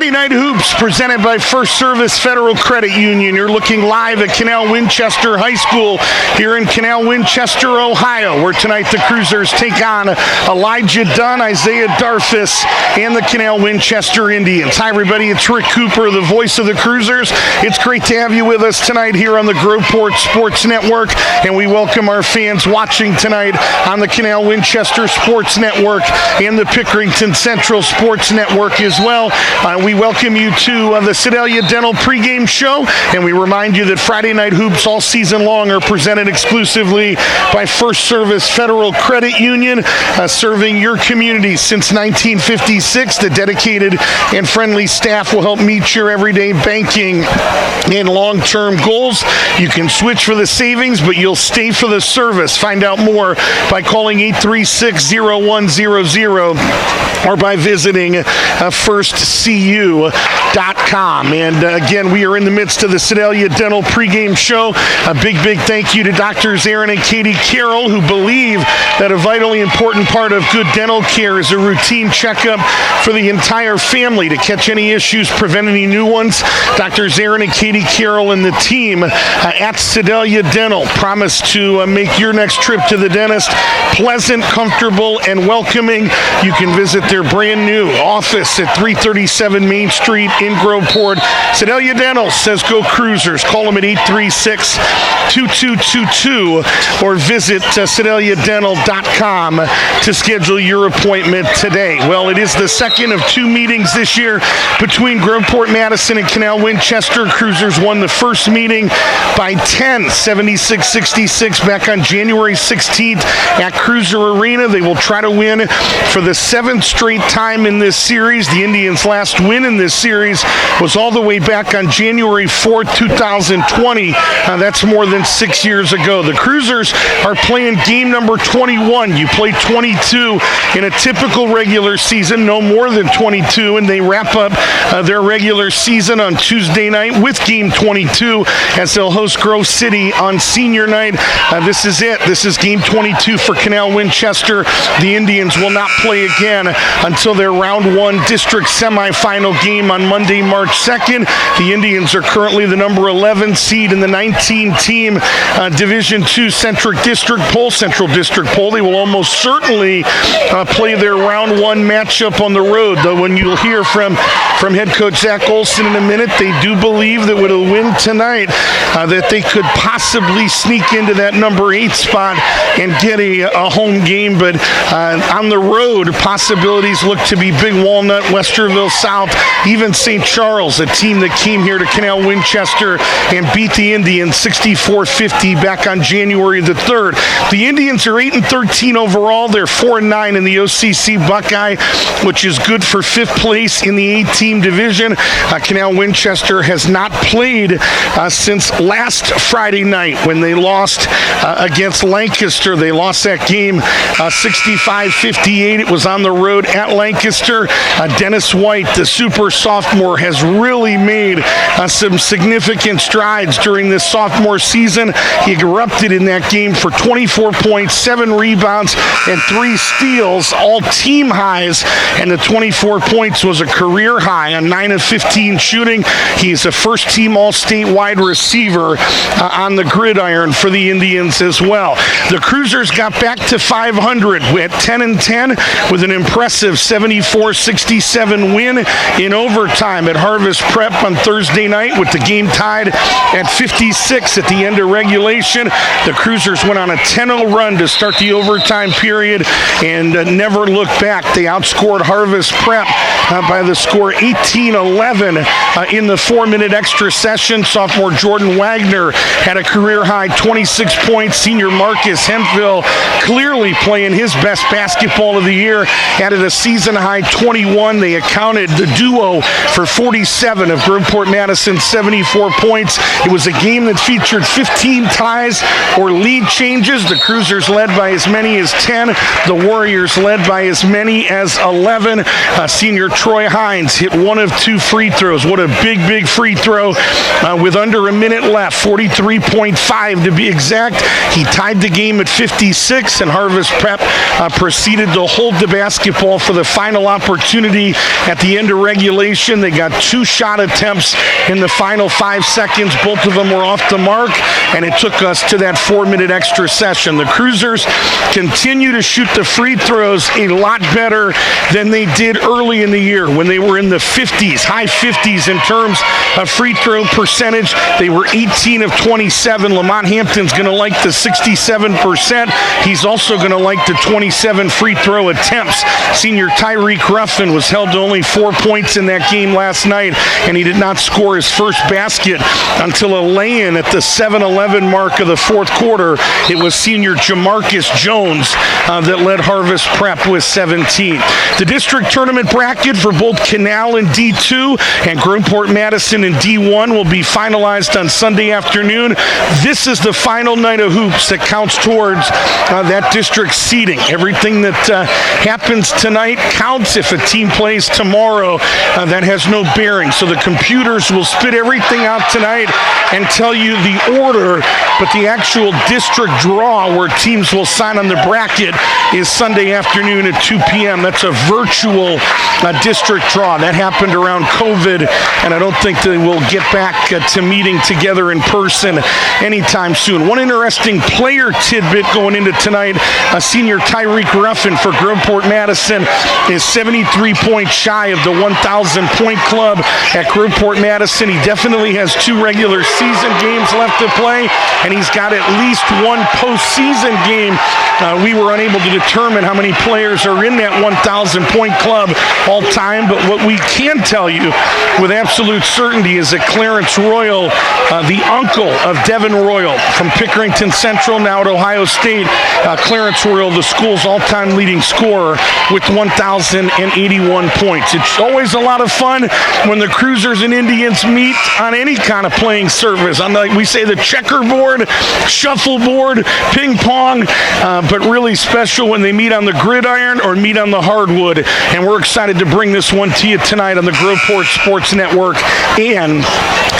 Friday Night Hoops, presented by First Service Federal Credit Union. You're looking live at Canal Winchester High School here in Canal Winchester, Ohio, where tonight the Cruisers take on Elijah Dunn, Isaiah Darfus, and the Canal Winchester Indians. Hi, everybody. It's Rick Cooper, the voice of the Cruisers. It's great to have you with us tonight here on the Groveport Sports Network, and we welcome our fans watching tonight on the Canal Winchester Sports Network and the Pickerington Central Sports Network as well. We welcome you to the Sedalia Dental pregame show, and we remind you that Friday Night Hoops all season long are presented exclusively by First Service Federal Credit Union, serving your community since 1956. The dedicated and friendly staff will help meet your everyday banking and long-term goals. You can switch for the savings, but you'll stay for the service. Find out more by calling 836-0100 or by visiting firstcu.com. And again, we are in the midst of the Sedalia Dental pregame show. A big thank you to Doctors Aaron and Katie Carroll, who believe that a vitally important part of good dental care is a routine checkup for the entire family to catch any issues, prevent any new ones. Doctors Aaron and Katie Carroll and the team at Sedalia Dental promise to make your next trip to the dentist pleasant, comfortable, and welcoming. You can visit their brand new office at 337 Main Street in Groveport. Sedalia Dental says go Cruisers. Call them at 836-2222 or visit sedaliadental.com to schedule your appointment today. Well, it is the second of two meetings this year between Groveport Madison and Canal Winchester. Cruisers won the first meeting by 10, 76-66 back on January 16th at Cruiser Arena. They will try to win for the seventh straight time in this series. The Indians' last win in this series was all the way back on January 4th, 2020. That's more than 6 years ago. The Cruisers are playing game number 21. You play 22 in a typical regular season, no more than 22, and they wrap up their regular season on Tuesday night with game 22 as they'll host Grove City on senior night. This is it. This is game 22 for Canal Winchester. The Indians will not play again until their round one district semifinal game on Monday, March 2nd. The Indians are currently the number 11 seed in the 19-team Division II Central District Poll. They will almost certainly play their round one matchup on the road, though when you'll hear from head coach Zach Olson in a minute, they do believe that with a win tonight that they could possibly sneak into that number 8 spot and get a home game. But on the road, possibilities look to be Big Walnut, Westerville South, even St. Charles, a team that came here to Canal Winchester and beat the Indians 64-50 back on January the 3rd. The Indians are 8-13 overall. They're 4-9 in the OCC Buckeye, which is good for 5th place in the 8-team division. Canal Winchester has not played since last Friday night when they lost against Lancaster. They lost that game 65-58. It was on the road at Lancaster. Dennis White, the super sophomore, has really made some significant strides during this sophomore season. He erupted in that game for 24 points, 7 rebounds, and 3 steals, all team highs, and the 24 points was a career high on 9 of 15 shooting. He's a first-team All-State wide receiver on the gridiron for the Indians as well. The Cruisers got back to 500 at 10-10 with an impressive 74-67 win in overtime at Harvest Prep on Thursday night, with the game tied at 56 at the end of regulation. The Cruisers went on a 10-0 run to start the overtime period and never looked back. They outscored Harvest Prep by the score 18-11 in the 4-minute extra session. Sophomore Jordan Wagner had a career-high 26 points. Senior Marcus Hemphill clearly playing his best basketball of the year, added a season-high 21. They accounted, the duo, for 47 of Groveport Madison's 74 points. It was a game that featured 15 ties or lead changes. The Cruisers led by as many as 10. The Warriors led by as many as 11. Senior Troy Hines hit one of 2 free throws. What a big free throw with under a minute left, 43.5 to be exact. He tied the game at 56, and Harvest Prep proceeded to hold the basketball for the final opportunity at the end of regulation. They got 2 shot attempts in the final 5 seconds. Both of them were off the mark, and it took us to that 4-minute extra session. The Cruisers continue to shoot the free throws a lot better than they did early in the year when they were in the 50s, high 50s in terms of free throw percentage. They were 18 of 27. Lamont Hampton's going to like the 67%. He's also going to like the 27 free throw attempts. Senior Tyreek Ruffin was held to only 4 points in that game last night, and he did not score his first basket until a lay-in at the 7-11 mark of the fourth quarter. It was senior Jamarcus Jones that led Harvest Prep with 17. The district tournament bracket for both Canal in D2 and Groveport Madison in D1 will be finalized on Sunday afternoon. This is the final night of hoops that counts towards that district seeding. Everything that happens tonight counts. If a team plays tomorrow, that has no bearing. So the computers will spit everything out tonight and tell you the order, but the actual district draw where teams will sign on the bracket is Sunday afternoon at 2 p.m. That's a virtual district draw. That happened around COVID, and I don't think they will get back to meeting together in person anytime soon. One interesting player tidbit going into tonight, senior Tyreek Ruffin for Groveport Madison is 73 points shy of the 1,000-point club at Groveport Madison. He definitely has 2 regular season games left to play, and he's got at least 1 postseason game. We were unable to determine how many players are in that 1,000-point club all time, but what we can tell you with absolute certainty is that Clarence Royal, the uncle of Devin Royal from Pickerington Central, now at Ohio State, Clarence Royal, the school's all-time leading scorer with 1,081 points. It's always a lot of fun when the Cruisers and Indians meet on any kind of playing surface. On we say the checkerboard, shuffleboard, ping pong, but really special when they meet on the gridiron or meet on the hardwood. And we're excited to bring this one to you tonight on the Groveport Sports Network and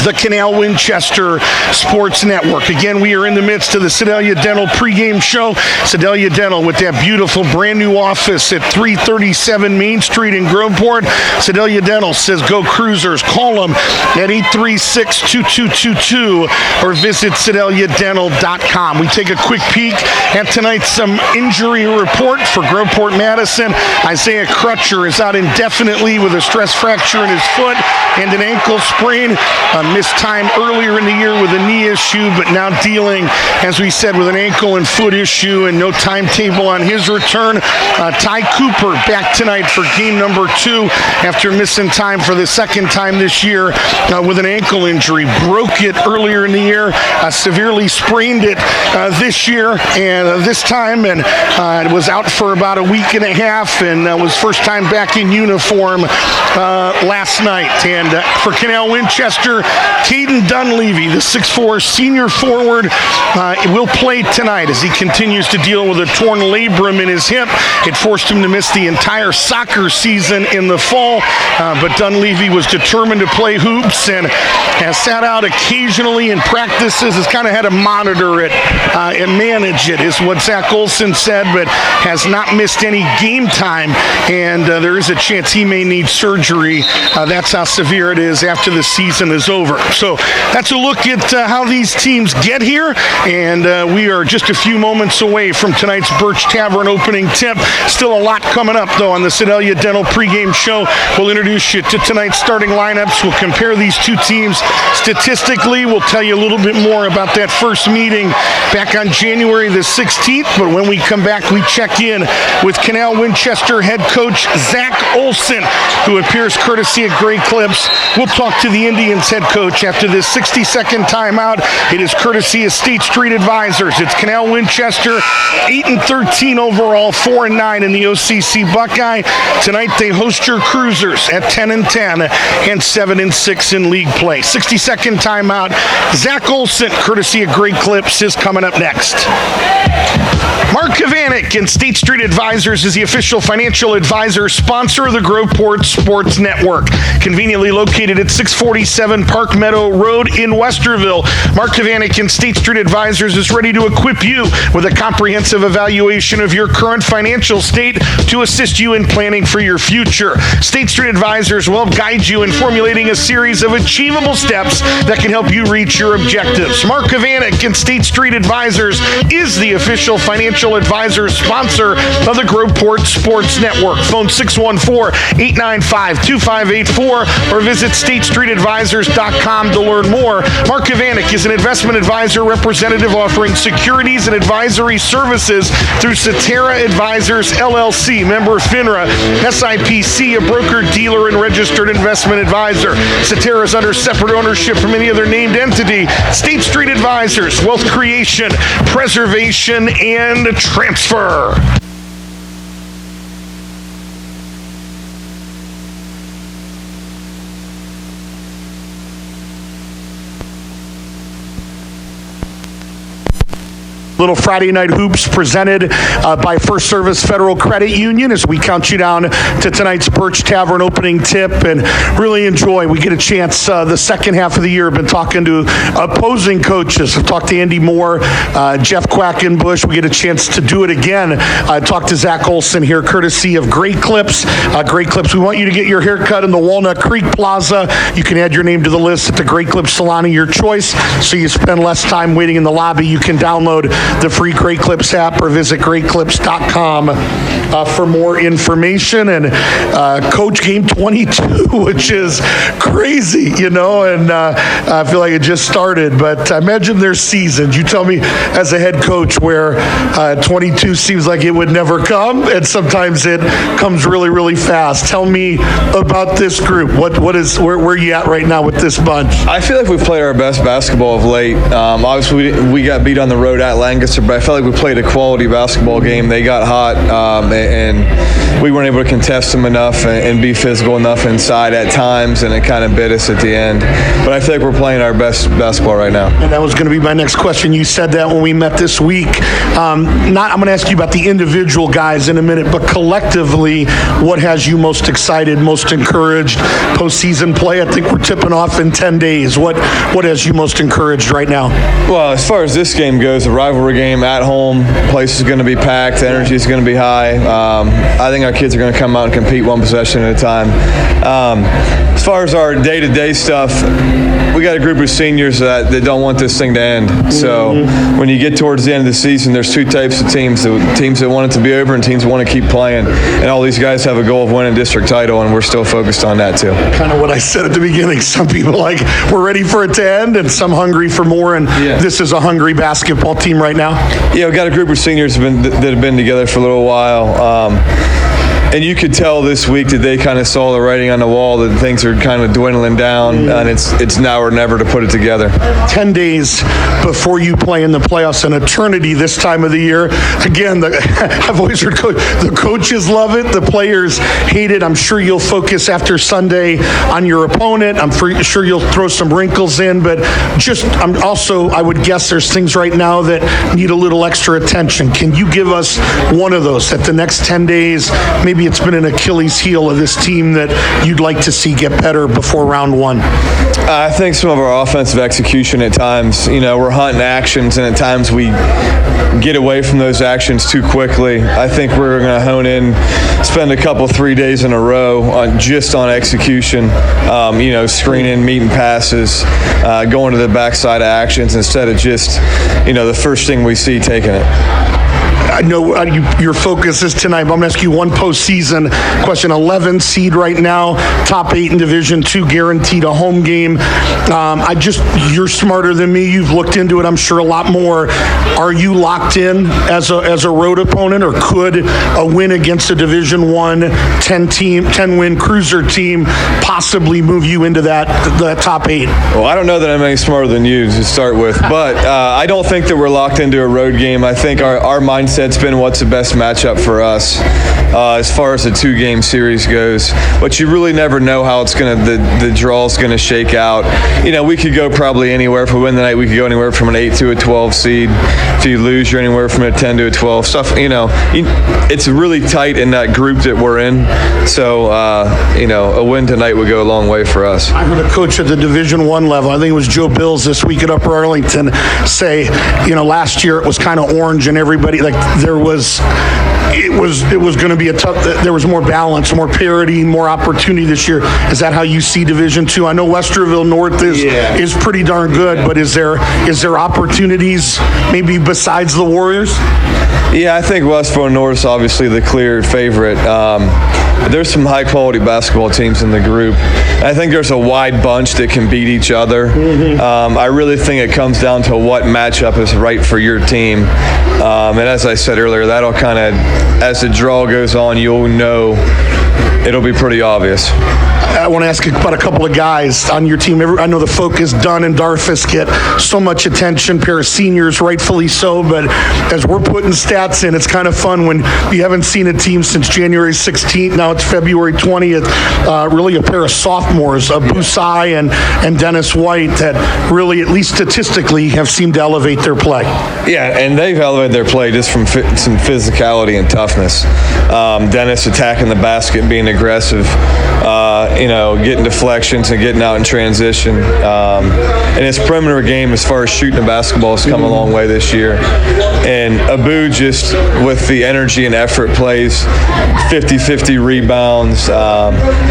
the Canal Winchester Sports Network. Again, we are in the midst of the Sedalia Dental pregame show. Sedalia Dental with that beautiful brand new office at 337 Main Street in Groveport. Sedalia Dental says go Cruisers. Call them at 836-2222 or visit sedaliadental.com. We take a quick peek at tonight's injury report for Groveport Madison. Isaiah Crutcher is out indefinitely with a stress fracture in his foot and an ankle sprain. Missed time earlier in the year with a knee issue, but now dealing, as we said, with an ankle and foot issue and no timetable on his return. Ty Cooper back tonight for game number 2 after missing time for the second time this year with an ankle injury. Broke it earlier in the year, severely sprained it this year and this time, and was out for about a week and a half, and was first time back in uniform last night. And for Canal Winchester, Caden Dunleavy, the 6'4" senior forward, will play tonight as he continues to deal with a torn labrum in his hip. It forced him to miss the entire soccer season in the fall, but Dunleavy was determined to play hoops and has sat out occasionally in practices, has kind of had to monitor it and manage it, is what Zach Olson said, but has not missed any game time, and there is a chance he may need surgery. That's how severe it is after the season is over. So that's a look at how these teams get here, and we are just a few moments away from tonight's Birch Tavern opening tip. Still a lot coming up, though, on the Sedalia Dental pregame show. We'll introduce you to tonight's starting lineups. We'll compare these two teams statistically. We'll tell you a little bit more about that first meeting back on January the 16th, but when we come back, we check in with Canal Winchester head coach Zach Olson, who appears courtesy of Gray Clips. We'll talk to the Indians head coach after this 60-second timeout. It is courtesy of State Street Advisors. It's Canal Winchester, 8-13 overall, 4-9 in the OCC Buckeye. Tonight they host your Cruisers at 10-10 and 7-6 in league play. 60-second timeout. Zach Olson, courtesy of Gray Clips, is coming up next. Mark Kavanik Markovanek and State Street Advisors is the official financial advisor sponsor of the Groveport Sports Network. Conveniently located at 647 Park Meadow Road in Westerville, Markovanek and State Street Advisors is ready to equip you with a comprehensive evaluation of your current financial state to assist you in planning for your future. State Street Advisors will guide you in formulating a series of achievable steps that can help you reach your objectives. Markovanek and State Street Advisors is the official financial advisor sponsor of the Groveport Sports Network. Phone 614-895-2584 or visit statestreetadvisors.com to learn more. Markovanek is an investment advisor representative offering securities and advisory services through Cetera Advisors LLC, member FINRA, SIPC, a broker, dealer, and registered investment advisor. Cetera is under separate ownership from any other named entity. State Street Advisors, wealth creation, preservation, and transfer. Little Friday Night Hoops presented by First Service Federal Credit Union as we count you down to tonight's Birch Tavern opening tip and really enjoy. We get a chance the second half of the year. I've been talking to opposing coaches. I've talked to Andy Moore, Jeff Quackenbush. We get a chance to do it again. I talked to Zach Olson here, courtesy of Great Clips. Great Clips, we want you to get your hair cut in the Walnut Creek Plaza. You can add your name to the list at the Great Clips Salon of your choice, so you spend less time waiting in the lobby. You can download the free Great Clips app or visit greatclips.com for more information. And Coach Game 22, which is crazy, and I feel like it just started, but I imagine there's seasons. You tell me as a head coach where 22 seems like it would never come, and sometimes it comes really, really fast. Tell me about this group. Where are you at right now with this bunch? I feel like we've played our best basketball of late. Obviously, we got beat on the road at Lancaster, but I felt like we played a quality basketball game. They got hot, and we weren't able to contest them enough and be physical enough inside at times, and it kind of bit us at the end. But I feel like we're playing our best basketball right now. And that was going to be my next question. You said that when we met this week. I'm going to ask you about the individual guys in a minute, but collectively, what has you most excited, most encouraged? Postseason play, I think we're tipping off in 10 days. What has you most encouraged right now? Well, as far as this game goes, a rivalry game at home, place is going to be packed, the energy is going to be high. I think our kids are going to come out and compete one possession at a time. As far as our day-to-day stuff, we got a group of seniors that don't want this thing to end. So when you get towards the end of the season, there's two types of teams that want it to be over and teams that want to keep playing. And all these guys have a goal of winning district title, and we're still focused on that too. Kind of what I said at the beginning. Some people we're ready for it to end, and some hungry for more, and This is a hungry basketball team right now. Yeah, we've got a group of seniors that have been together for a little while. And you could tell this week that they kind of saw the writing on the wall that things are kind of dwindling down, and it's now or never to put it together. 10 days before you play in the playoffs, an eternity this time of the year. Again, I've always heard the coaches love it, the players hate it. I'm sure you'll focus after Sunday on your opponent. I'm sure you'll throw some wrinkles in, but I would guess there's things right now that need a little extra attention. Can you give us one of those at the next 10 days? Maybe it's been an Achilles heel of this team that you'd like to see get better before round one. I think some of our offensive execution at times, we're hunting actions, and at times we get away from those actions too quickly. I think we're going to hone in, spend a couple, 3 days in a row on execution, screening, meeting passes, going to the backside of actions instead of just, the first thing we see, taking it. I know your focus is tonight, but I'm going to ask you one postseason question. 11 seed right now, top 8 in Division II, guaranteed a home game. You're smarter than me. You've looked into it, I'm sure, a lot more. Are you locked in as a road opponent, or could a win against a Division I 10-win cruiser team possibly move you into that top 8? Well, I don't know that I'm any smarter than you to start with, but I don't think that we're locked into a road game. I think our mindset mindset's been what's the best matchup for us as far as the 2-game series goes. But you really never know how it's the draw's going to shake out. We could go probably anywhere. If we win the night, we could go anywhere from an 8 to a 12 seed. If you lose, you're anywhere from a 10 to a 12. Stuff, it's really tight in that group that we're in. So, a win tonight would go a long way for us. I heard a coach at the Division I level, I think it was Joe Bills this week at Upper Arlington, say, last year it was kind of orange and everybody, it was going to be a tough, there was more balance, more parity, more opportunity this year. Is that how you see Division II? I know Westerville North is pretty darn good, but is there opportunities maybe besides the Warriors? Yeah, I think Westerville North is obviously the clear favorite. There's some high-quality basketball teams in the group. I think there's a wide bunch that can beat each other. I really think it comes down to what matchup is right for your team. And as I said earlier, that'll kind of, as the draw goes on, you'll know it'll be pretty obvious. I want to ask about a couple of guys on your team. I know the Focus, Dunn and Darfus get so much attention, pair of seniors, rightfully so, but as we're putting stats in, it's kind of fun when you haven't seen a team since January 16th, now it's February 20th, really a pair of sophomores, Busai and Dennis White, that really, at least statistically, have seemed to elevate their play. Yeah, and they've elevated their play just from some physicality and toughness. Dennis attacking the basket, being aggressive, getting deflections and getting out in transition. And his perimeter game as far as shooting the basketball has come a long way this year. And Abu just with the energy and effort plays 50-50 rebounds,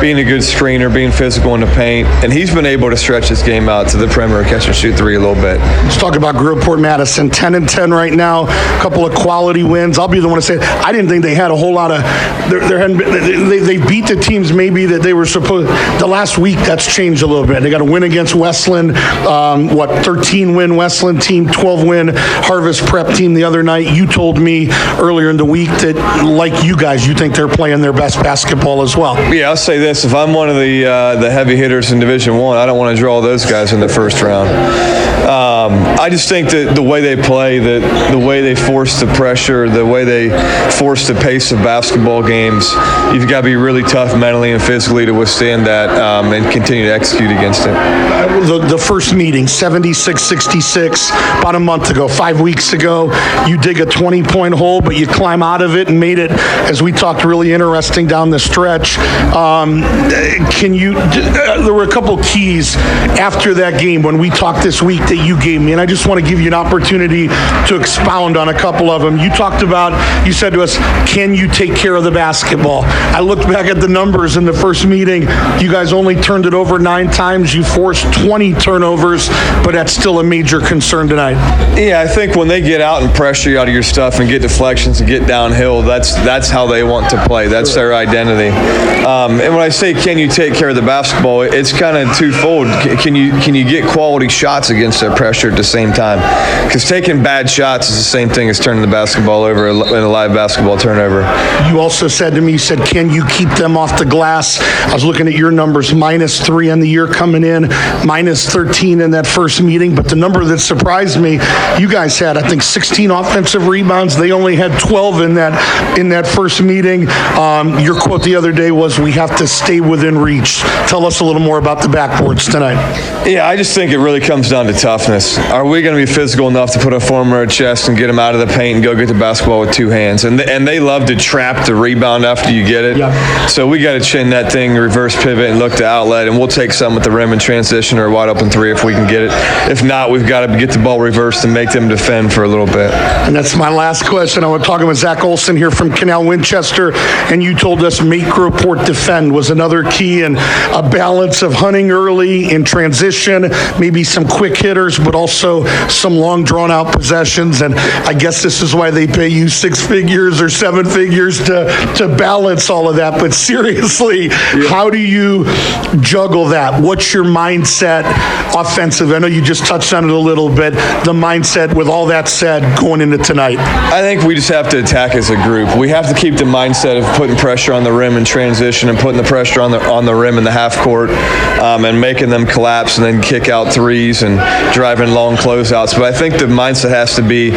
being a good screener, being physical in the paint. And he's been able to stretch his game out to the perimeter, catch and shoot three a little bit. Let's talk about Groveport Madison, 10-10 right now, a couple of quality wins. I'll be the one to say I didn't think they had a whole lot of there hadn't been, they beat the teams maybe that they were supposed. The last week that's changed a little bit. They got a win against Westland, 13-win Westland team, 12-win Harvest Prep team the other night. You told me earlier in the week that, like you guys, you think they're playing their best basketball as well. Yeah, I'll say this: if I'm one of the heavy hitters in Division I don't want to draw those guys in the first round. I just think that the way they play, the way they force the pressure, the way they force the pace of basketball games, you've got to be really tough mentally and physically to withstand that and continue to execute against it. The first meeting, 76-66, about a month ago, 5 weeks ago, you dig a 20-point hole, but you climb out of it and made it, as we talked, really interesting down the stretch. There were a couple keys after that game when we talked this week that you gave me, and I just want to give you an opportunity to expound on a couple of them. You said to us, can you take care of the basketball? I looked back at the numbers in the first meeting. You guys only turned it over 9 times. You forced 20 turnovers, but that's still a major concern tonight. Yeah, I think when they get out and pressure you out of your stuff and get deflections and get downhill, that's how they want to play. That's their identity. And when I say can you take care of the basketball, it's kind of twofold. Can you get quality shots against their pressure at the same time? Because taking bad shots is the same thing as turning the basketball over in a live basketball turnover. You also said to me, can you keep them off the glass? I was looking at your numbers, -3 on the year coming in, -13 in that first meeting. But the number that surprised me, you guys had, I think, 16 offensive rebounds. They only had 12 in that first meeting. Your quote the other day was, "We have to stay within reach." Tell us a little more about the backboards tonight. Yeah, I just think it really comes down to toughness. Are we going to be physical enough to put a form on our chest and get them out of the paint and go get the basketball with 2 hands? And they love to trap the rebound after you get it. Yep. So we got to chin that thing, reverse pivot, and look to outlet, and we'll take some at the rim in transition or a wide open 3 if we can get it. If not, we've got to get the ball reversed and make them defend for a little bit. And that's my last question. I was talking with Zach Olson here from Canal Winchester, and you told us make Groveport defend was another key, and a balance of hunting early in transition, maybe some quick hitters, but also some long drawn-out possessions. And I guess this is why they pay you 6 figures or 7 figures to balance all all of that, but seriously, how do you juggle that? What's your mindset offensive? I know you just touched on it a little bit, the mindset with all that said going into tonight. I think we just have to attack as a group. We have to keep the mindset of putting pressure on the rim in transition and putting the pressure on the rim in the half court and making them collapse and then kick out threes and driving long closeouts. But I think the mindset has to be,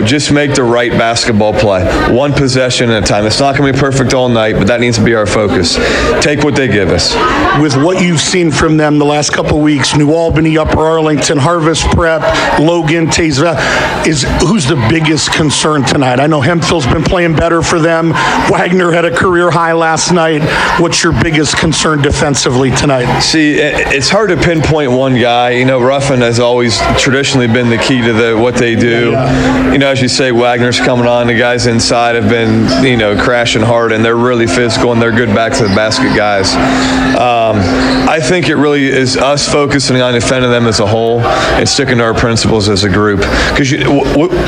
just make the right basketball play. One possession at a time. It's not going to be perfect all night, but that needs to be our focus. Take what they give us. With what you've seen from them the last couple of weeks, New Albany, Upper Arlington, Harvest Prep, Logan, Taysville, who's the biggest concern tonight? I know Hemphill's been playing better for them. Wagner had a career high last night. What's your biggest concern defensively tonight? See, it's hard to pinpoint one guy. Ruffin has always traditionally been the key to what they do. As you say, Wagner's coming on. The guys inside have been, crashing hard, and they're really physical, and they're good back to the basket guys. I think it really is us focusing on defending them as a whole and sticking to our principles as a group. Because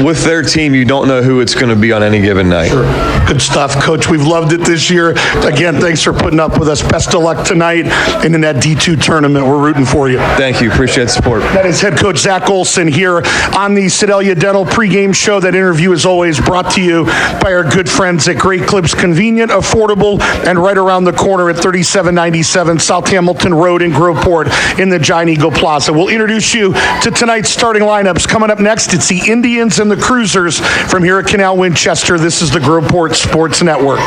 with their team, you don't know who it's going to be on any given night. Sure. Good stuff, Coach. We've loved it this year. Again, thanks for putting up with us. Best of luck tonight and in that D2 tournament. We're rooting for you. Thank you. Appreciate the support. That is head coach Zach Olson here on the Sedalia Dental pregame show. That interview is always brought to you by our good friends at Great Clips. Convenient, affordable, and right around the corner at 3797 South Hamilton Road in Groveport in the Giant Eagle Plaza. We'll introduce you to tonight's starting lineups. Coming up next, it's the Indians and the Cruisers from here at Canal, Winchester. This is the Groveport Sports Network.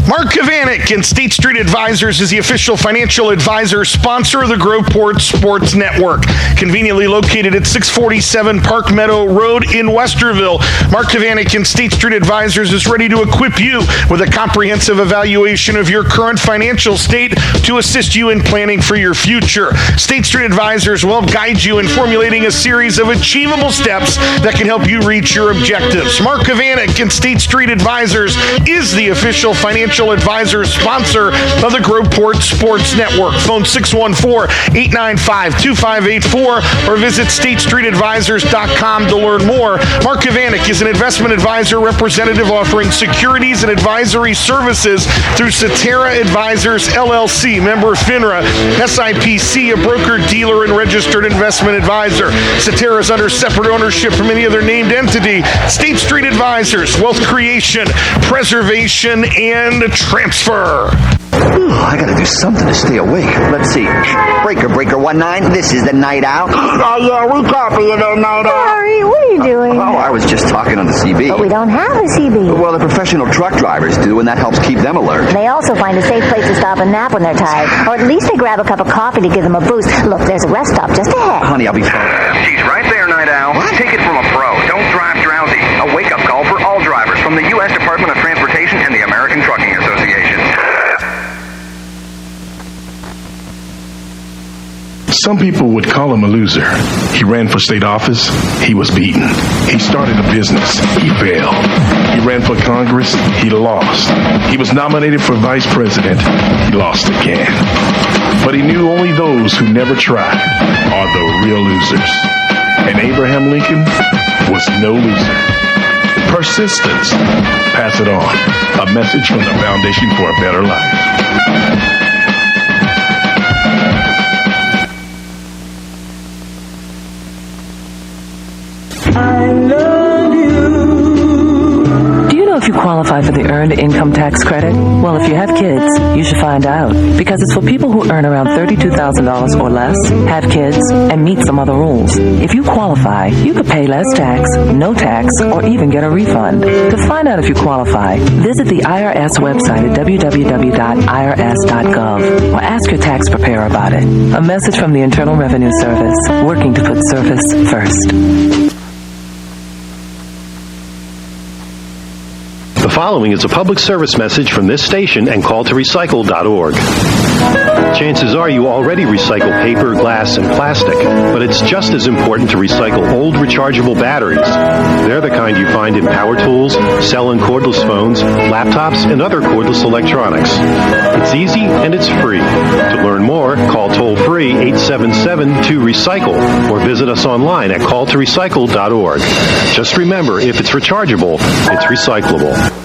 Mark Kavanik and State Street Advisors is the official financial advisor sponsor of the Groveport Sports Network. Conveniently located at 647 Park Meadow Road in Westerville, Mark Kavanik and State Street Advisors is ready to equip you with a comprehensive evaluation of your current financial state to assist you in planning for your future. State Street Advisors will guide you in formulating a series of achievable steps that can help you reach your objectives. Mark Kavanik and State Street Advisors is the official financial advisor sponsor of the Groveport Sports Network. Phone 614-895-2584 or visit statestreetadvisors.com to learn more. Mark Kavanik is an investment advisor representative offering securities and advisory services through Cetera Advisors LLC, member FINRA, SIPC, a broker, dealer, and registered investment advisor. Cetera is under separate ownership from any other named entity. State Street Advisors, wealth creation, preservation, and transfer. I gotta do something to stay awake. Let's see. Breaker 19, this is the night out. Oh, yeah, we copy you there, night out. Sorry, what are you doing? Oh, I was just talking on the CB. But we don't have a CB. Well, the professional truck drivers do, and that helps keep them alert. They also find a safe place to stop and nap when they're tired. Or at least they grab a cup of coffee to give them a boost. Look, there's a rest stop just ahead. Honey, I'll be fine. She's right there, Night Owl. Take it from a pro. Don't drive drowsy. A wake-up call for all drivers from the U.S. Department of Transportation and the American Trucking Association. Some people would call him a loser. He ran for state office. He was beaten. He started a business. He failed. He ran for Congress. He lost. He was nominated for vice president. He lost again. But he knew only those who never tried are the real losers. And Abraham Lincoln was no loser. Persistence. Pass it on. A message from the Foundation for a Better Life. Do you know if you qualify for the Earned Income Tax Credit? Well, if you have kids, you should find out. Because it's for people who earn around $32,000 or less, have kids, and meet some other rules. If you qualify, you could pay less tax, no tax, or even get a refund. To find out if you qualify, visit the IRS website at www.irs.gov or ask your tax preparer about it. A message from the Internal Revenue Service, working to put service first. The following is a public service message from this station and calltorecycle.org. Chances are you already recycle paper, glass, and plastic, but it's just as important to recycle old rechargeable batteries. They're the kind you find in power tools, cell and cordless phones, laptops, and other cordless electronics. It's easy and it's free. To learn more, call toll-free 877-2RECYCLE or visit us online at calltorecycle.org. Just remember, if it's rechargeable, it's recyclable.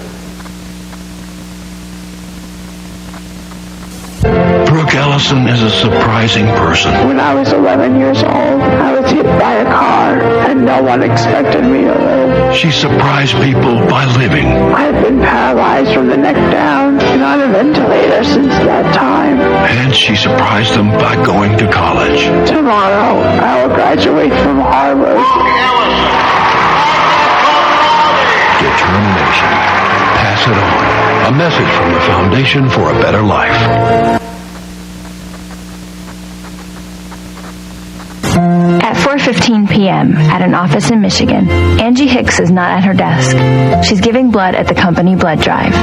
Brooke Ellison is a surprising person. When I was 11 years old, I was hit by a car, and no one expected me to live. She surprised people by living. I've been paralyzed from the neck down and on a ventilator since that time. And she surprised them by going to college. Tomorrow, I will graduate from Harvard. Determination. Pass it on. A message from the Foundation for a Better Life. At 4:15 p.m. at an office in Michigan, Angie Hicks is not at her desk. She's giving blood at the company blood drive.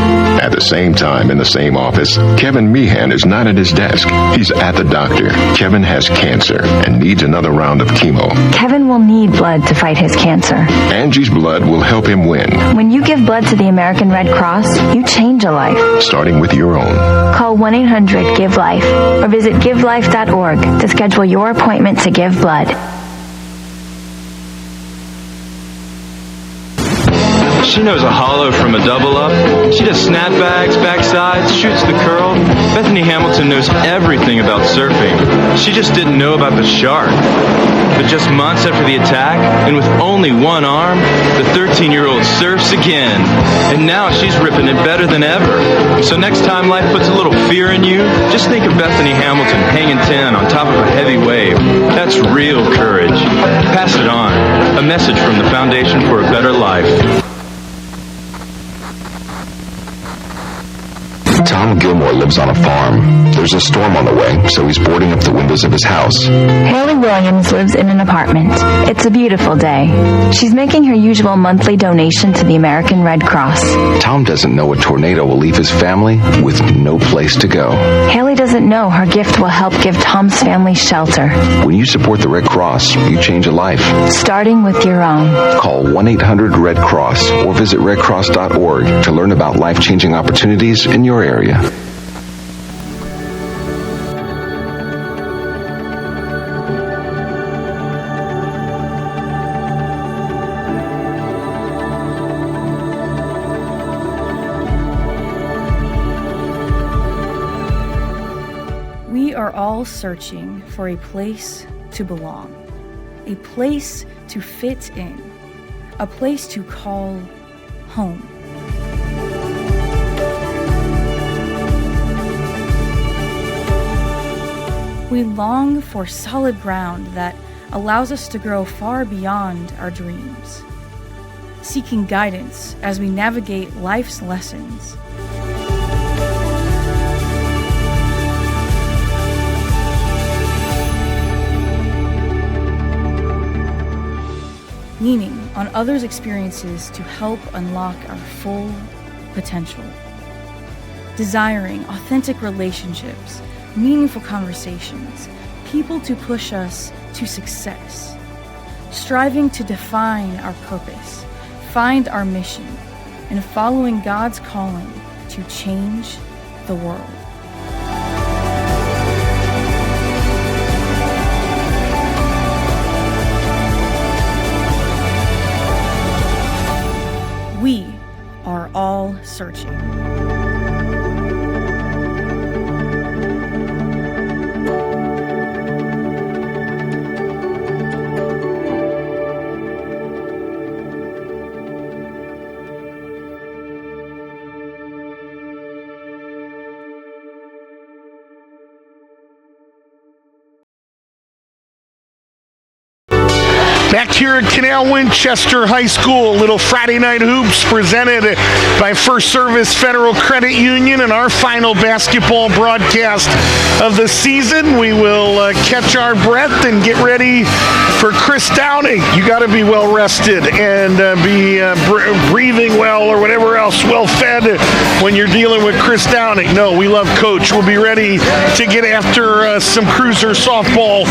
At the same time, in the same office, Kevin Meehan is not at his desk. He's at the doctor. Kevin has cancer and needs another round of chemo. Kevin will need blood to fight his cancer. Angie's blood will help him win. When you give blood to the American Red Cross, you change a life. Starting with your own. Call 1-800-GIVE-LIFE or visit givelife.org to schedule your appointment to give blood. She knows a hollow from a double up. She does snapbacks, backsides, shoots the curl. Bethany Hamilton knows everything about surfing. She just didn't know about the shark. But just months after the attack, and with only one arm, the 13-year-old surfs again. And now she's ripping it better than ever. So next time life puts a little fear in you, just think of Bethany Hamilton hanging 10 on top of a heavy wave. That's real courage. Pass it on. A message from the Foundation for a Better Life. Tom Gilmore lives on a farm. There's a storm on the way, so he's boarding up the windows of his house. Haley Williams lives in an apartment. It's a beautiful day. She's making her usual monthly donation to the American Red Cross. Tom doesn't know a tornado will leave his family with no place to go. Haley doesn't know her gift will help give Tom's family shelter. When you support the Red Cross, you change a life. Starting with your own. Call 1-800-RED-CROSS or visit redcross.org to learn about life-changing opportunities in your area. We are all searching for a place to belong, a place to fit in, a place to call home. We long for solid ground that allows us to grow far beyond our dreams, seeking guidance as we navigate life's lessons. Leaning on others' experiences to help unlock our full potential. Desiring authentic relationships, meaningful conversations, people to push us to success. Striving to define our purpose, find our mission, and following God's calling to change the world. We are all searching. Back here at Canal Winchester High School, little Friday Night Hoops presented by First Service Federal Credit Union, and our final basketball broadcast of the season. We will catch our breath and get ready for Chris Downing. You got to be well rested and be breathing well or whatever else, well fed when you're dealing with Chris Downing. No, we love Coach. We'll be ready to get after some Cruiser softball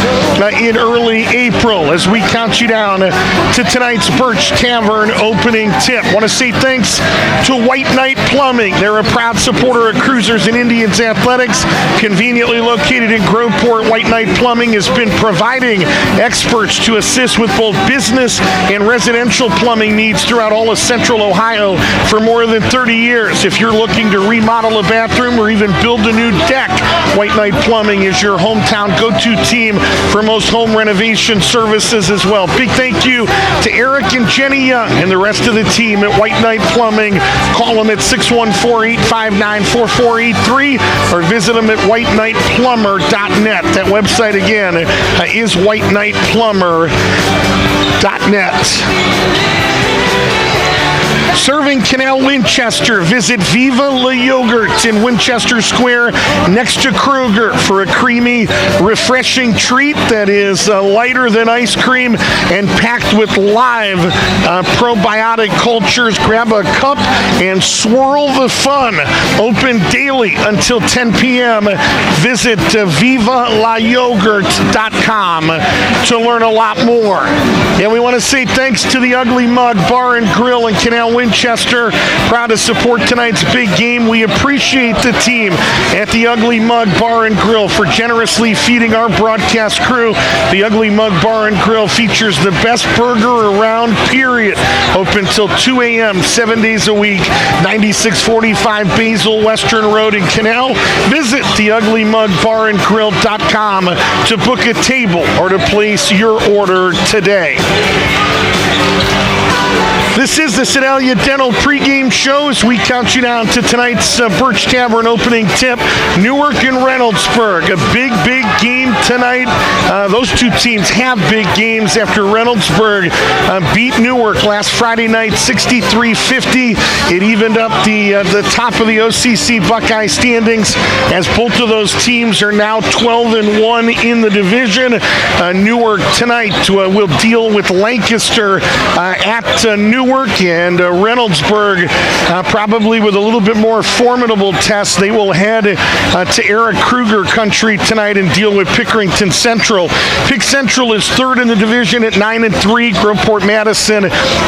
in early April as we count you down to tonight's Birch Tavern opening tip. Want to say thanks to White Knight Plumbing. They're a proud supporter of Cruisers and Indians athletics. Conveniently located in Groveport, White Knight Plumbing has been providing experts to assist with both business and residential plumbing needs throughout all of Central Ohio for more than 30 years. If you're looking to remodel a bathroom or even build a new deck, White Knight Plumbing is your hometown go-to team for most home renovation services as well. Big thank you to Eric and Jenny Young and the rest of the team at White Knight Plumbing. Call them at 614-859-4483 or visit them at whiteknightplumber.net. That website again is whiteknightplumber.net. Serving Canal Winchester, visit Viva La Yogurt in Winchester Square next to Kruger for a creamy, refreshing treat that is lighter than ice cream and packed with live probiotic cultures. Grab a cup and swirl the fun. Open daily until 10 p.m. Visit VivaLaYogurt.com to learn a lot more. And we want to say thanks to the Ugly Mug Bar and Grill in Canal Winchester, proud to support tonight's big game. We appreciate the team at the Ugly Mug Bar and Grill for generously feeding our broadcast crew. The Ugly Mug Bar and Grill features the best burger around, period. Open till 2 a.m., 7 days a week, 9645 Basil Western Road in Canal. Visit theuglymugbarandgrill.com to book a table or to place your order today. This is the Sedalia Dental pregame show as we count you down to tonight's Birch Tavern opening tip. Newark and Reynoldsburg, a big game tonight. Those two teams have big games after Reynoldsburg beat Newark last Friday night 63-50. It evened up the top of the OCC Buckeye standings as both of those teams are now 12-1 in the division. Newark tonight will deal with Lancaster at Newark, and Reynoldsburg probably with a little bit more formidable test. They will head to Eric Kruger country tonight and deal with Pickerington Central. Pick Central is third in the division at 9-3. Groveport Madison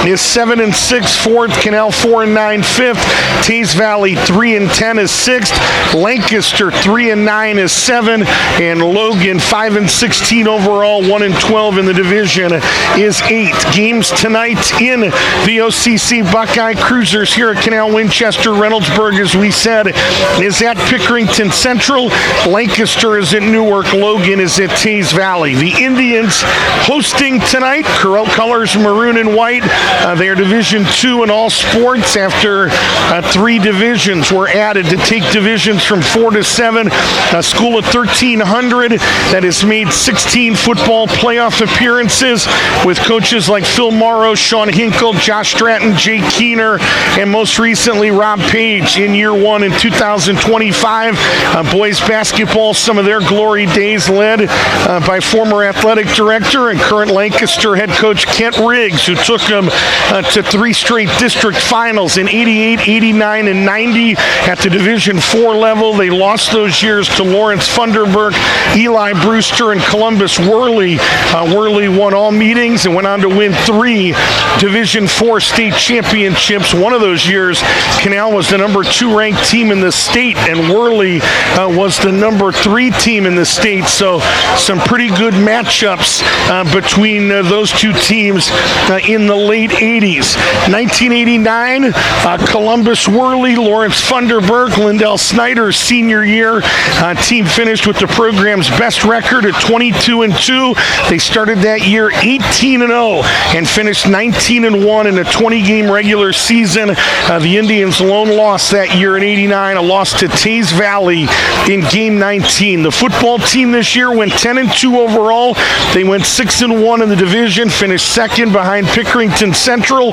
is 7-6 fourth. Canal 4-9 fifth. Taze Valley 3-10 is sixth. Lancaster 3-9 is seventh, and Logan 5-16 overall, 1-12 in the division is eighth. Games tonight in the OCC Buckeye. Cruisers here at Canal Winchester. Reynoldsburg, as we said, is at Pickerington Central. Lancaster is at Newark. Logan is at Taze Valley. The Indians hosting tonight. Colors maroon and white. They are Division II in all sports after 3 divisions were added to take divisions from 4 to 7. A school of 1,300 that has made 16 football playoff appearances with coaches like Phil Morrow, Sean Hinkle, Josh Stratton, Jay Keener, and most recently Rob Page in year 1 in 2025. Boys basketball, some of their glory days led by former athletic director and current Lancaster head coach Kent Riggs, who took them to 3 straight district finals in 88, 89, and 90 at the Division IV level. They lost those years to Lawrence Funderburk, Eli Brewster, and Columbus Worley. Worley won all meetings and went on to win 3 Division IV state championships. One of those years, Canal was the number 2 ranked team in the state, and Worley was the number 3 team in the state. So some pretty good matchups between those two teams in the late 80s. 1989, Columbus Worley, Lawrence Funderburk, Lindell Snyder's senior year. Team finished with the program's best record at 22-2. They started that year 18-0 and finished 19-1 in a 20-game regular season. The Indians' lone loss that year in 89, a loss to Taze Valley in Game 19. The football team this year went 10-2 2 overall. They went 6-1 in the division, finished second behind Pickerington Central,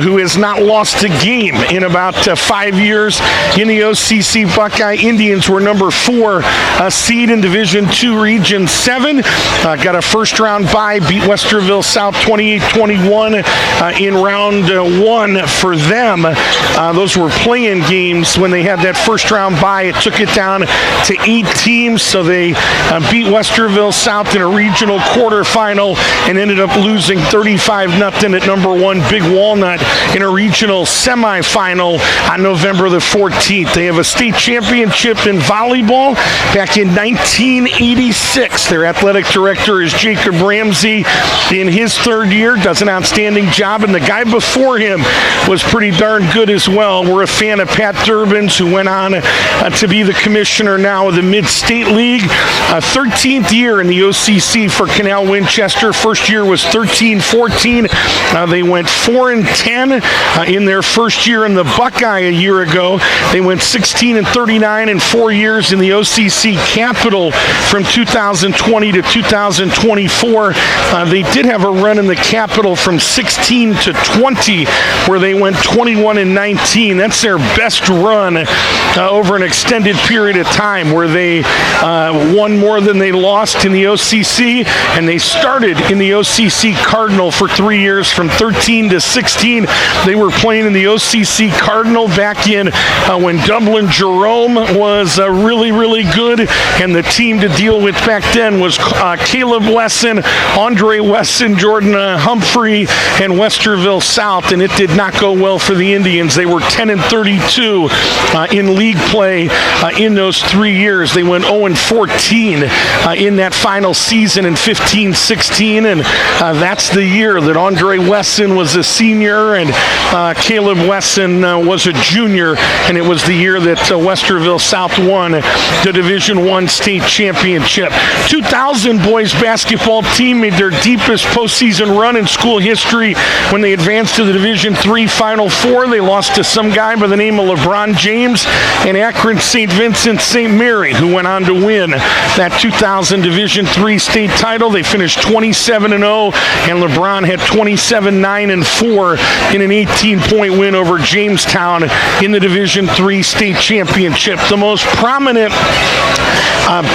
who has not lost a game in about 5 years in the OCC. Buckeye Indians were number 4 seed in Division II Region 7. Got a first-round bye, beat Westerville South 28-21 in round 1 for them. Those were play-in games when they had that first-round bye. It took it down to 8 teams, so they beat Westerville South in a regional quarterfinal and ended up losing 35-0 at number 1 Big Walnut in a regional semifinal on November the 14th. They have a state championship in volleyball back in 1986. Their athletic director is Jacob Ramsey. In his 3rd year, does an outstanding job, and the guy before him was pretty darn good as well. We're a fan of Pat Durbin's, who went on to be the commissioner now of the Mid-State League. 13th year in the OCC for Canal Winchester. First year was 13-14. They went 4-10 in their first year in the Buckeye a year ago. They went 16-39 in 4 years in the OCC Capital from 2020 to 2024. They did have a run in the Capital from 16 to 20, where they went 21-19. That's their best run over an extended period of time, where they won more than they lost in the OCC, and they started in the OCC Cardinal for 3 years from 13 to 16. They were playing in the OCC Cardinal back in when Dublin Jerome was really, really good, and the team to deal with back then was Caleb Wesson, Andre Wesson, Jordan Humphrey, and Westerville South, and it did not go well for the Indians. They were 10-32 in league play in those 3 years. They went 0-14 in that final season in 15-16, and that's the year that Andre Wesson was a senior and Caleb Wesson was a junior, and it was the year that Westerville South won the Division I state championship. 2000 boys basketball team made their deepest postseason run in school history when they advanced to the Division III Final Four. They lost to some guy by the name of LeBron James and Akron St. Vincent St. Mary, who went on to win that 2000 Division III state title. They finished 27-0, and LeBron had 27-9-4 in an 18-point win over Jamestown in the Division III state championship. The most prominent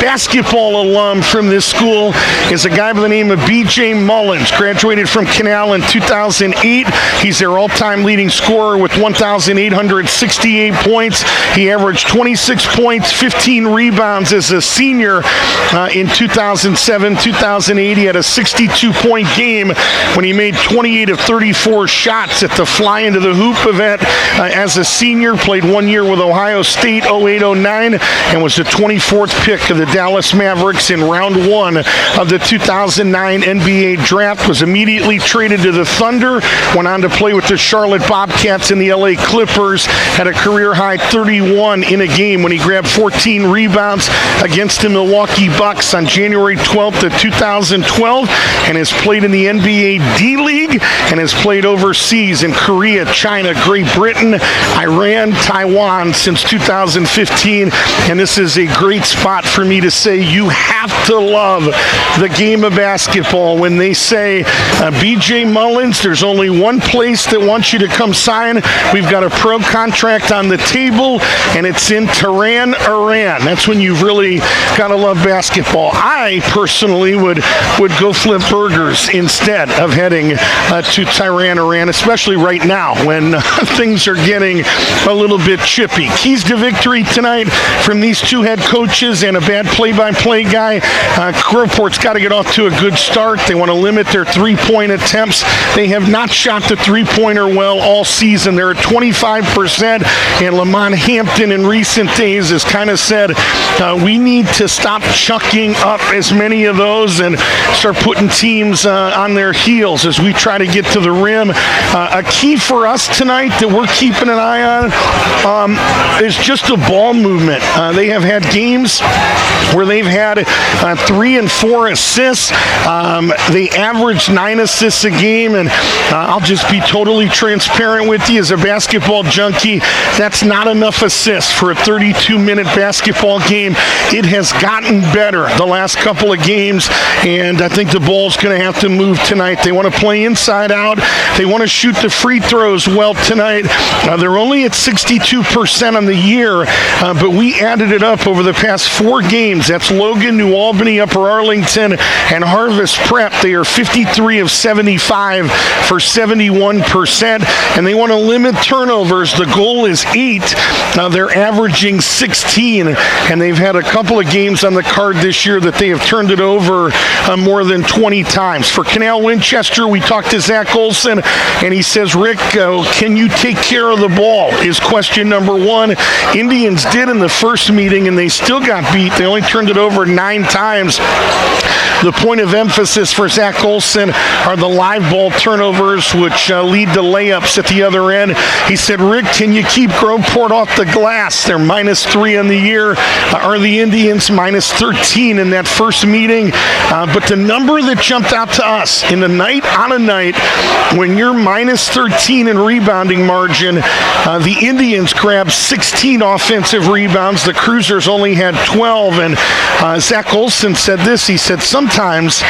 basketball alum from this school is a guy by the name of B.J. Mullins. Graduated from Canal in 2008. He's their all-time leading scorer with 1,868 points. He averaged 26 points, 15 rebounds as a senior in 2007-2008. He had a 62-point game when he made 28 of 34 shots at the Fly Into the Hoop event as a senior. Played 1 year with Ohio State, 08-09, and was the 24th pick of the Dallas Mavericks in round 1 of the 2009 NBA draft. Was immediately traded to the Thunder, went on to play with the Charlotte Bobcats and the LA Clippers. Had a career-high 31 in a game when he grabbed 14 rebounds against the Milwaukee Bucks on January 12th of 2012, and has played in the NBA D-League and has played overseas in Korea, China, Great Britain, Iran, Taiwan since 2015. And this is a great spot for me to say you have to love the game of basketball when they say, B.J. Mullins, there's only one place that wants you to come sign. We've got a pro contract on the table, and it's in Tehran, Iran. That's when you've really got to love basketball. I personally would go flip burgers instead of heading to Tehran, Iran, especially right now when things are getting a little bit chippy. Keys to victory tonight from these two head coaches and a bad play-by-play guy. Groveport's got to get off to a good start. They want to limit their three-point attempts. They have not shot the three-pointer well all season. They're at 25%, and Lamont Hampton in recent days has kind of said, we need to stop chucking up as many of those and start putting teams on their heels as we try to get to the rim. A key for us tonight that we're keeping an eye on is just the ball movement. They have had games where they've had 3 and 4 assists. They average 9 assists a game, and I'll just be totally transparent with you as a basketball junkie. That's not enough assists for a 32-minute basketball game. It has gotten better the last couple of games, and I think the Bulls going to have to move tonight. They want to play inside out. They want to shoot the free throws well tonight. They're only at 62% on the year, but we added it up over the past 4 games. That's Logan, New Albany, Upper Arlington, and Harvest Prep. They are 53 of 75 for 71%, and they want to limit turnovers. The goal is 8. They're averaging 16, and they've had a couple of games on the card this year that they have turned it over more than 20 times. For Canal Winchester, we talked to Zach Olson, and he says, Rick, can you take care of the ball is question number 1. Indians did in the first meeting, and they still got beat. They only turned it over 9 times. The point of emphasis for Zach Olson are the live ball turnovers, which lead to layups at the other end. He said, Rick, can you keep Groveport off the glass? They're -3 on the year. Are the Indians -13 in that first meeting? But the number that jumped out to us in the night on a night when you're -13 in rebounding margin, the Indians grabbed 16 offensive rebounds. The Cruisers only had 12. And Zach Olson said this. He said, sometimes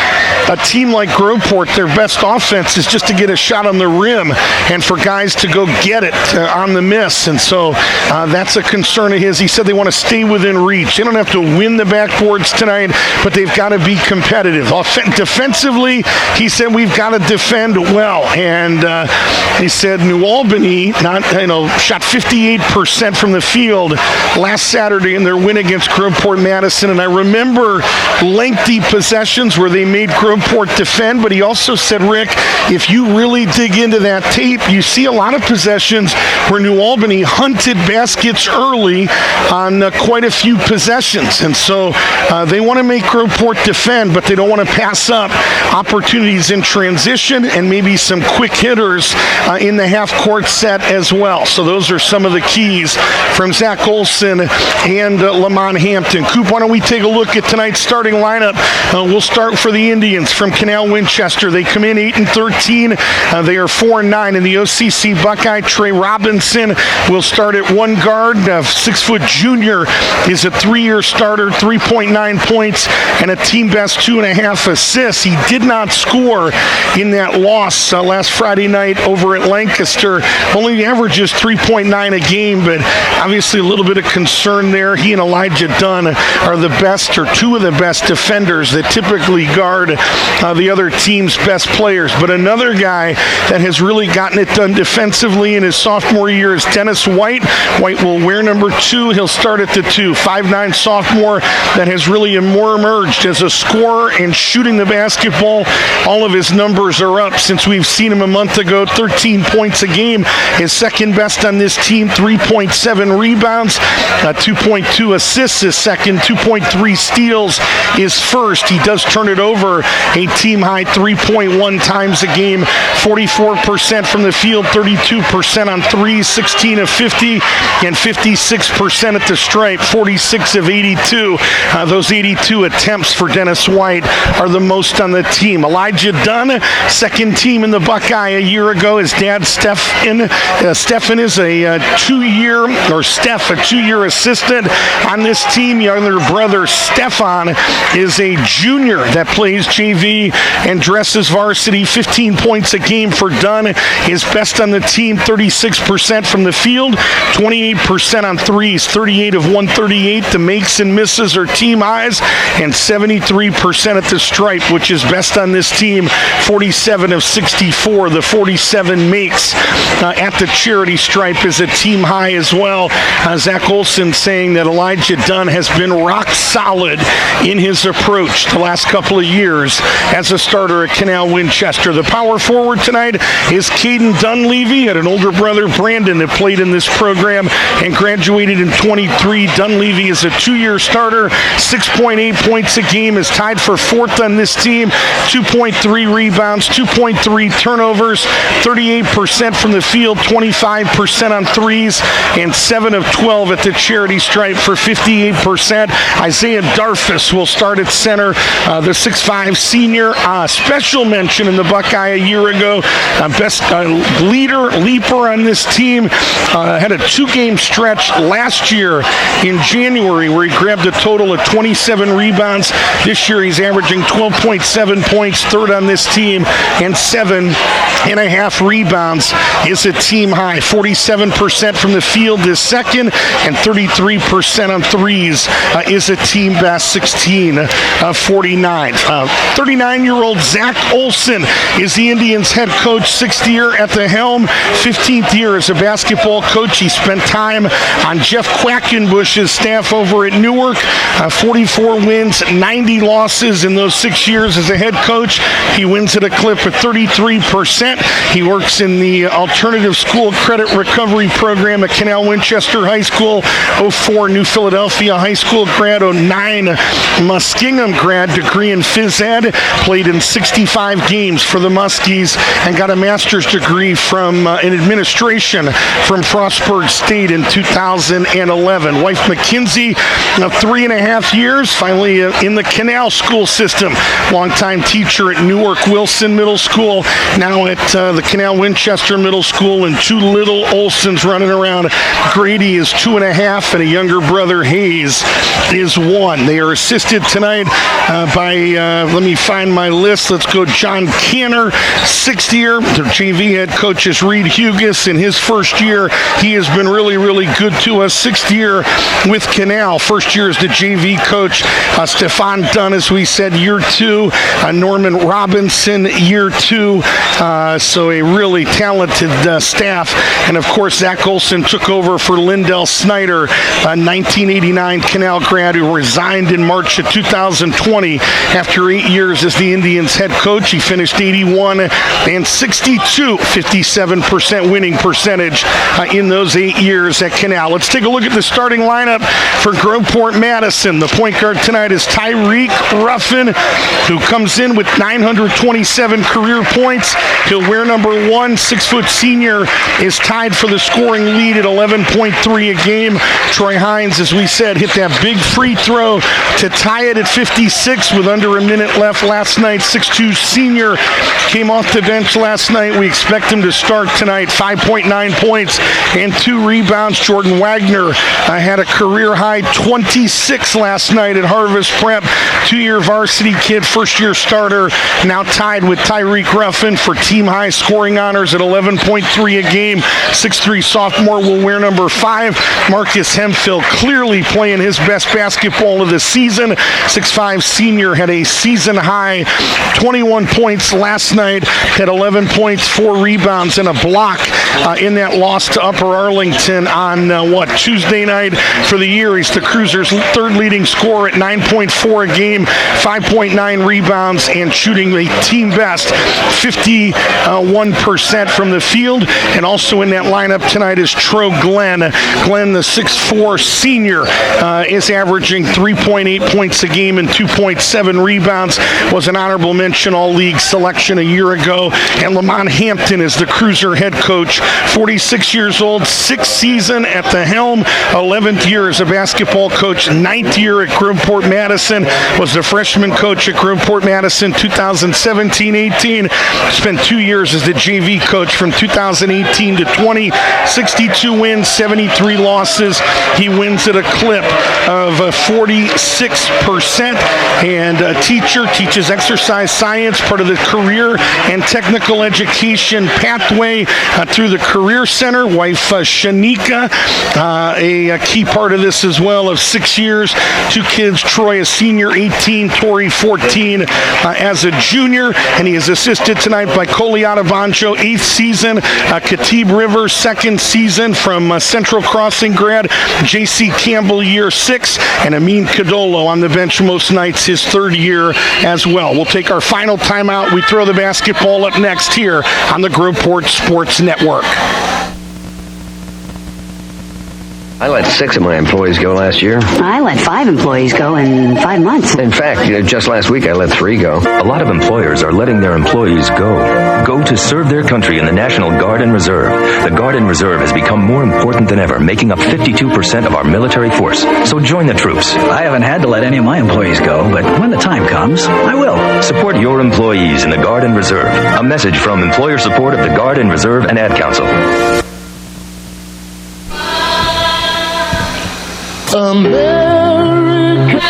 a team like Groveport, their best offense is just to get a shot on the rim and for guys to go get it on the miss. And so that's a concern of his. He said they want to stay within reach. They don't have to win the backboards tonight, but they've got to be competitive. Defensively, he said we've got to defend well. And he said New Albany shot 58% from the field last Saturday in their win against Groveport Madison. And I remember lengthy possessions where they made Groveport defend, but he also said, Rick, if you really dig into that tape, you see a lot of possessions where New Albany hunted baskets early on quite a few possessions. And so they want to make Groveport defend, but they don't want to pass up opportunities in transition and maybe some quick hitters in the half-court set as well. So those are some of the keys from Zach Olson and Lamont Hampton. Coop, why don't we take a look at tonight's starting lineup? We'll start for the Indians from Canal Winchester. They come in 8-13. They are 4-9 in the OCC Buckeye. Trey Robinson will start at one guard. 6-foot junior is a 3-year starter, 3.9 points, and a team best 2.5 assists. He did not score in that loss last Friday night over at Lancaster. Only averages 3.9 a game, but obviously a little bit of concern there. He and Elijah Dunn are the best, or 2 of the best defenders that typically guard the other team's best players. But another guy that has really gotten it done defensively in his sophomore year is Dennis White. White will wear number 2. He'll start at the 2. 5'9" sophomore that has really more emerged as a scorer and shooting the basketball. All of his numbers are up since we've seen him a month ago. 13 points a game, his second best on this team. 3.7 rebounds, 2.2 assists is second, 2.3 steals is first. He does turn it over a team high 3.1 times a game. 44% from the field, 32% on threes, 16 of 50, and 56% at the stripe, 46 of 82. Those 82 attempts for Dennis White are the most on the team. Elijah Dunn, second team in the Buckeye a year ago. His dad, Stephen is a 2-year assistant on this team. Younger brother, Stefan, is a junior that plays JV and dresses varsity. 15 points a game for Dunn. His best on the team, 36% from the field, 28% on threes, 38 of 138. The makes and misses are team highs, and 73% at the stripe, which is best on this team, 47 of 64. The 47 makes at the charity stripe is a team high as well. Zach Olson saying that Elijah Dunn has been rock solid in his approach the last couple of years as a starter at Canal Winchester. The power forward tonight is Caden Dunleavy. Had an older brother, Brandon, that played in this program and graduated in 23. Dunleavy is a 2-year starter, 6.8 points a game, is tied for 4th on this team, 2.3 rebounds, 2.3 turnovers, 38% from the field, 25% on threes, and 7 of 12 at the charity stripe for 58%. Isaiah Darfus will start at center, the 6'5 senior. Special mention in the Buckeye a year ago. Best leaper on this team. Had a 2-game stretch last year in January where he grabbed a total of 27 rebounds. This year he's averaging 12.7 points, third on this team, and 7.5 rebounds is a team high. 47% from the field is second, and 33% on threes is a team best, 16 of 49. 39-year-old Zach Olson is the Indians' head coach, 6th year at the helm, 15th year as a basketball coach. He spent time on Jeff Quackenbush's staff over at Newark. 44 wins, 90 losses in those 6 years as a head coach. He wins at a clip of 33%. He works in the Alternative School Credit Recovery Program at Canal Winchester High School. 04 New Philadelphia High School grad. 09 Muskingum grad, degree in phys ed. Played in 65 games for the Muskies and got a master's degree in administration from Frostburg State in 2011. Wife Mackenzie, 3.5 years, finally in the Canal school system. Longtime teacher at Newark Wilson Middle School, now at the Canal Winchester Middle School, and 2 little Olsons running around. Grady is 2.5, and a younger brother, Hayes, is 1. They are assisted tonight by, let me find my list. Let's go. John Canner, 6th year. Their JV head coach is Reed Hugas. In his first year, he has been really, really good to us. 6th year with Canal. First year as the JV coach. Stefan Dunn, as we said, year 2. Norman Robinson, year 2. So a really talented staff. And of course, Zach Olson took over for Lindell Snyder, a 1989 Canal grad who resigned in March of 2020 after 8 years as the Indians head coach. He finished 81 and 62, 57% winning percentage in those 8 years at Canal. Let's take a look at the starting lineup for Groveport Madison. The point guard tonight is Tyreek Ruffin, who comes in with 927 career points. He'll wear number 1. 6-foot senior is tied for the scoring lead at 11.3 a game. Troy Hines, as we said, hit that big free throw to tie it at 56 with under a minute left last night. 6'2 senior came off the bench last night. We expect him to start tonight. 5.9 points and 2 rebounds. Jordan Wagner had a career high 26 last night at Harvest Prep. 2-year varsity kid, first-year starter, now tied with Tyreek Ruffin for team high scoring honors at 11.3 a game. 6'3 sophomore will wear number 5. Marcus Hemphill clearly playing his best basketball of the season. 6'5 senior had a season high 21 points last night, had 11 points, 4 rebounds, and a block in that loss to Upper Arlington on Tuesday night. For the year, he's the Cruisers' third leading scorer at 9.4 a game, 5.9 rebounds, and shooting a team best 51% from the field. And also in that lineup tonight is Tro Glenn. Glenn, the 6'4 senior, is averaging 3.8 points a game and 2.7 rebounds. Was an honorable mention all-league selection a year ago. And Lamont Hampton is the Cruiser head coach, 46 years old, 6th season at the helm, 11th year as a basketball coach, 9th year at Groveport Madison, was the freshman coach at Groveport Madison 2017-18, spent 2 years as the JV coach from 2018 to 20, 62 wins, 73 losses. He wins at a clip of 46%, and a teacher, teaches exercise science, part of the career and technical education pathway through the Career Center. Wife Shanika, a key part of this as well, of 6 years, 2 kids, Troy a senior, 18, Tori 14 as a junior, and he is assisted tonight by Coley Adebanjo, 8th season, Katib Rivers, 2nd season from Central Crossing grad, J.C. Campbell, year 6, and Amin Kadolo on the bench most nights, his 3rd year as well. We'll take our final timeout. We throw the basketball up next here on the Groveport Sports Network. I let 6 of my employees go last year. I let 5 employees go in 5 months. In fact, just last week I let 3 go. A lot of employers are letting their employees go to serve their country in the National Guard and Reserve. The Guard and Reserve has become more important than ever, making up 52% of our military force. So join the troops. I haven't had to let any of my employees go, but when the time comes, I will. Support your employees in the Guard and Reserve. A message from Employer Support of the Guard and Reserve and Ad Council. America.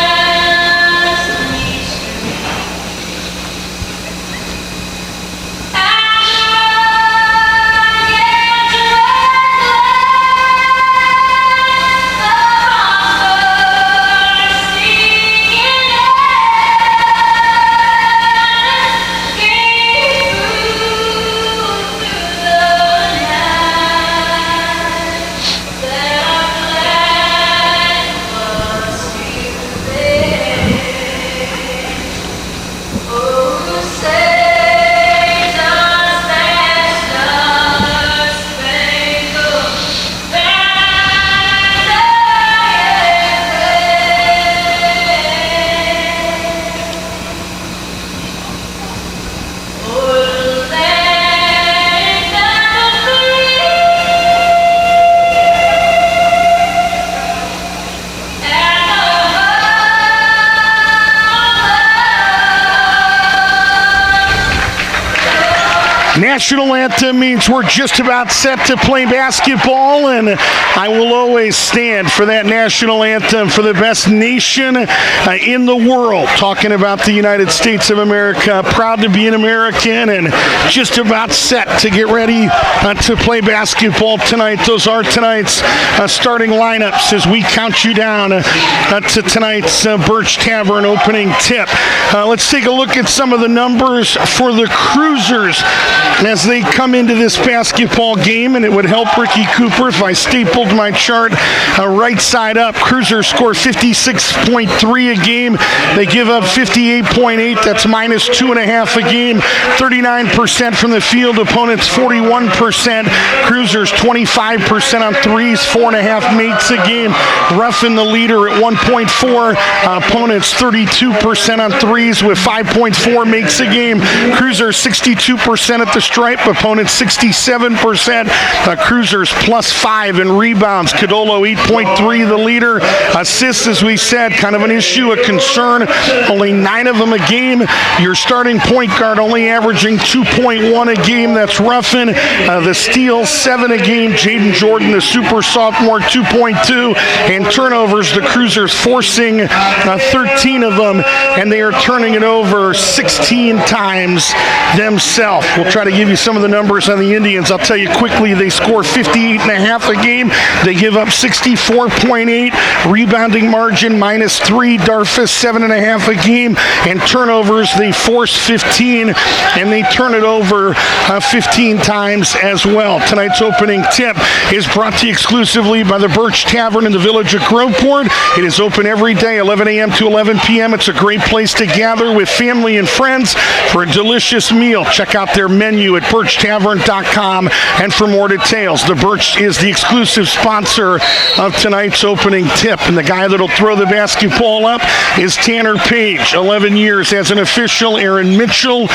National anthem means we're just about set to play basketball, and I will always stand for that national anthem for the best nation in the world. Talking about the United States of America, proud to be an American, and just about set to get ready to play basketball tonight. Those are tonight's starting lineups as we count you down to tonight's Birch Tavern opening tip. Let's take a look at some of the numbers for the Cruisers as they come into this basketball game, and it would help Ricky Cooper if I stapled my chart right side up. Cruisers score 56.3 a game. They give up 58.8. That's minus 2.5 a game. 39% from the field. Opponents 41%. Cruisers 25% on threes. 4.5 makes a game. Ruffin the leader at 1.4. Opponents 32% on threes with 5.4 makes a game. Cruisers 62% at the stripe. Opponents 67%. Cruisers plus 5 in rebounds. Cadolo 8.3 the leader. Assists, as we said, kind of an issue, a concern. Only 9 of them a game. Your starting point guard only averaging 2.1 a game. That's Ruffin. The steals 7 a game. Jaden Jordan, the super sophomore, 2.2. And turnovers, the Cruisers forcing 13 of them, and they are turning it over 16 times themselves. We'll try to give you some of the numbers on the Indians. I'll tell you quickly, they score 58.5 a game. They give up 64.8. Rebounding margin minus 3. Darfus 7.5 a game. And turnovers, they force 15, and they turn it over 15 times as well. Tonight's opening tip is brought to you exclusively by the Birch Tavern in the village of Groveport. It is open every day, 11 a.m. to 11 p.m. It's a great place to gather with family and friends for a delicious meal. Check out their menu at birchtavern.com, and for more details, the Birch is the exclusive sponsor of tonight's opening tip, and the guy that'll throw the basketball up is Tanner Page. 11 years as an official. Aaron Mitchell,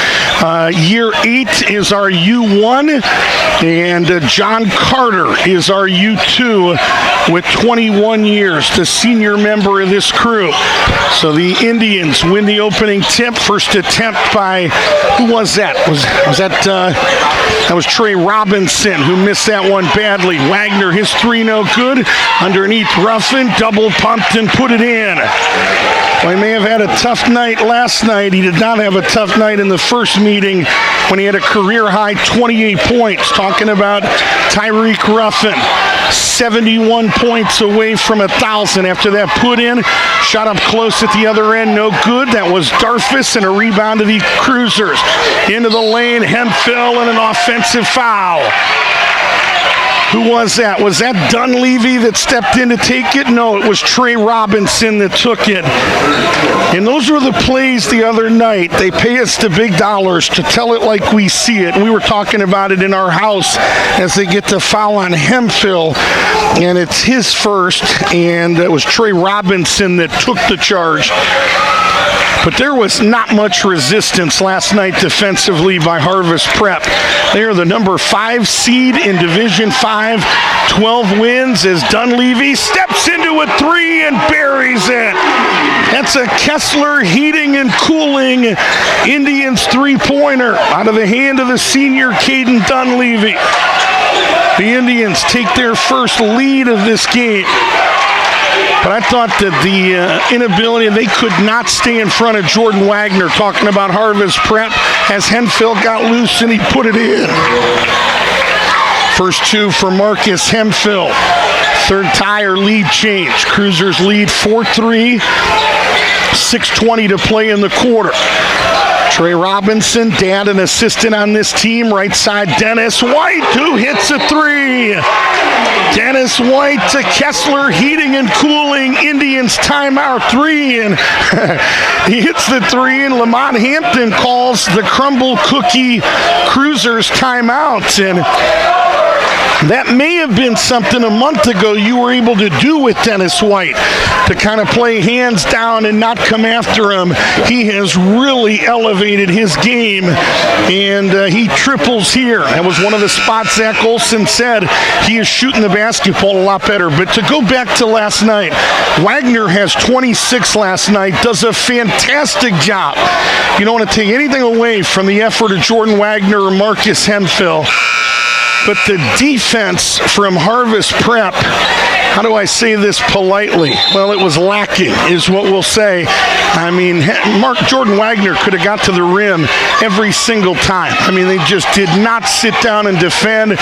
year 8 is our U1, and John Carter is our U2 with 21 years, the senior member of this crew. So the Indians win the opening tip. First attempt by, who was that? That was Trey Robinson, who missed that one badly. Wagner, his 3 no good. Underneath Ruffin, double pumped and put it in. Well, he may have had a tough night last night. He did not have a tough night in the first meeting when he had a career-high 28 points. Talking about Tyreek Ruffin. 71 points away from 1,000 after that put in. Shot up close at the other end, no good. That was Darfus, and a rebound to the Cruisers. Into the lane, Hemphill, and an offensive foul. Who was that? Was that Dunleavy that stepped in to take it? No, it was Trey Robinson that took it. And those were the plays the other night. They pay us the big dollars to tell it like we see it. We were talking about it in our house as they get the foul on Hemphill. and it's his first, and it was Trey Robinson that took the charge. But there was not much resistance last night defensively by Harvest Prep. They are the number 5 seed in Division 5, 12 wins as Dunleavy steps into a 3 and buries it. That's a Kessler Heating and Cooling Indians 3-pointer out of the hand of the senior Caden Dunleavy. The Indians take their first lead of this game. But I thought that the inability, they could not stay in front of Jordan Wagner, talking about Harvest Prep, as Henfield got loose and he put it in. First 2 for Marcus Hemphill. Third tie or lead change. Cruisers lead 4-3. 6:20 to play in the quarter. Trey Robinson, dad and assistant on this team. Right side, Dennis White, who hits a 3. Dennis White to Kessler Heating and Cooling Indians timeout 3. And he hits the 3, and Lamont Hampton calls the Crumble Cookie Cruisers timeout. And that may have been something a month ago you were able to do with Dennis White, to kind of play hands down and not come after him. He has really elevated his game, and he triples here. That was one of the spots Zach Olson said. He is shooting the basketball a lot better. But to go back to last night, Wagner has 26 last night, does a fantastic job. You don't want to take anything away from the effort of Jordan Wagner or Marcus Hemphill. But the defense from Harvest Prep, how do I say this politely? Well, it was lacking, is what we'll say. I mean, Jordan Wagner could have got to the rim every single time. I mean, they just did not sit down and defend.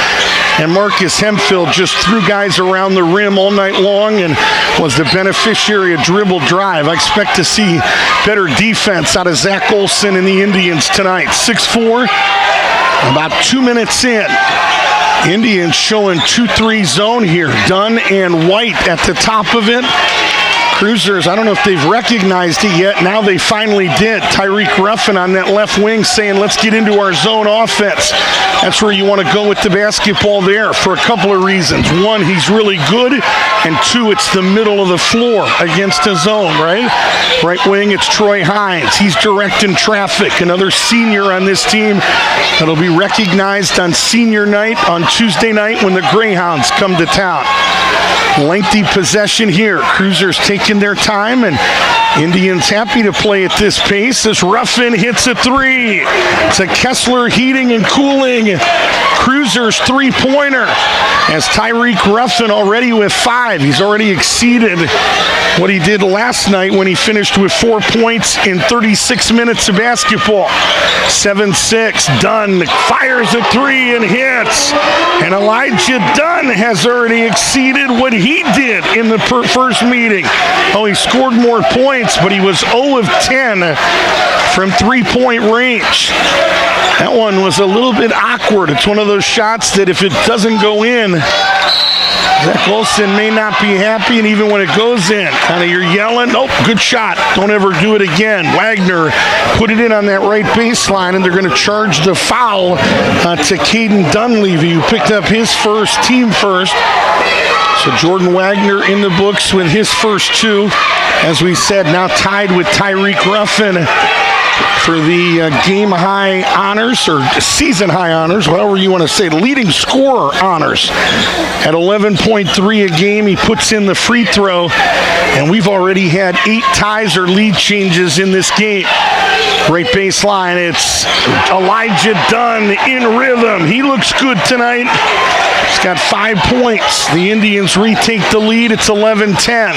And Marcus Hemphill just threw guys around the rim all night long and was the beneficiary of dribble drive. I expect to see better defense out of Zach Olson and the Indians tonight. 6-4, about 2 minutes in. Indians showing 2-3 zone here. Dunn and White at the top of it. Cruisers, I don't know if they've recognized it yet. Now they finally did. Tyreek Ruffin on that left wing saying, let's get into our zone offense. That's where you want to go with the basketball there for a couple of reasons. One, he's really good. And 2, it's the middle of the floor against a zone, right? Right wing, it's Troy Hines. He's directing traffic. Another senior on this team that'll be recognized on senior night on Tuesday night when the Greyhounds come to town. Lengthy possession here. Cruisers taking their time, and Indians happy to play at this pace as Ruffin hits a 3. It's a Kessler Heating and Cooling Cruisers 3-pointer as Tyreek Ruffin already with 5. He's already exceeded what he did last night when he finished with 4 points in 36 minutes of basketball. 7-6. Dunn fires a 3 and hits. And Elijah Dunn has already exceeded what he did in the first meeting. Oh, he scored more points, but he was 0 of 10 from 3-point range. That one was a little bit awkward. It's one of those shots that if it doesn't go in, Zach Olson may not be happy, and even when it goes in, kind of you're yelling, oh, good shot, don't ever do it again. Wagner put it in on that right baseline, and they're going to charge the foul to Caden Dunleavy, who picked up his first, team first. So Jordan Wagner in the books with his first 2. As we said, now tied with Tyreek Ruffin for the game-high honors, or season-high honors, whatever you want to say, leading scorer honors. At 11.3 a game, he puts in the free throw, and we've already had 8 ties or lead changes in this game. Right baseline, it's Elijah Dunn in rhythm. He looks good tonight. He's got 5 points. The Indians retake the lead. It's 11-10.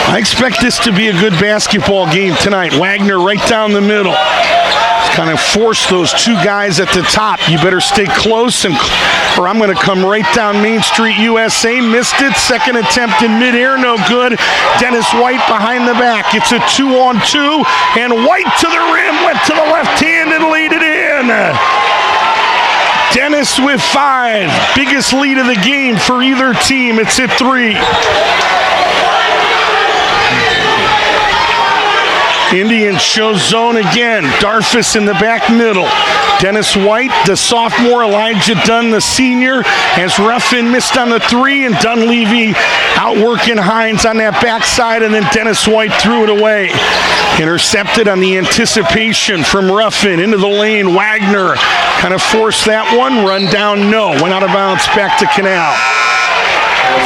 I expect this to be a good basketball game tonight. Wagner right down the middle. Kind of force those 2 guys at the top. You better stay close, or I'm going to come right down Main Street, USA. Missed it. Second attempt in midair, no good. Dennis White behind the back. It's a 2-on-2, and White to the rim, went to the left hand and laid it in. Dennis with 5. Biggest lead of the game for either team. It's at 3. Indians show zone again. Darfus in the back middle. Dennis White, the sophomore. Elijah Dunn, the senior. As Ruffin missed on the three, and Dunleavy outworking Hines on that backside, and then Dennis White threw it away. Intercepted on the anticipation from Ruffin into the lane. Wagner kind of forced that one. Run down, no. Went out of bounds, back to Canal.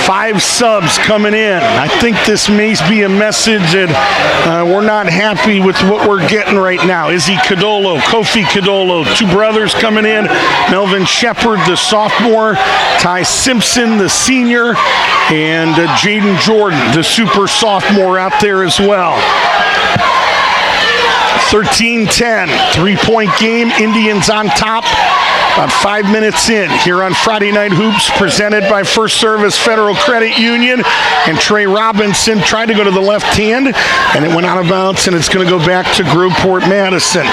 5 subs coming in. I think this may be a message that we're not happy with what we're getting right now. Izzy Codolo, Kofi Codolo, 2 brothers coming in. Melvin Shepard, the sophomore. Ty Simpson, the senior. And Jaden Jordan, the super sophomore, out there as well. 13-10, 3-point game. Indians on top. About 5 minutes in here on Friday Night Hoops, presented by First Service Federal Credit Union. And Trey Robinson tried to go to the left hand, and it went out of bounds, and it's going to go back to Groveport Madison.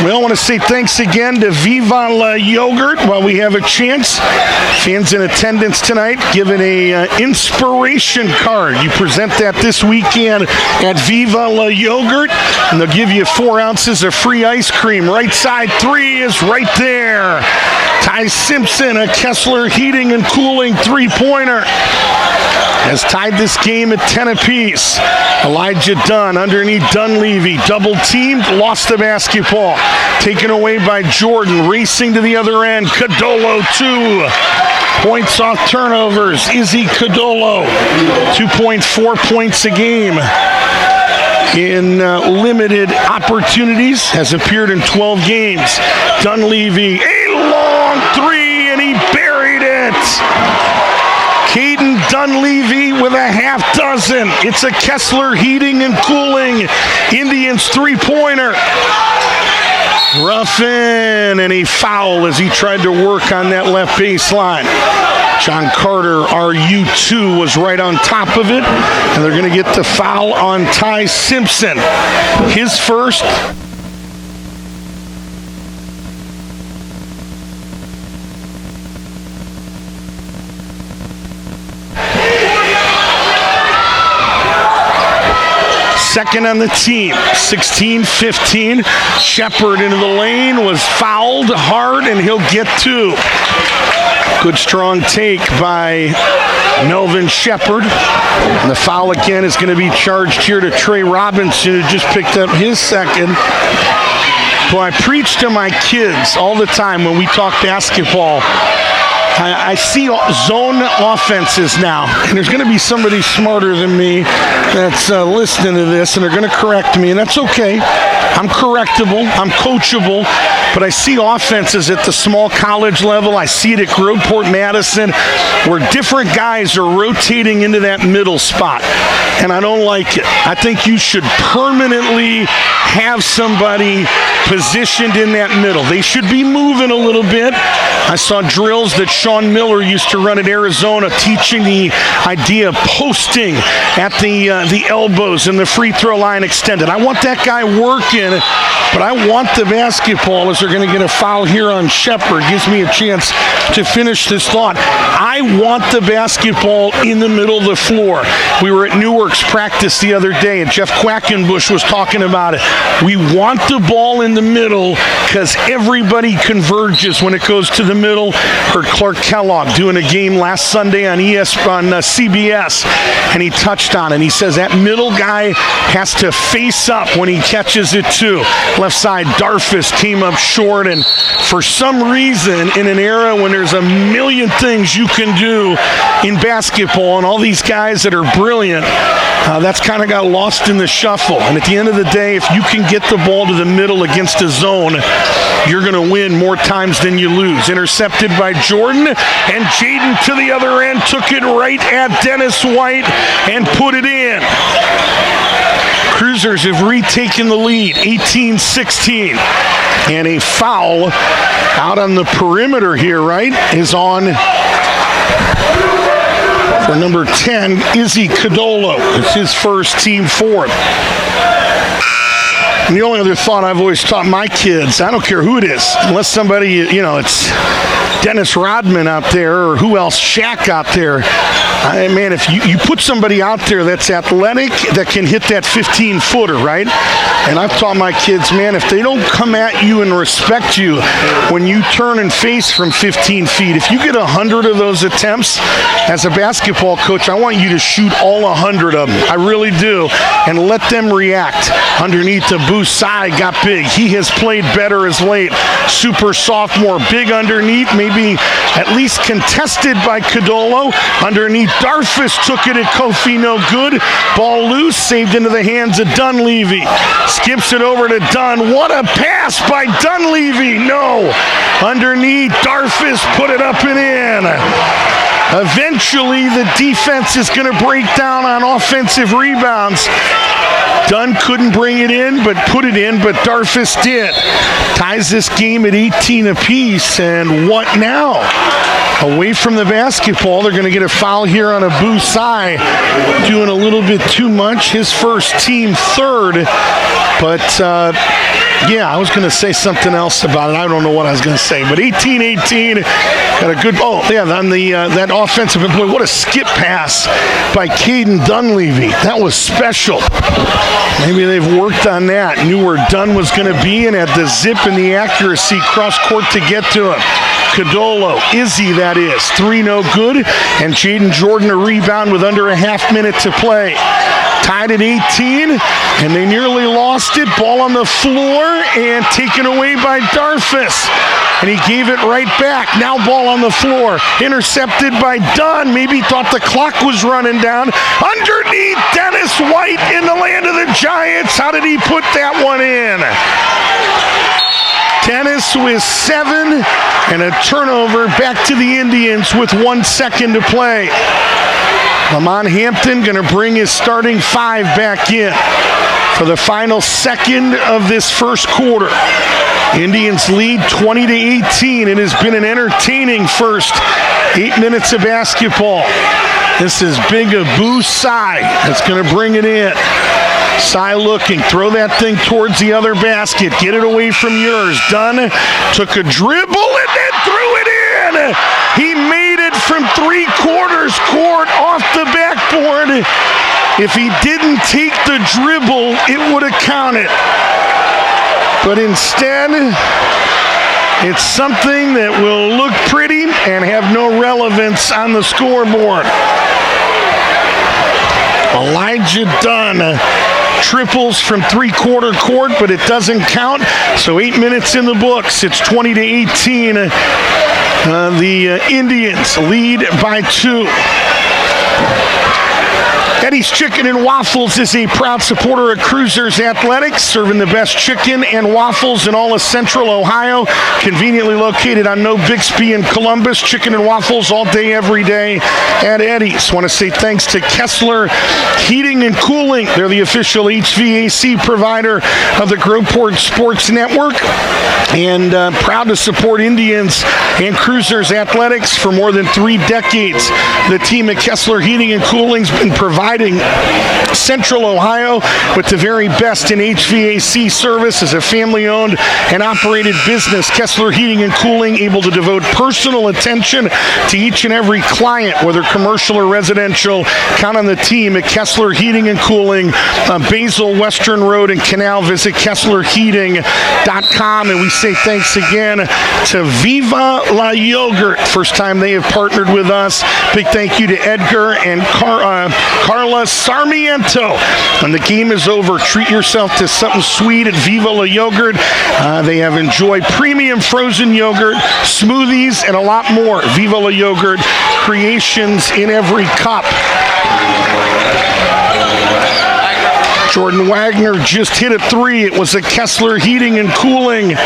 We all want to say thanks again to Viva La Yogurt while we have a chance. Fans in attendance tonight given a inspiration card. You present that this weekend at Viva La Yogurt, and they'll give you 4 ounces of free ice cream. Right side 3 is right there. Ty Simpson, a Kessler Heating and Cooling 3-pointer, has tied this game at 10 apiece. Elijah Dunn underneath Dunleavy, double teamed, lost the basketball. Taken away by Jordan, racing to the other end. Codolo 2. Points off turnovers. Izzy Codolo, 2.4 points a game in limited opportunities, has appeared in 12 games. Dunleavy, a long 3, and he buried it. Caden Dunleavy with a half dozen. It's a Kessler Heating and Cooling Indians 3-pointer. Ruffin, and a foul as he tried to work on that left baseline. John Carter, RU2, was right on top of it, and they're going to get the foul on Ty Simpson. His first. Second on the team, 16-15. Shepard into the lane, was fouled hard, and he'll get 2. Good strong take by Melvin Shepard. And the foul again is going to be charged here to Trey Robinson, who just picked up his second. Well, I preach to my kids all the time when we talk basketball. I see zone offenses now, and there's going to be somebody smarter than me that's listening to this, and they're going to correct me, and that's okay. I'm correctable. I'm coachable. But I see offenses at the small college level. I see it at Groveport Madison, where different guys are rotating into that middle spot, and I don't like it. I think you should permanently have somebody positioned in that middle. They should be moving a little bit. I saw drills that Sean Miller used to run at Arizona, teaching the idea of posting at the elbows and the free throw line extended. I want that guy working, but I want the basketball, as they're going to get a foul here on Shepard. Gives me a chance to finish this thought. I want the basketball in the middle of the floor. We were at Newark's practice the other day, and Jeff Quackenbush was talking about it. We want the ball in the middle because everybody converges when it goes to the middle. Heard Clark Kellogg doing a game last Sunday on CBS, and he touched on it. He says that middle guy has to face up when he catches it too. Left side, Darfus came up short, and for some reason, in an era when there's a million things you can do in basketball and all these guys that are brilliant, that's kind of got lost in the shuffle. And at the end of the day, if you can get the ball to the middle against a zone, you're going to win more times than you lose. Intercepted by Jordan, and Jaden to the other end took it right at Dennis White and put it in. Cruisers have retaken the lead, 18-16. And a foul out on the perimeter here, right, is on for number 10, Izzy Codolo. It's his first, team fourth. And the only other thought I've always taught my kids, I don't care who it is, unless somebody, it's Dennis Rodman out there, or who else, Shaq out there. Man, if you put somebody out there that's athletic, that can hit that 15-footer, right? And I've taught my kids, man, if they don't come at you and respect you when you turn and face from 15 feet, if you get 100 of those attempts, as a basketball coach, I want you to shoot all 100 of them. I really do. And let them react. Underneath the Busai got big. He has played better as late. Super sophomore, big underneath, maybe at least contested by Cadolo. Underneath, Darfus took it at Kofi, no good. Ball loose, saved into the hands of Dunleavy. Skips it over to Dunn. What a pass by Dunleavy. No. Underneath, Darfus put it up and in. Eventually, the defense is going to break down on offensive rebounds. Dunn couldn't bring it in, but put it in, but Darfus did. Ties this game at 18 apiece, and what now? Away from the basketball, they're going to get a foul here on a Busai, doing a little bit too much. His first, team third, but yeah, I was going to say something else about it. I don't know what I was going to say, but 18-18, got a good, on the that offensive employee. What a skip pass by Caden Dunleavy. That was special. Maybe they've worked on that, knew where Dunn was going to be, and had the zip and the accuracy cross court to get to him. Cadolo, Izzy that is, 3 no good, and Jaden Jordan a rebound with under a half minute to play. Tied at 18, and they nearly lost it. Ball on the floor and taken away by Darfus. And he gave it right back. Now ball on the floor. Intercepted by Dunn. Maybe thought the clock was running down. Underneath, Dennis White in the land of the Giants. How did he put that one in? Dennis with 7 and a turnover. Back to the Indians with 1 second to play. Lamont Hampton going to bring his starting 5 back in for the final second of this first quarter. Indians lead 20-18. It has been an entertaining first 8 minutes of basketball. This is Big Abu Sai that's going to bring it in. Sai looking, throw that thing towards the other basket. Get it away from yours. Dunn took a dribble and then threw it in. He made it from 3/4 court off the backboard. If he didn't take the dribble, it would have counted. But instead, it's something that will look pretty and have no relevance on the scoreboard. Elijah Dunn triples from 3/4 court, but it doesn't count. So 8 minutes in the books. It's 20-18. The Indians lead by 2. Eddie's Chicken and Waffles is a proud supporter of Cruisers Athletics, serving the best chicken and waffles in all of Central Ohio. Conveniently located on No Bixby in Columbus. Chicken and waffles all day, every day at Eddie's. Want to say thanks to Kessler Heating and Cooling. They're the official HVAC provider of the Groveport Sports Network. And proud to support Indians and Cruisers Athletics for more than 3 decades. The team at Kessler Heating and Cooling's been providing Central Ohio with the very best in HVAC service. As a family-owned and operated business, Kessler Heating and Cooling able to devote personal attention to each and every client, whether commercial or residential. Count on the team at Kessler Heating and Cooling, Basil Western Road and Canal. Visit KesslerHeating.com, and we say thanks again to Viva La Yogurt. First time they have partnered with us. Big thank you to Edgar and Carla Sarmiento. When the game is over, treat yourself to something sweet at Viva La Yogurt. They have enjoyed premium frozen yogurt, smoothies, and a lot more. Viva La Yogurt, creations in every cup. Jordan Wagner just hit a 3. It was a Kessler Heating and Cooling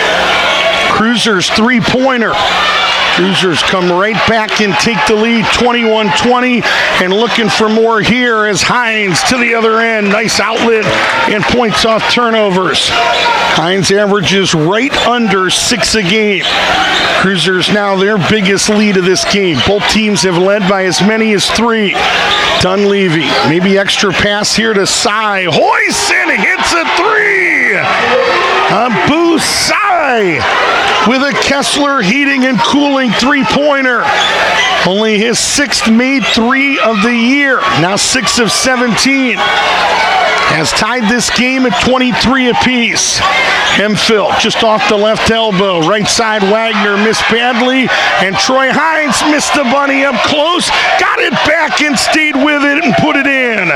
Cruisers 3-pointer. Cruisers come right back and take the lead, 21-20, and looking for more here as Hines to the other end. Nice outlet and points off turnovers. Hines averages right under 6 a game. Cruisers now their biggest lead of this game. Both teams have led by as many as 3. Dunleavy, maybe extra pass here to Sai. Hoyson hits a 3. Abu Sai with a Kessler Heating and Cooling 3-pointer. Only his 6th made 3 of the year. Now 6 of 17. Has tied this game at 23 apiece. Hemphill just off the left elbow. Right side Wagner missed badly. And Troy Hines missed the bunny up close. Got it back and stayed with it and put it in.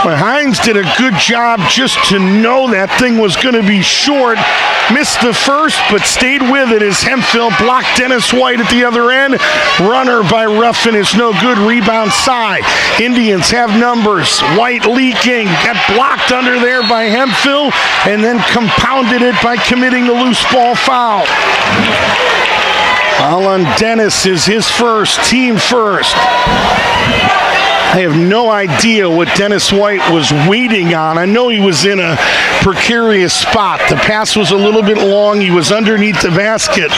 Well, Hines did a good job just to know that thing was going to be short. Missed the first, but stayed with it as Hemphill blocked Dennis White at the other end. Runner by Ruffin is no good. Rebound side. Indians have numbers. White leaking. Got blocked under there by Hemphill and then compounded it by committing the loose ball foul. Foul on Dennis is his first, team first. I have no idea what Dennis White was waiting on. I know he was in a precarious spot. The pass was a little bit long. He was underneath the basket.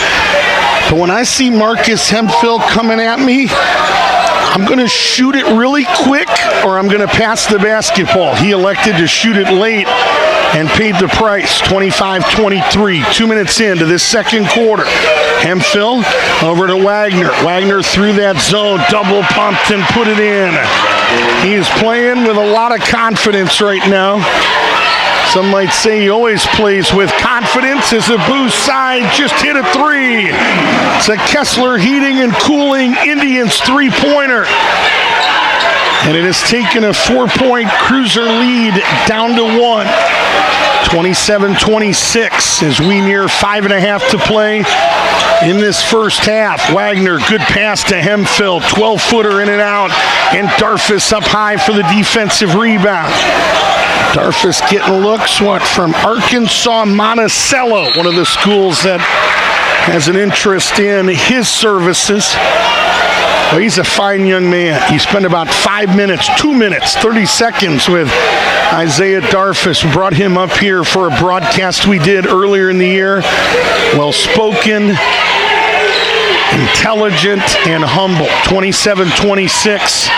But when I see Marcus Hemphill coming at me, I'm going to shoot it really quick or I'm going to pass the basketball. He elected to shoot it late and paid the price, 25-23, 2 minutes into this second quarter. Hemphill over to Wagner. Wagner through that zone, double pumped and put it in. He is playing with a lot of confidence right now. Some might say he always plays with confidence as a boost side just hit a 3. It's a Kessler Heating and Cooling Indians 3-pointer. And it has taken a 4-point Cruiser lead down to 1. 27-26 as we near 5.5 to play in this first half. Wagner, good pass to Hemphill, 12-footer in and out, and Darfus up high for the defensive rebound. Darfus getting looks, from Arkansas Monticello, one of the schools that has an interest in his services. Well, he's a fine young man. He spent about 5 minutes, 2 minutes, 30 seconds with Isaiah Darfus. We brought him up here for a broadcast we did earlier in the year. Well-spoken, intelligent, and humble. 27-26.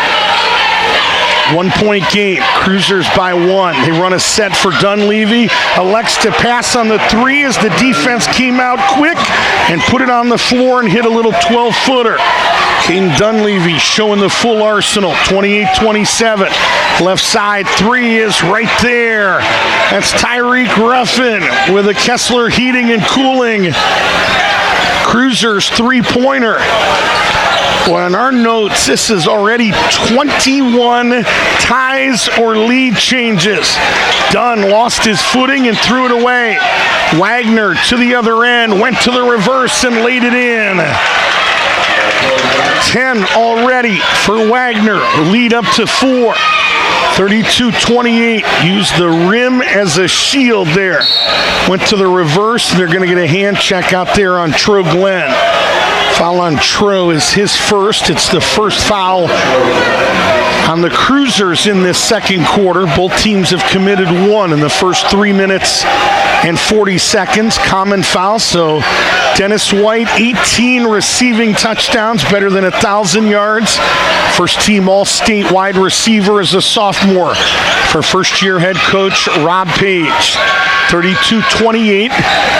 1-point game. Cruisers by 1. They run a set for Dunleavy. Elects to pass on the 3 as the defense came out quick and put it on the floor and hit a little 12-footer. Caden Dunleavy showing the full arsenal. 28-27. Left side 3 is right there. That's Tyreek Ruffin with a Kessler Heating and Cooling Cruisers 3-pointer. Well, in our notes, this is already 21 ties or lead changes. Dunn lost his footing and threw it away. Wagner to the other end, went to the reverse and laid it in. 10 already for Wagner. Lead up to 4. 32-28. Used the rim as a shield there. Went to the reverse, and they're going to get a hand check out there on Tro Glenn. Foul on Tro is his first. It's the first foul on the Cruisers in this second quarter. Both teams have committed 1 in the first 3 minutes and 40 seconds. Common foul, so Dennis White, 18 receiving touchdowns, better than 1,000 yards. First team All-State wide receiver as a sophomore for first-year head coach Rob Page. 32-28.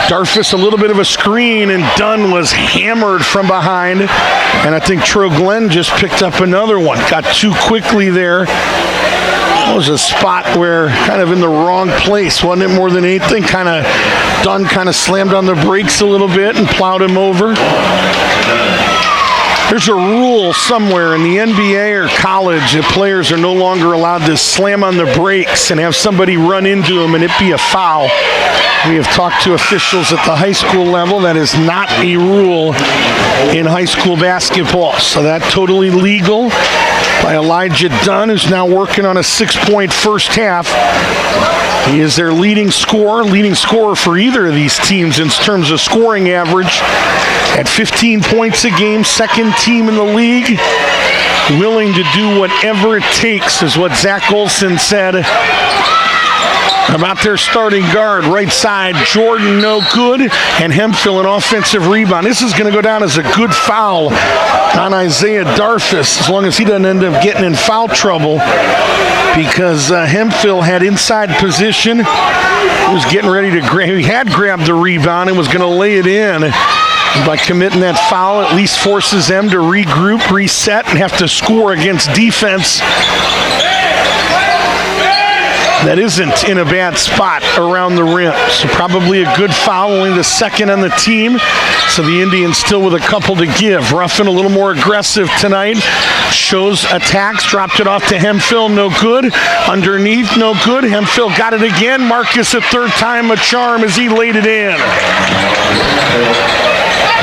Darfus a little bit of a screen, and Dunn was hammered from behind. And I think Tro Glenn just picked up another one. Got too quickly there. That was a spot where kind of in the wrong place, wasn't it, more than anything? Dunn kind of slammed on the brakes a little bit and plowed him over. There's a rule somewhere in the NBA or college that players are no longer allowed to slam on the brakes and have somebody run into them and it be a foul. We have talked to officials at the high school level. That is not a rule in high school basketball. So that's totally legal by Elijah Dunn, who's now working on a 6-point first half. He is their leading scorer for either of these teams in terms of scoring average at 15 points a game, second team in the league. Willing to do whatever it takes is what Zach Olson said about their starting guard. Right side, Jordan no good, and Hemphill an offensive rebound. This is going to go down as a good foul on Isaiah Darfus, as long as he doesn't end up getting in foul trouble, because Hemphill had inside position. He was getting ready to grab. He had grabbed the rebound and was going to lay it in. By committing that foul, at least forces them to regroup, reset, and have to score against defense that isn't in a bad spot around the rim. So probably a good foul, only the second on the team. So the Indians still with a couple to give. Ruffin a little more aggressive tonight. Shows attacks, dropped it off to Hemphill, no good. Underneath, no good. Hemphill got it again. Marcus a third time a charm as he laid it in.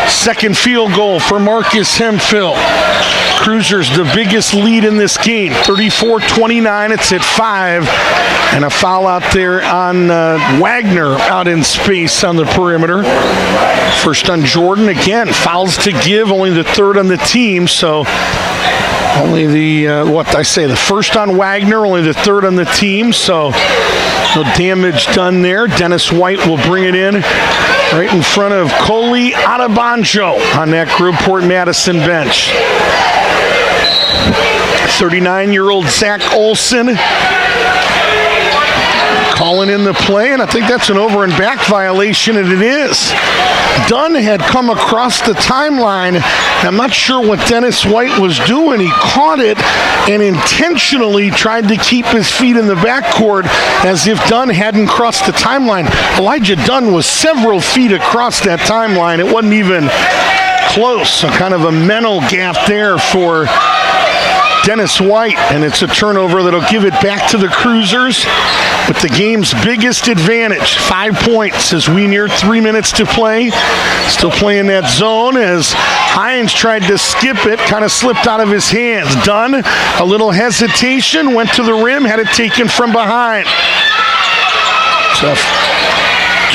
Second field goal for Marcus Hemphill. Cruisers the biggest lead in this game, 34-29. It's at 5. And a foul out there on Wagner out in space on the perimeter. First on Jordan. Again, fouls to give, only the third on the team. So only the first on Wagner, only the third on the team. So no damage done there. Dennis White will bring it in right in front of Coley Adebanjo on that Groveport Madison bench. 39-year-old Zach Olson calling in the play, and I think that's an over and back violation, and it is. Dunn had come across the timeline. I'm not sure what Dennis White was doing. He caught it and intentionally tried to keep his feet in the backcourt as if Dunn hadn't crossed the timeline. Elijah Dunn was several feet across that timeline. It wasn't even close. So kind of a mental gap there for Dennis White, and it's a turnover that'll give it back to the Cruisers with the game's biggest advantage. 5 points as we near 3 minutes to play. Still playing that zone as Hines tried to skip it, kind of slipped out of his hands. Dunn, a little hesitation, went to the rim, had it taken from behind. Tough.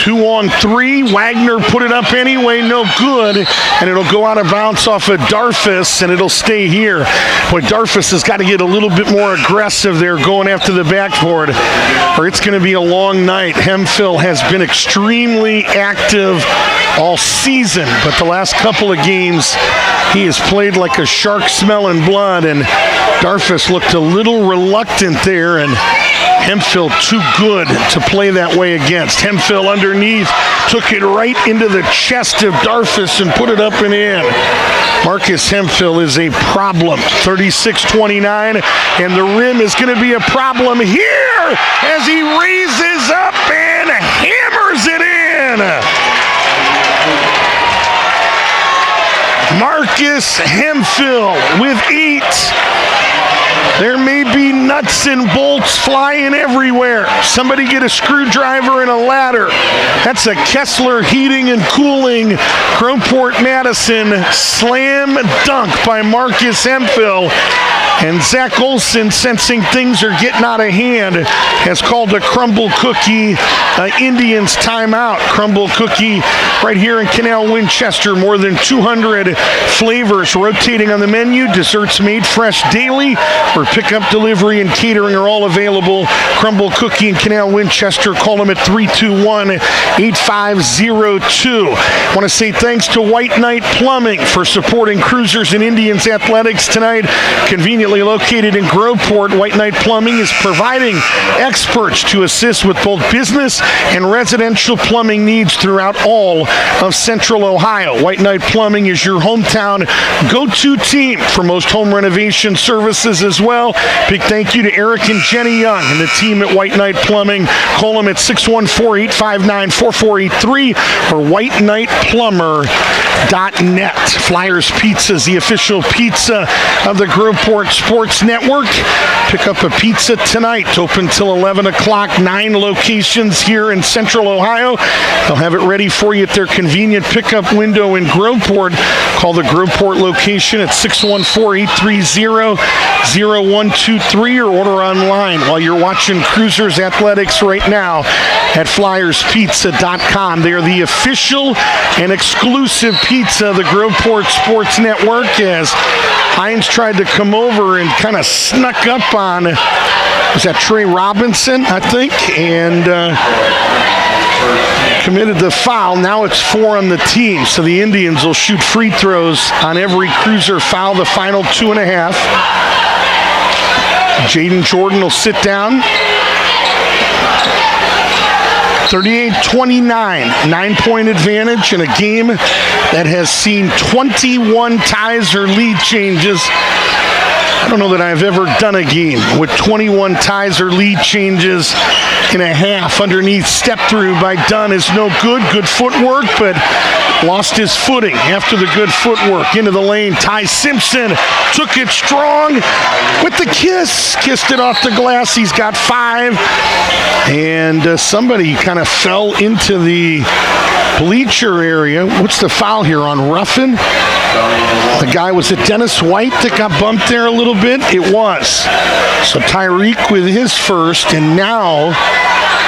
2-on-3. Wagner put it up anyway, no good, and it'll go out of bounds off of Darfus, and it'll stay here. Boy, Darfus has got to get a little bit more aggressive there going after the backboard, or it's going to be a long night. Hemphill has been extremely active all season, but the last couple of games he has played like a shark smelling blood, and Darfus looked a little reluctant there, and Hemphill too good to play that way against. Hemphill underneath took it right into the chest of Darfus and put it up and in. Marcus Hemphill is a problem. 36-29, and the rim is going to be a problem here as he raises up and hammers it in. Marcus Hemphill with 8. There may be nuts and bolts flying everywhere. Somebody get a screwdriver and a ladder. That's a Kessler Heating and Cooling Groveport Madison slam dunk by Marcus Hemphill. And Zach Olson, sensing things are getting out of hand, has called a Crumble Cookie Indians timeout. Crumble Cookie right here in Canal, Winchester. More than 200 flavors rotating on the menu. Desserts made fresh daily, where pickup, delivery, and catering are all available. Crumble Cookie in Canal, Winchester. Call them at 321-8502. Want to say thanks to White Knight Plumbing for supporting Cruisers and Indians athletics tonight. Conveniently located in Groveport, White Knight Plumbing is providing experts to assist with both business and residential plumbing needs throughout all of Central Ohio. White Knight Plumbing is your hometown go-to team for most home renovation services as well. Big thank you to Eric and Jenny Young and the team at White Knight Plumbing. Call them at 614-859-4483 or whiteknightplumber.net. Flyers Pizza is the official pizza of the Groveport Sports Network. Pick up a pizza tonight. Open till 11 o'clock. 9 locations here in Central Ohio. They'll have it ready for you at their convenient pickup window in Groveport. Call the Groveport location at 614-830-0123 or order online while you're watching Cruisers Athletics right now at flyerspizza.com. They are the official and exclusive pizza of the Groveport Sports Network, as Hines tried to come over and kind of snuck up on, was that Trey Robinson, I think, and committed the foul. Now it's 4 on the team, so the Indians will shoot free throws on every Cruiser foul, the final 2.5. Jaden Jordan will sit down. 38-29, 9-point advantage in a game that has seen 21 ties or lead changes. I don't know that I've ever done a game with 21 ties or lead changes in a half. Underneath step through by Dunn is no good. Good footwork, but lost his footing after the good footwork. Into the lane, Ty Simpson took it strong with the kiss. Kissed it off the glass. He's got 5. And somebody kind of fell into the bleacher area. What's the foul here on Ruffin? The guy, was it Dennis White that got bumped there a little bit? It was. So Tyreek with his first, and now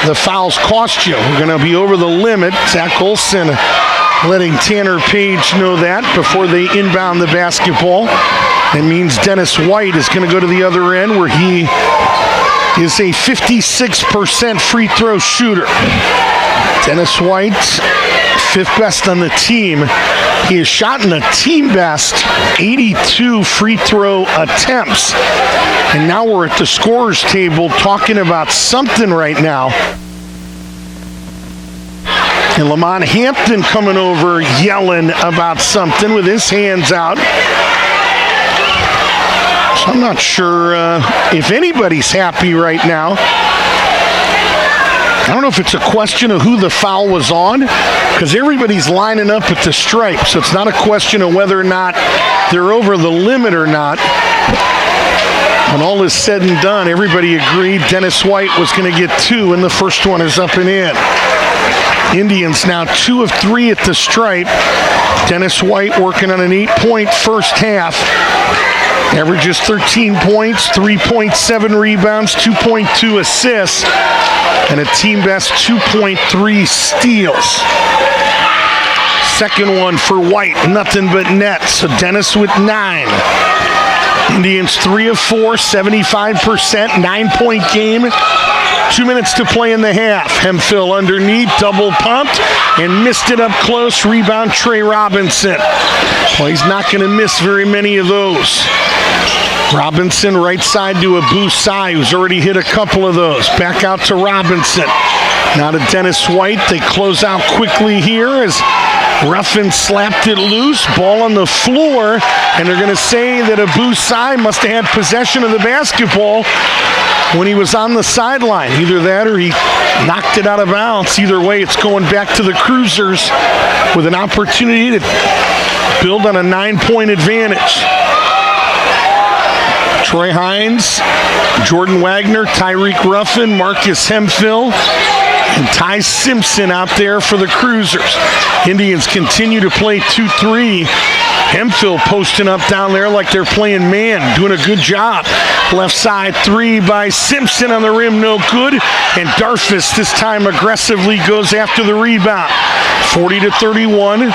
the fouls cost you. We're going to be over the limit. Zach Olson letting Tanner Page know that before they inbound the basketball. That means Dennis White is going to go to the other end where he is a 56% free throw shooter. Dennis White, 5th best on the team. He has shot in a team best 82 free throw attempts. And now we're at the scorer's table talking about something right now. And Lamont Hampton coming over yelling about something with his hands out. So I'm not sure if anybody's happy right now. I don't know if it's a question of who the foul was on, because everybody's lining up at the stripe. So it's not a question of whether or not they're over the limit or not. When all is said and done, everybody agreed Dennis White was going to get 2, and the first one is up and in. Indians now 2 of 3 at the stripe. Dennis White working on an 8-point first half. Averages 13 points, 3.7 rebounds, 2.2 assists, and a team best 2.3 steals. Second one for White, nothing but net. So Dennis with 9. Indians 3 of 4, 75%, 9-point game. 2 minutes to play in the half. Hemphill underneath, double pumped, and missed it up close. Rebound, Trey Robinson. Well, he's not going to miss very many of those. Robinson right side to Abu Sai, who's already hit a couple of those. Back out to Robinson. Now to Dennis White. They close out quickly here as Ruffin slapped it loose. Ball on the floor, and they're going to say that Abu Sai must have had possession of the basketball when he was on the sideline. Either that or he knocked it out of bounds. Either way, it's going back to the Cruisers with an opportunity to build on a 9-point advantage. Troy Hines, Jordan Wagner, Tyreek Ruffin, Marcus Hemphill, and Ty Simpson out there for the Cruisers. Indians continue to play 2-3. Hemphill posting up down there like they're playing man, doing a good job. Left side 3 by Simpson on the rim, no good. And Darfus this time aggressively goes after the rebound. 40-31.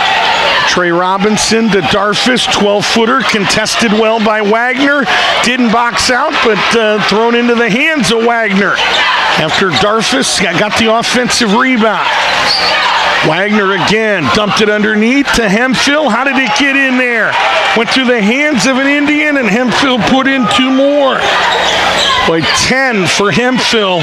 Trey Robinson to Darfus, 12-footer, contested well by Wagner. Didn't box out, but thrown into the hands of Wagner. After Darfus got the offensive rebound. Wagner again, dumped it underneath to Hemphill. How did it get in there? Went through the hands of an Indian, and Hemphill put in 2 more. By 10 for Hemphill,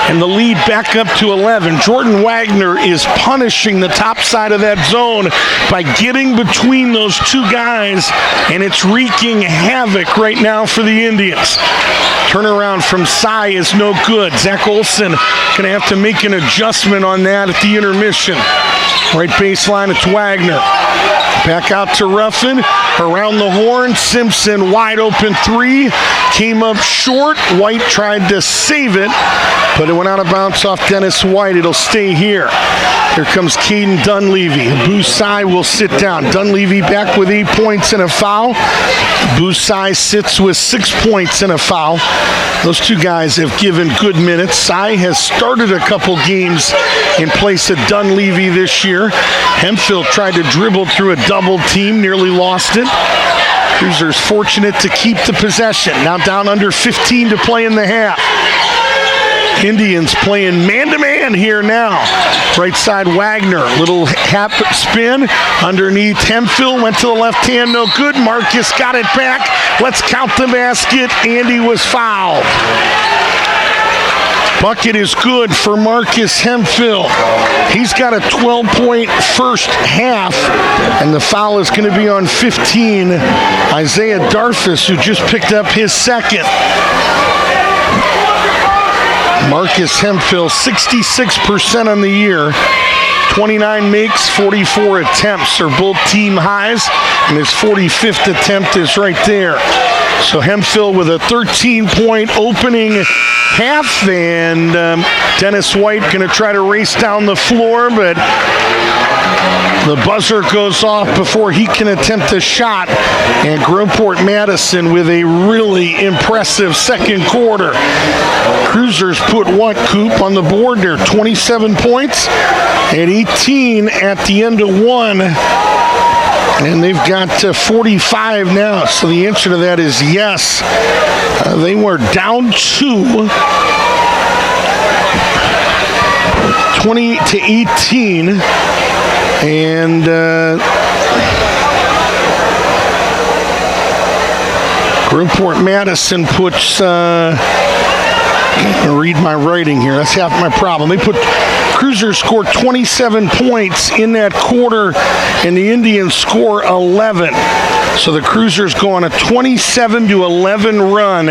and the lead back up to 11. Jordan Wagner is punishing the top side of that zone by getting between those 2 guys, and it's wreaking havoc right now for the Indians. Turnaround from Sai is no good. Zach Olson going to have to make an adjustment on that at the intermission. Right baseline, it's Wagner. Back out to Ruffin. Around the horn, Simpson wide open 3. Came up short. White tried to save it, but it went out of bounds off Dennis White. It'll stay here. Here comes Caden Dunleavy. Abu Sai will sit down. Dunleavy back with 8 points and a foul. Abu Sai sits with 6 points and a foul. Those 2 guys have given good minutes. Sai has started a couple games in place of Dunleavy this year. Hemphill tried to dribble through a double team, nearly lost it. Cruisers fortunate to keep the possession. Now down under 15 to play in the half. Indians playing man-to-man here now. Right side, Wagner. Little half spin underneath Hemphill. Went to the left hand, no good. Marcus got it back. Let's count the basket. Andy was fouled. Bucket is good for Marcus Hemphill. He's got a 12-point first half, and the foul is going to be on 15. Isaiah Darfus, who just picked up his second. Marcus Hemphill, 66% on the year. 29 makes, 44 attempts are both team highs, and his 45th attempt is right there. So Hemphill with a 13-point opening half, and Dennis White going to try to race down the floor, but the buzzer goes off before he can attempt a shot. And Groveport Madison with a really impressive second quarter. Cruisers put what, Coop, on the board there? 27 points and 18 at the end of one. And they've got 45 now. So the answer to that is yes. They were down 2, 20 to 18. And Groveport Madison puts, read my writing here, that's half my problem. They put, Cruisers scored 27 points in that quarter, and the Indians score 11. So the Cruisers go on a 27-11 run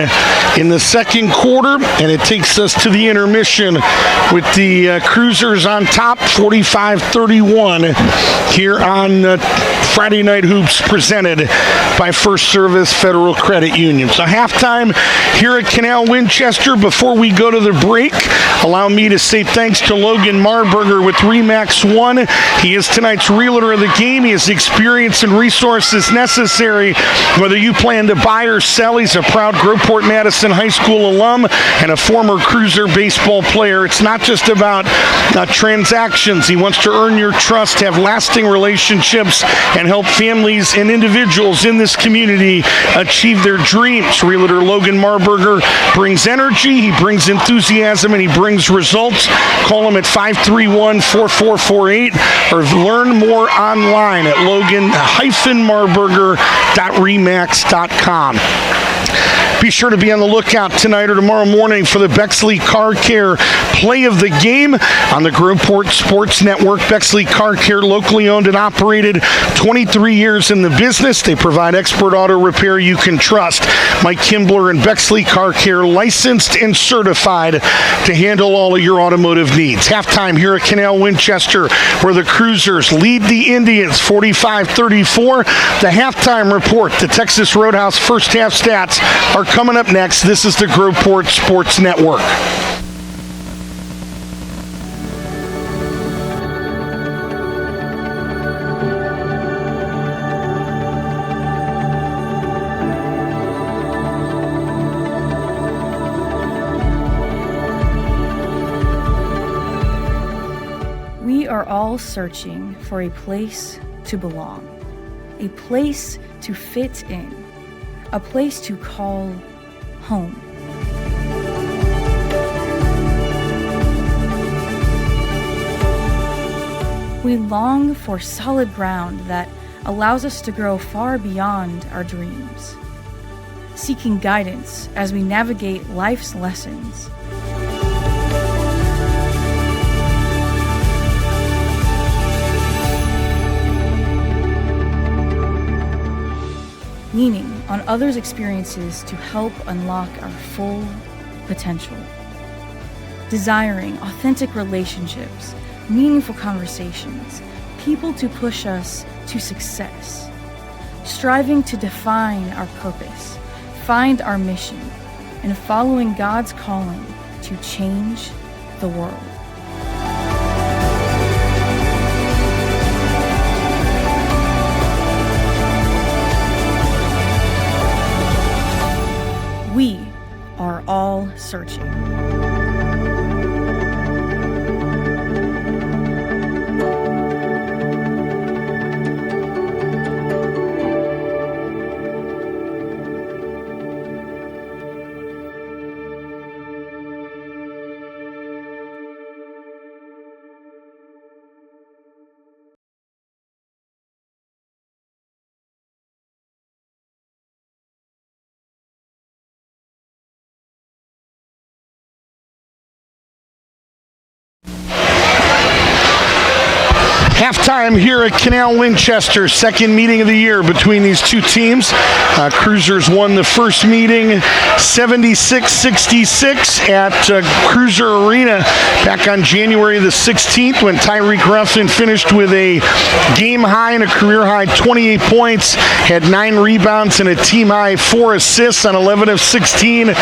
in the second quarter, and it takes us to the intermission with the Cruisers on top, 45-31 here on Friday Night Hoops, presented by First Service Federal Credit Union. So halftime here at Canal Winchester. Before we go to the break, allow me to say thanks to Logan Marburger with RE/MAX One. He is tonight's realtor of the game. He has the experience and resources necessary whether you plan to buy or sell. He's a proud Groveport Madison High School alum and a former Cruiser baseball player. It's not just about transactions. He wants to earn your trust, have lasting relationships, and help families and individuals in this community achieve their dreams. Realtor Logan Marburger brings energy, he brings enthusiasm, and he brings results. Call him at 531-4448 or learn more online at logan-marburger.remax.com. Be sure to be on the lookout tonight or tomorrow morning for the Bexley Car Care Play of the Game on the Groveport Sports Network. Bexley Car Care, locally owned and operated, 23 years in the business. They provide expert auto repair you can trust. Mike Kimbler and Bexley Car Care, licensed and certified to handle all of your automotive needs. Halftime here at Canal Winchester, where the Cruisers lead the Indians 45-34. The halftime report, the Texas Roadhouse first half stats, are coming up next. This is the Groveport Sports Network. We are all searching for a place to belong, a place to fit in, a place to call home. We long for solid ground that allows us to grow far beyond our dreams, seeking guidance as we navigate life's lessons. Leaning on others' experiences to help unlock our full potential. Desiring authentic relationships, meaningful conversations, people to push us to success. Striving to define our purpose, find our mission, and following God's calling to change the world. We are all searching. Halftime here at Canal Winchester, second meeting of the year between these two teams. Cruisers won the first meeting 76-66 at Cruiser Arena back on January the 16th when Tyreek Ruffin finished with a game high and a career high 28 points, had 9 rebounds and a team high 4 assists on 11 of 16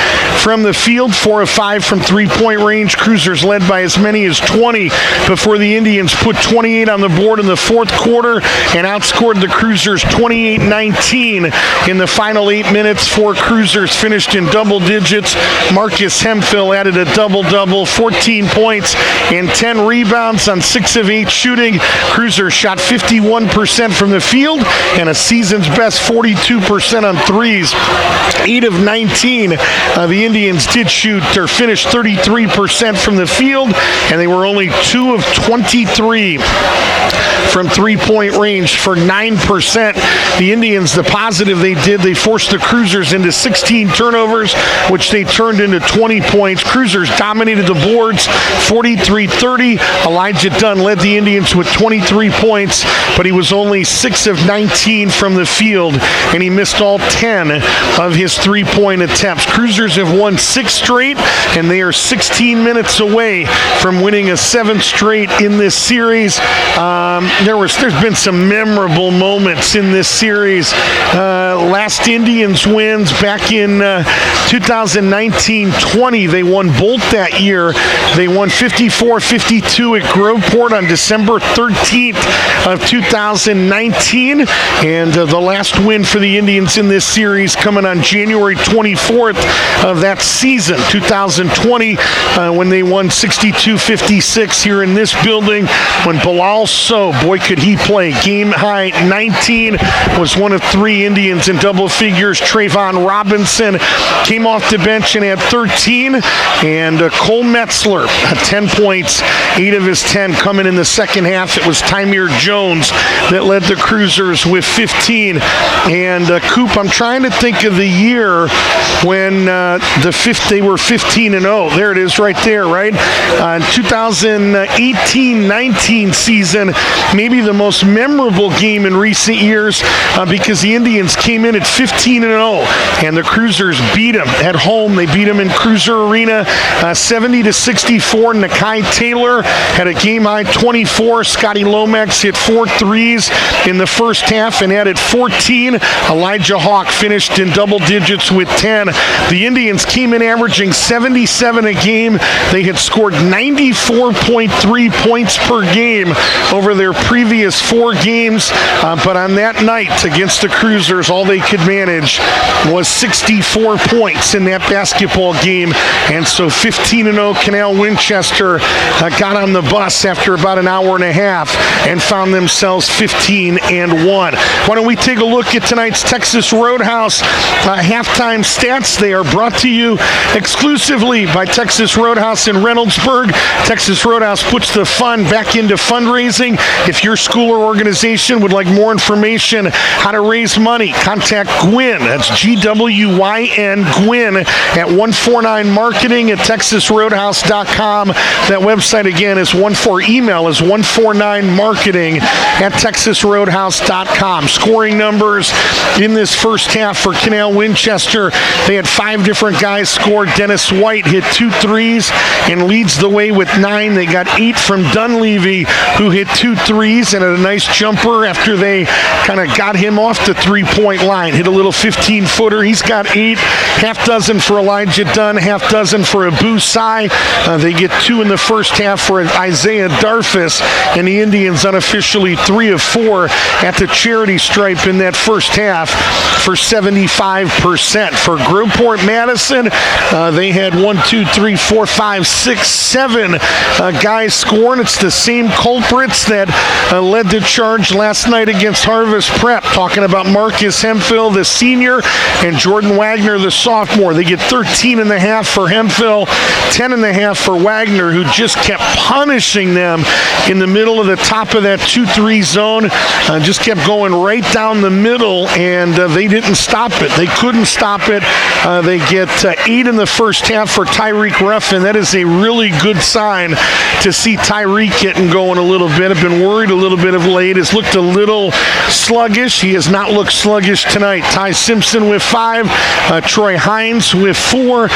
from the field, 4 of 5 from three-point range. Cruisers led by as many as 20 before the Indians put 28 on the board in the fourth quarter and outscored the Cruisers 28-19 in the final 8 minutes. 4 Cruisers finished in double digits. Marcus Hemphill added a double-double, 14 points and 10 rebounds on 6 of 8 shooting. Cruisers shot 51% from the field and a season's best 42% on threes. 8 of 19. The Indians did shoot or finish 33% from the field, and they were only 2 of 23 from three-point range for 9%. The Indians, the positive they did, they forced the Cruisers into 16 turnovers, which they turned into 20 points. Cruisers dominated the boards 43-30. Elijah Dunn led the Indians with 23 points, but he was only 6 of 19 from the field, and he missed all 10 of his three-point attempts. Cruisers have won 6 straight, and they are 16 minutes away from winning a 7th straight in this series. There's been some memorable moments in this series. Last Indians wins back in 2019-20. They won both that year. They won 54-52 at Groveport on December 13th of 2019. And the last win for the Indians in this series coming on January 24th of that season, 2020, when they won 62-56 here in this building when Bilal Sow, boy could he play, game high 19, was one of 3 Indians in double figures. Trayvon Robinson came off the bench and had 13, and Cole Metzler, 10 points, 8 of his 10 coming in the second half. It was Tymir Jones that led the Cruisers with 15. And Coop, I'm trying to think of the year when they were 15-0. There it is right there, right? 2018-19 season, maybe the most memorable game in recent years because the Indians came in at 15-0 and the Cruisers beat them at home. They beat them in Cruiser Arena 70-64. Nakai Taylor had a game high 24. Scotty Lomax hit 4 threes in the first half and added 14. Elijah Hawk finished in double digits with 10. The Indians came in averaging 77 a game. They had scored 94.3 points per game over their previous 4 games, but on that night against the Cruisers, all they could manage was 64 points in that basketball game, and so 15-0 Canal Winchester got on the bus after about an hour and a half and found themselves 15-1. Why don't we take a look at tonight's Texas Roadhouse halftime stats? They are brought to you exclusively by Texas Roadhouse in Reynoldsburg. Texas Roadhouse puts the fun back into fundraising. If your school or organization would like more information how to raise money, contact Gwyn. That's Gwyn, Gwyn at 149marketing at texasroadhouse.com. That website again is email is 149marketing at texasroadhouse.com. Scoring numbers in this first half for Canal Winchester. They had 5 different guys score. Dennis White hit 2 threes and leads the way with 9. They got 8 from Dunleavy, who hit 2 threes and had a nice jumper after they kind of got him off the three-point line. Hit a little 15-footer. He's got 8. Half dozen for Elijah Dunn, half dozen for Abu Sai. They get 2 in the first half for Isaiah Darfus, and the Indians unofficially 3 of 4 at the charity stripe in that first half for 75%. For Groveport Madison, they had 1, 2, 3, 4, 5, 6, 7 guys scoring. It's the same culprits that led the charge last night against Harvest Prep. Talking about Marcus Hemphill Hemphill, the senior, and Jordan Wagner, the sophomore. They get 13.5 for Hemphill, 10.5 for Wagner, who just kept punishing them in the middle of the top of that 2-3 zone. Just kept going right down the middle, and they didn't stop it. They couldn't stop it. They get 8 in the first half for Tyreek Ruffin. That is a really good sign to see Tyreek getting going a little bit. I've been worried a little bit of late. Has looked a little sluggish. He has not looked sluggish tonight. Ty Simpson with 5. Troy Hines with 4.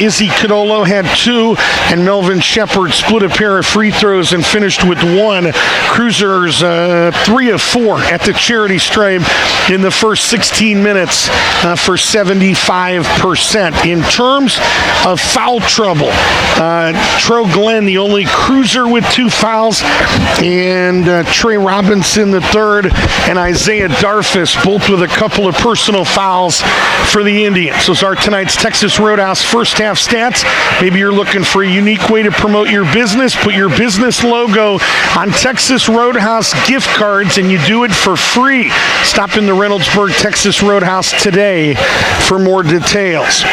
Izzy Cadolo had 2. And Melvin Shepard split a pair of free throws and finished with 1. Cruisers 3 of 4 at the charity stripe in the first 16 minutes for 75%. In terms of foul trouble, Tro Glenn, the only Cruiser with 2 fouls, and Trey Robinson the third, and Isaiah Darfus both with a couple of personal fouls for the Indians. Those are tonight's Texas Roadhouse first half stats. Maybe you're looking for a unique way to promote your business. Put your business logo on Texas Roadhouse gift cards, and you do it for free. Stop in the Reynoldsburg Texas Roadhouse today for more details.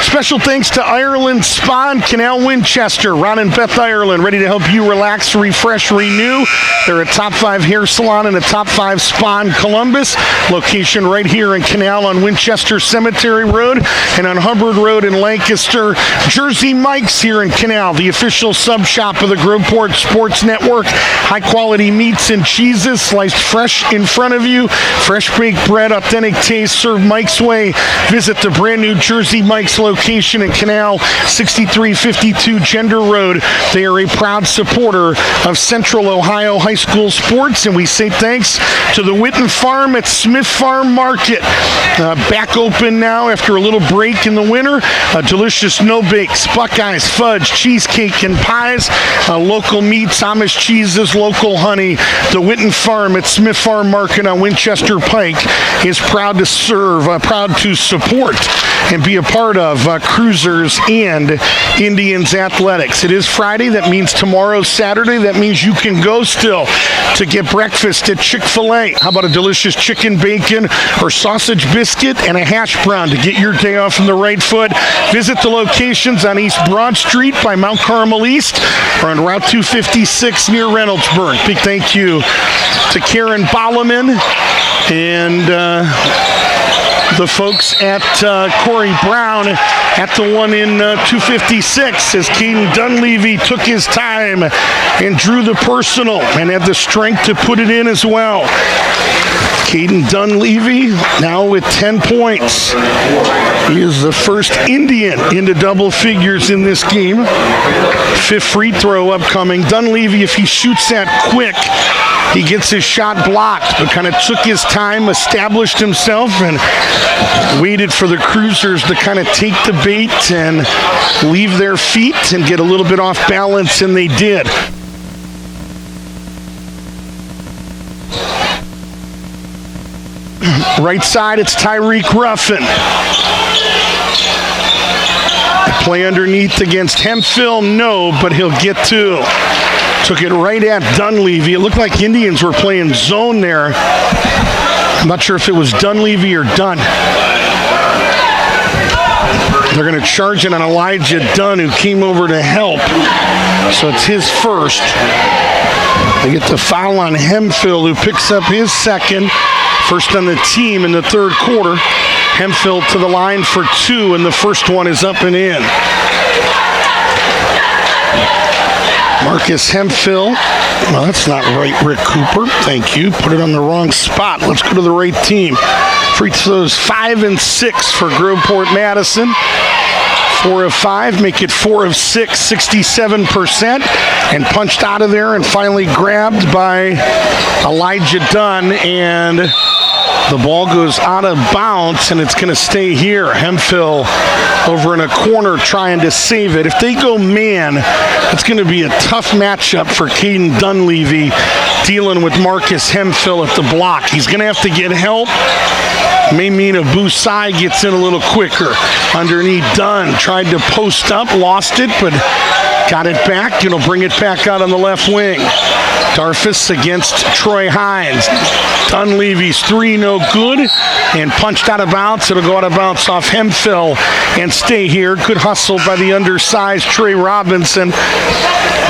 Special thanks to Ireland Spa and Canal Winchester. Ron and Beth Ireland, ready to help you relax, refresh, renew. They're a top 5 hair salon and a top 5 spa in Columbus. Location right here in Canal on Winchester Cemetery Road and on Hubbard Road in Lancaster. Jersey Mike's here in Canal, the official sub shop of the Groveport Sports Network. High quality meats and cheeses sliced fresh in front of you. Fresh baked bread, authentic taste, served Mike's way. Visit the brand new Jersey Mike's location in Canal, 6352 Gender Road. They are a proud supporter of Central Ohio high school sports, and we say thanks to the Witten Farm at Smith Farm Market. Back open now after a little break in the winter. Delicious no-bakes, Buckeyes, fudge, cheesecake, and pies. Local meats, Amish cheeses, local honey. The Witten Farm at Smith Farm Market on Winchester Pike is proud to serve, proud to support, and be a part of Cruisers and Indians athletics. It is Friday. That means tomorrow's Saturday. That means you can go still to get breakfast at Chick-fil-A. How about a delicious chicken bacon or sausage biscuit and a hash brown to get your day off on the right foot? Visit the locations on East Broad Street by Mount Carmel East or on Route 256 near Reynoldsburg. Big thank you to Karen Bolleman and the folks at Corey Brown at the one in 256 as Caden Dunleavy took his time and drew the personal and had the strength to put it in as well. Caden Dunleavy now with 10 points. He is the first Indian into double figures in this game. 5th free throw upcoming. Dunleavy, if he shoots that quick, he gets his shot blocked, but kind of took his time, established himself, and waited for the Cruisers to kind of take the bait and leave their feet and get a little bit off balance, and they did. Right side, it's Tyreek Ruffin. Play underneath against Hemphill, no, but he'll get 2. Took it right at Dunleavy. It looked like Indians were playing zone there. I'm not sure if it was Dunleavy or Dunn. They're going to charge it on Elijah Dunn, who came over to help. So it's his first. They get the foul on Hemphill, who picks up his second. First on the team in the third quarter. Hemphill to the line for 2, and the first one is up and in. Marcus Hemphill. Well, that's not right, Rick Cooper. Thank you. Put it on the wrong spot. Let's go to the right team. Free throws 5 and 6 for Groveport Madison. 4 of 5, make it 4 of 6, 67%, and punched out of there and finally grabbed by Elijah Dunn, and the ball goes out of bounds, and it's going to stay here. Hemphill over in a corner trying to save it. If they go man, it's going to be a tough matchup for Caden Dunleavy dealing with Marcus Hemphill at the block. He's going to have to get help. May mean Abusai gets in a little quicker. Underneath Dunn, tried to post up, lost it, but got it back. Bring it back out on the left wing. Darfus against Troy Hines. Dunleavy's three, no good, and punched out of bounds. It'll go out of bounds off Hemphill and stay here. Good hustle by the undersized Trey Robinson.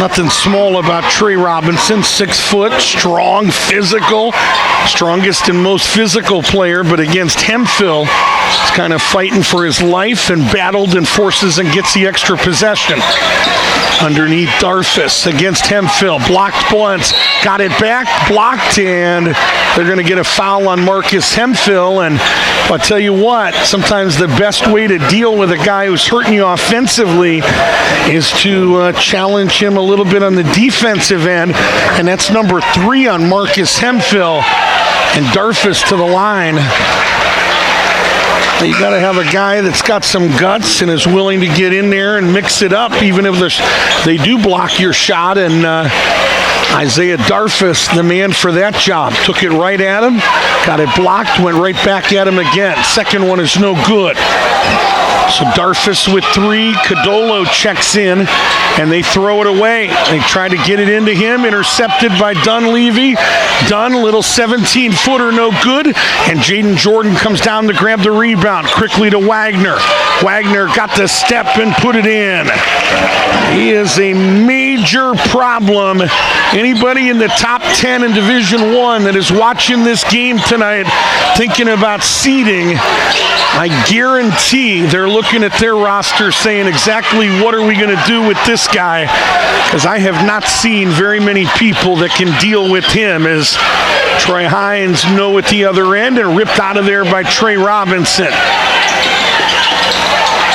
Nothing small about Trey Robinson. 6 foot, strong, physical. Strongest and most physical player, but against Hemphill, he's kind of fighting for his life and battled and forces and gets the extra possession. Underneath Darfus against Hemphill. Blocked once, got it back, blocked, and they're going to get a foul on Marcus Hemphill. And I'll tell you what, sometimes the best way to deal with a guy who's hurting you offensively is to challenge him a little bit on the defensive end, and that's number 3 on Marcus Hemphill. And Darfus to the line. You got to have a guy that's got some guts and is willing to get in there and mix it up, even if they do block your shot. And Isaiah Darfus, the man for that job, took it right at him, got it blocked, went right back at him again. Second one is no good. So Darfus with 3, Codolo checks in, and they throw it away. They try to get it into him, intercepted by Dunleavy. Dunn, little 17-footer, no good, and Jaden Jordan comes down to grab the rebound. Quickly to Wagner. Wagner got the step and put it in. He is a major problem. Anybody in the top 10 in Division I that is watching this game tonight thinking about seeding, I guarantee they're looking at their roster saying exactly what are we going to do with this guy, because I have not seen very many people that can deal with him. As Troy Hines no at the other end and ripped out of there by Trey Robinson.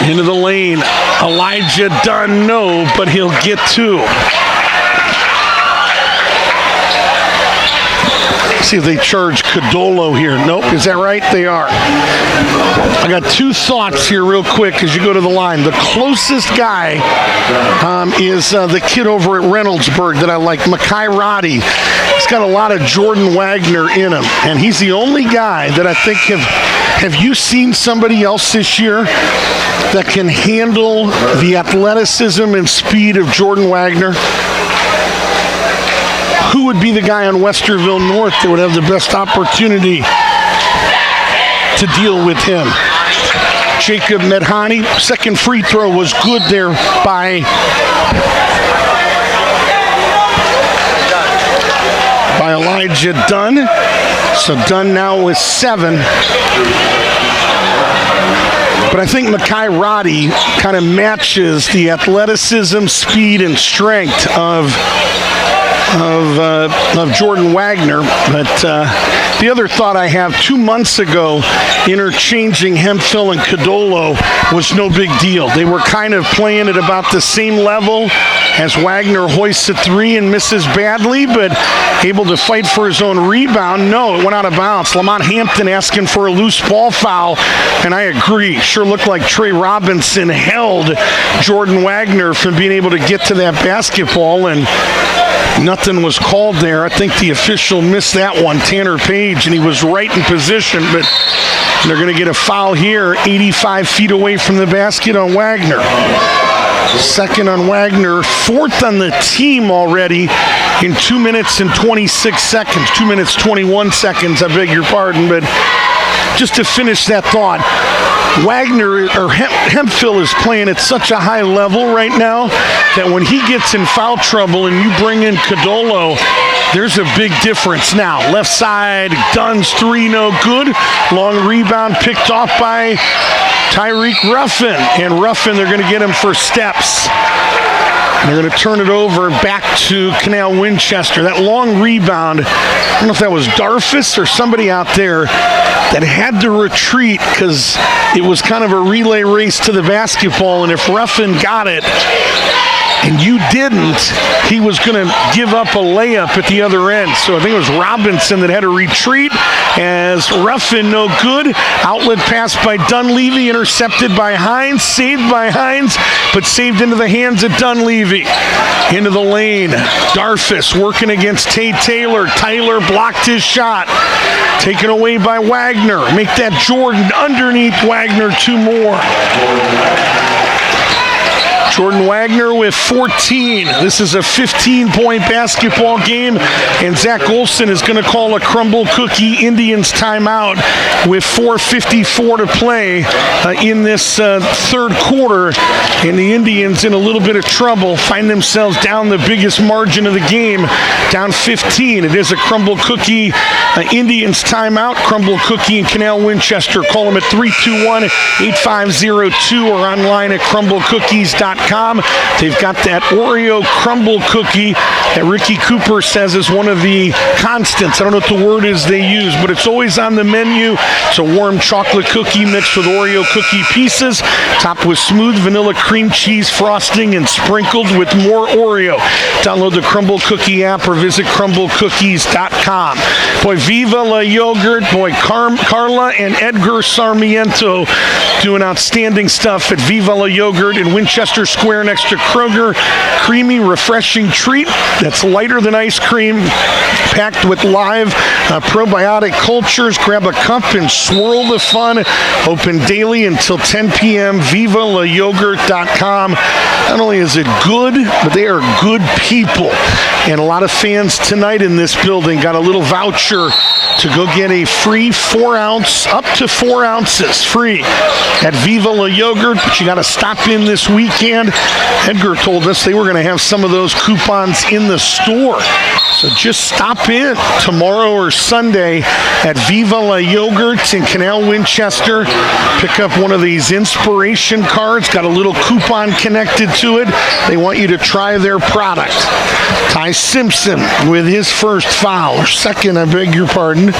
Into the lane, Elijah Dunn, no, but he'll get 2. See if they charge Codolo here. Nope, is that right? They are. I got 2 thoughts here real quick as you go to the line. The closest guy is the kid over at Reynoldsburg that I like, Makai Roddy. He's got a lot of Jordan Wagner in him, and he's the only guy that I think have you seen somebody else this year that can handle the athleticism and speed of Jordan Wagner? Who would be the guy on Westerville North that would have the best opportunity to deal with him? Jacob Medhani. Second free throw was good there by Elijah Dunn. So Dunn now with 7. But I think Makai Roddy kind of matches the athleticism, speed, and strength of Jordan Wagner. But the other thought I have, 2 months ago, interchanging Hemphill and Codolo was no big deal. They were kind of playing at about the same level as Wagner hoists a 3 and misses badly, but able to fight for his own rebound. No, it went out of bounds. Lamont Hampton asking for a loose ball foul, and I agree. Sure looked like Trey Robinson held Jordan Wagner from being able to get to that basketball, and nothing was called there. I think the official missed that one, Tanner Page, and he was right in position, but they're going to get a foul here, 85 feet away from the basket on Wagner. Second on Wagner, 4th on the team already in 2 minutes and 26 seconds. 2 minutes, 21 seconds, I beg your pardon, but just to finish that thought, Wagner or Hemphill is playing at such a high level right now that when he gets in foul trouble and you bring in Codolo, there's a big difference now. Left side, Dunn's 3, no good. Long rebound picked off by Tyreek Ruffin. And Ruffin, they're going to get him for steps. And they're going to turn it over back to Canal Winchester. That long rebound, I don't know if that was Darfus or somebody out there that had to retreat because it was kind of a relay race to the basketball. And if Ruffin got it and you didn't, he was going to give up a layup at the other end. So I think it was Robinson that had to retreat as Ruffin, no good. Outlet pass by Dunleavy, intercepted by Hines, saved by Hines, but saved into the hands of Dunleavy. Into the lane, Darfus working against Tay Taylor. Taylor blocked his shot. Taken away by Wagner. Make that Jordan underneath Wagner, 2 more. Jordan Wagner with 14. This is a 15-point basketball game, and Zach Olson is going to call a Crumble Cookie Indians timeout with 4:54 to play in this third quarter, and the Indians in a little bit of trouble, find themselves down the biggest margin of the game, down 15. It is a Crumble Cookie Indians timeout. Crumble Cookie and Canal Winchester. Call them at 321-8502 or online at crumblecookies.com. They've got that Oreo crumble cookie that Ricky Cooper says is one of the constants. I don't know what the word is they use, but it's always on the menu. It's a warm chocolate cookie mixed with Oreo cookie pieces, topped with smooth vanilla cream cheese frosting and sprinkled with more Oreo. Download the Crumble Cookie app or visit crumblecookies.com. Boy, Viva La Yogurt. Boy, Carla and Edgar Sarmiento doing outstanding stuff at Viva La Yogurt in Winchester Square next to Kroger. Creamy, refreshing treat that's lighter than ice cream, packed with live probiotic cultures. Grab a cup and swirl the fun. Open daily until 10 p.m. VivaLaYogurt.com. Not only is it good, but they are good people. And a lot of fans tonight in this building got a little voucher to go get a free 4-ounce, up to 4 ounces free at Viva La Yogurt, but you got to stop in this weekend. Edgar told us they were going to have some of those coupons in the store. So just stop in tomorrow or Sunday at Viva La Yogurt in Canal Winchester. Pick up one of these inspiration cards. Got a little coupon connected to it. They want you to try their product. Ty Simpson with his first foul, or second, I beg your pardon.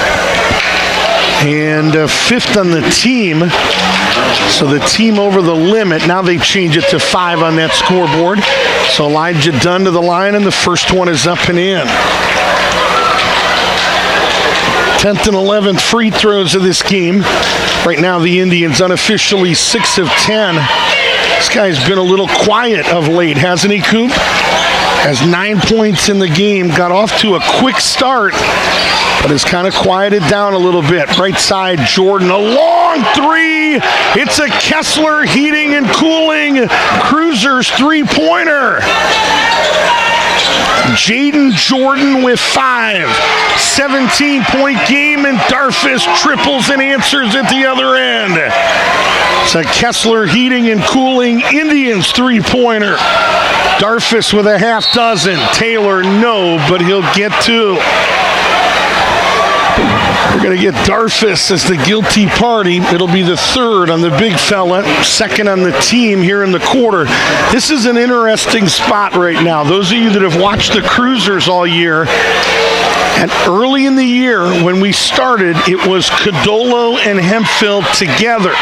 And fifth on the team. So the team over the limit. Now they change it to 5 on that scoreboard. So Elijah Dunn to the line, and the first one is up and in. 10th and 11th free throws of this game. Right now the Indians unofficially 6 of 10. This guy's been a little quiet of late, hasn't he, Coop? Has 9 points in the game, got off to a quick start, but has kind of quieted down a little bit. Right side, Jordan, a long three. It's a Kessler heating and cooling Cruisers three-pointer. Jaden Jordan with 5. 17-point game, and Darfus triples and answers at the other end. It's a Kessler heating and cooling Indians three-pointer. Darfus with a half dozen. Taylor, no, but he'll get 2. We're going to get Darfus as the guilty party. It'll be the third on the big fella, second on the team here in the quarter. This is an interesting spot right now. Those of you that have watched the Cruisers all year, and early in the year when we started, it was Codolo and Hemphill together.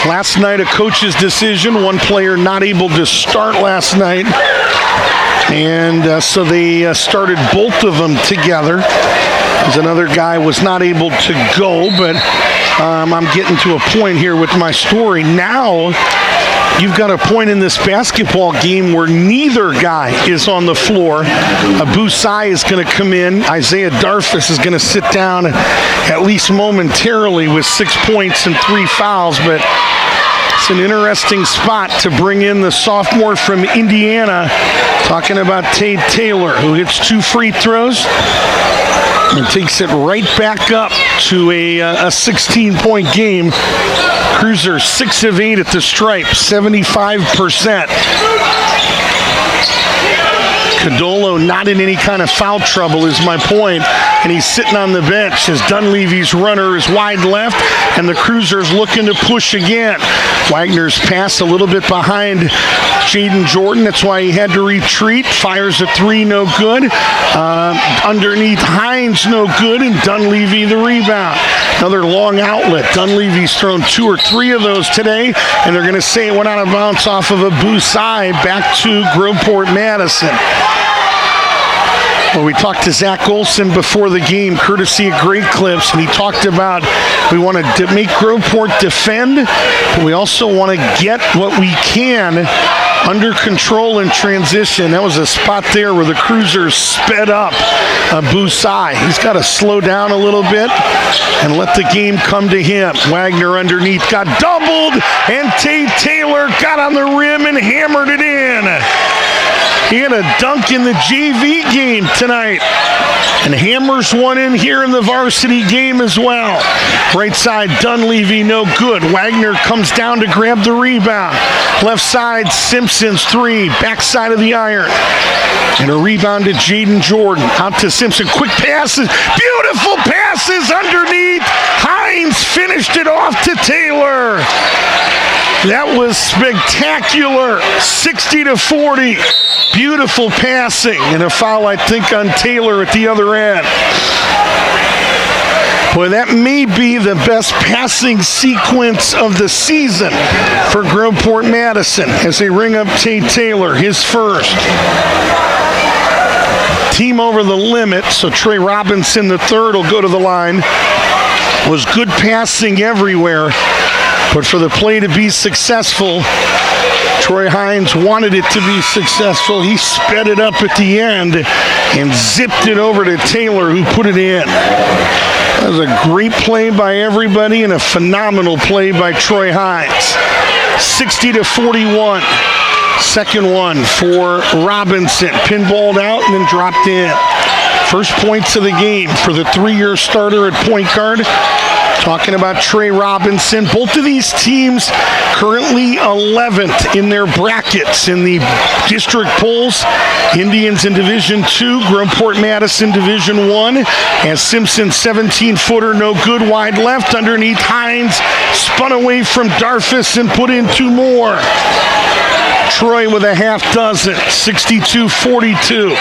Last night, a coach's decision. One player not able to start last night. And so they started both of them together. As another guy was not able to go, but I'm getting to a point here with my story. Now, you've got a point in this basketball game where neither guy is on the floor. Abu Sai is going to come in. Isaiah Darfus is going to sit down at least momentarily with 6 points and 3 fouls, but it's an interesting spot to bring in the sophomore from Indiana, talking about Tate Taylor, who hits 2 free throws and takes it right back up to a 16-point game. Cruiser 6 of 8 at the stripe, 75%. Codolo not in any kind of foul trouble is my point, and he's sitting on the bench as Dunleavy's runner is wide left, and the Cruisers looking to push again. Wagner's pass a little bit behind Jaden Jordan. That's why he had to retreat. Fires a 3, no good. Underneath Hines, no good, and Dunleavy the rebound. Another long outlet. Dunleavy's thrown 2 or 3 of those today, and they're going to say it went out of bounds off of a Busai back to Groveport Madison. Well, we talked to Zach Olson before the game, courtesy of Great Clips, and he talked about we want to make Groveport defend, but we also want to get what we can under control in transition. That was a spot there where the Cruisers sped up Busai. He's got to slow down a little bit and let the game come to him. Wagner underneath got doubled, and Tate Taylor got on the rim and hammered it in. He had a dunk in the JV game tonight and hammers one in here in the varsity game as well. Right side, Dunleavy, no good. Wagner comes down to grab the rebound. Left side, Simpson's three, backside of the iron. And a rebound to Jaden Jordan. Out to Simpson, quick passes, beautiful passes underneath. Hines finished it off to Taylor. That was spectacular, 60-40. Beautiful passing, and a foul, I think, on Taylor at the other end. Boy, that may be the best passing sequence of the season for Groveport Madison as they ring up Tate Taylor, his first. Team over the limit, so Trey Robinson, the third, will go to the line. Was good passing everywhere, but for the play to be successful, Troy Hines wanted it to be successful. He sped it up at the end and zipped it over to Taylor, who put it in. That was a great play by everybody and a phenomenal play by Troy Hines. 60-41. Second one for Robinson. Pinballed out and then dropped in. First points of the game for the 3-year starter at point guard. Talking about Trey Robinson. Both of these teams currently 11th in their brackets in the district polls. Indians in Division II, Groveport Madison Division I. As Simpson, 17-footer, no good, wide left. Underneath Hines, spun away from Darfus and put in two more. Troy with a half dozen, 62-42.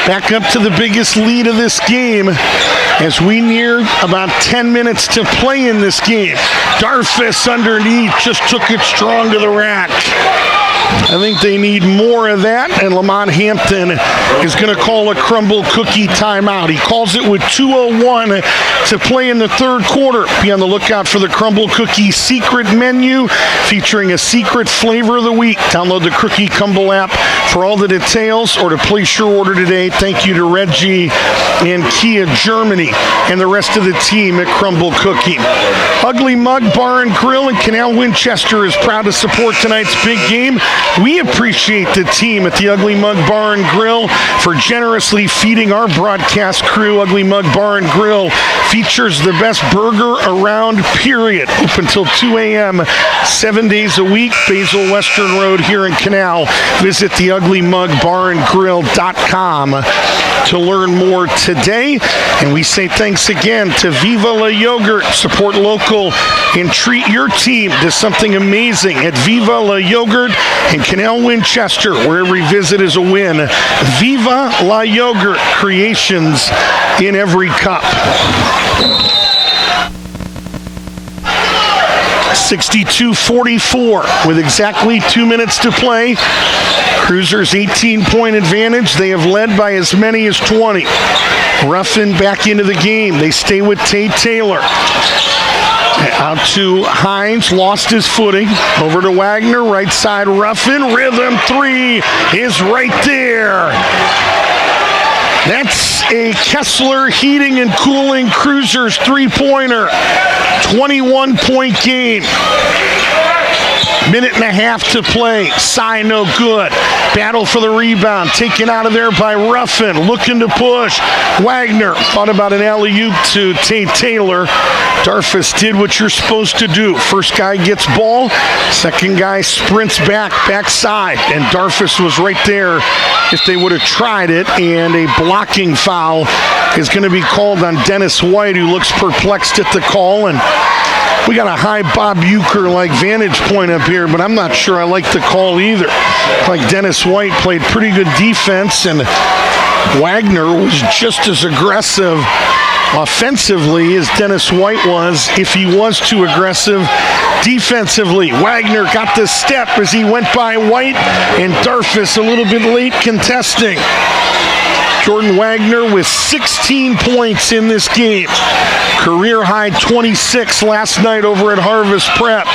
Back up to the biggest lead of this game as we near about 10 minutes to play in this game. Darfus underneath just took it strong to the rack. I think they need more of that, and Lamont Hampton is going to call a crumble cookie timeout. He calls it with 2:01 to play in the third quarter. Be on the lookout for the crumble cookie secret menu featuring a secret flavor of the week. Download the Cookie Crumble app for all the details or to place your order today. Thank you to Reggie and Kia Germany and the rest of the team at Crumble Cookie. Ugly Mug Bar and Grill in Canal, Winchester is proud to support tonight's big game. We appreciate the team at the Ugly Mug Bar and Grill for generously feeding our broadcast crew. Ugly Mug Bar and Grill features the best burger around, period. Open until 2 a.m. 7 days a week. Basil Western Road here in Canal. Visit the uglymugbarandgrill.com to learn more today. And we say thanks again to Viva La Yogurt. Support local and treat your team to something amazing at Viva La Yogurt in Canal, Winchester, where every visit is a win. Viva La Yogurt, creations in every cup. 62-44 with exactly 2 minutes to play. Cruisers 18-point advantage. They have led by as many as 20. Ruffin back into the game. They stay with Tate Taylor. Out to Hines, lost his footing. Over to Wagner, right side Ruffin. Rhythm three is right there. That's a Kessler Heating and Cooling Cruisers three-pointer. 21-point game. Minute and a half to play. Cy no good. Battle for the rebound. Taken out of there by Ruffin. Looking to push. Wagner thought about an alley-oop to Tate Taylor. Darfus did what you're supposed to do. First guy gets ball. Second guy sprints backside. And Darfus was right there if they would have tried it. And a blocking foul is going to be called on Dennis White, who looks perplexed at the call. And we got a high Bob Euchre-like vantage point up here, but I'm not sure I like the call either. Like Dennis White played pretty good defense, and Wagner was just as aggressive offensively as Dennis White was, if he was too aggressive defensively. Wagner got the step as he went by White, and Darfus a little bit late contesting. Jordan Wagner with 16 points in this game. Career high 26 last night over at Harvest Prep.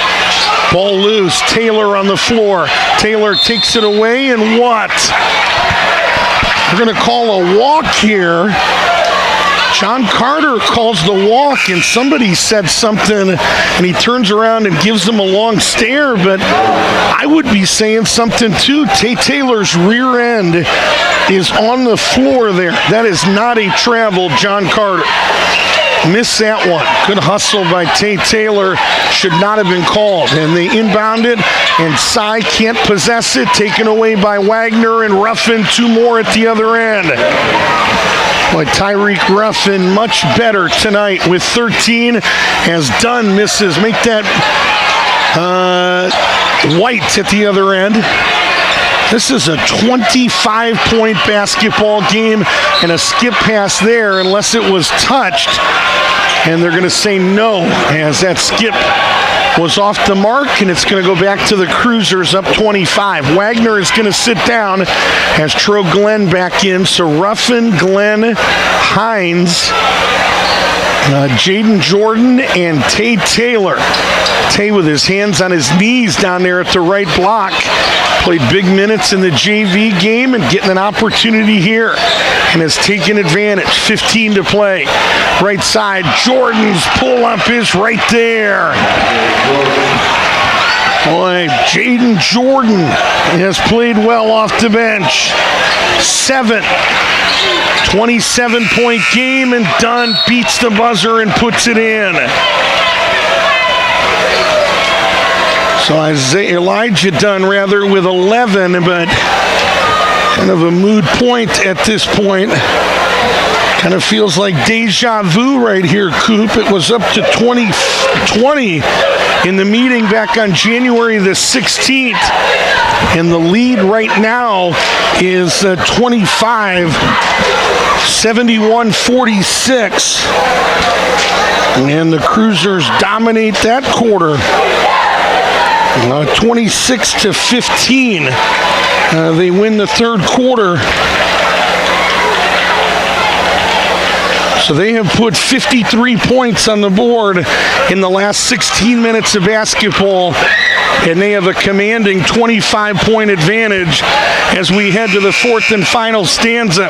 Ball loose. Taylor on the floor. Taylor takes it away, and what? They're going to call a walk here. John Carter calls the walk, and somebody said something, and he turns around and gives them a long stare, but I would be saying something too. Tay Taylor's rear end is on the floor there. That is not a travel, John Carter. Missed that one. Good hustle by Tay Taylor. Should not have been called. And they inbound it, and Cy can't possess it. Taken away by Wagner, and Ruffin 2 more at the other end. Boy, Tyreek Ruffin much better tonight with 13 as Dunn misses. Make that White at the other end. This is a 25-point basketball game, and a skip pass there unless it was touched. And they're going to say no as that skip was off the mark, and it's going to go back to the Cruisers up 25. Wagner is going to sit down as Tro Glenn back in. So Ruffin, Glenn, Hines, Jaden Jordan, and Tay Taylor. Tay with his hands on his knees down there at the right block. Played big minutes in the JV game and getting an opportunity here and has taken advantage. 15 to play. Right side, Jordan's pull-up is right there. Boy, Jaden Jordan has played well off the bench. 27-point game, and Dunn beats the buzzer and puts it in. So Elijah Dunn with 11, but kind of a moot point at this point. Kind of feels like deja vu right here, Coop. It was up to 20 in the meeting back on January the 16th. And the lead right now is 25, 71-46. And the Cruisers dominate that quarter. 26-15. They win the third quarter. So they have put 53 points on the board in the last 16 minutes of basketball, and they have a commanding 25-point advantage as we head to the fourth and final stanza.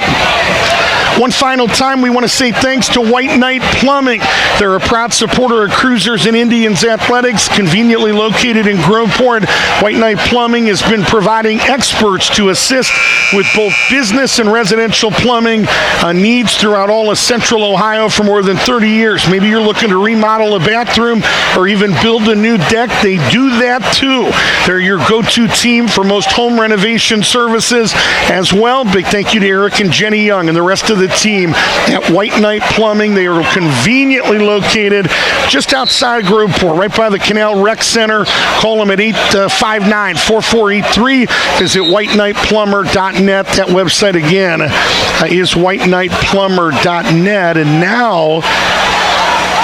One final time, we want to say thanks to White Knight Plumbing. They're a proud supporter of Cruisers and Indians Athletics, conveniently located in Groveport. White Knight Plumbing has been providing experts to assist with both business and residential plumbing needs throughout all of Central Ohio for more than 30 years. Maybe you're looking to remodel a bathroom or even build a new deck. They do that too. They're your go-to team for most home renovation services as well. Big thank you to Eric and Jenny Young and the rest of the team at White Knight Plumbing. They are conveniently located just outside Groveport, right by the Canal Rec Center. Call them at 859-4483. Visit whiteknightplumber.net. That website again is whiteknightplumber.net. And now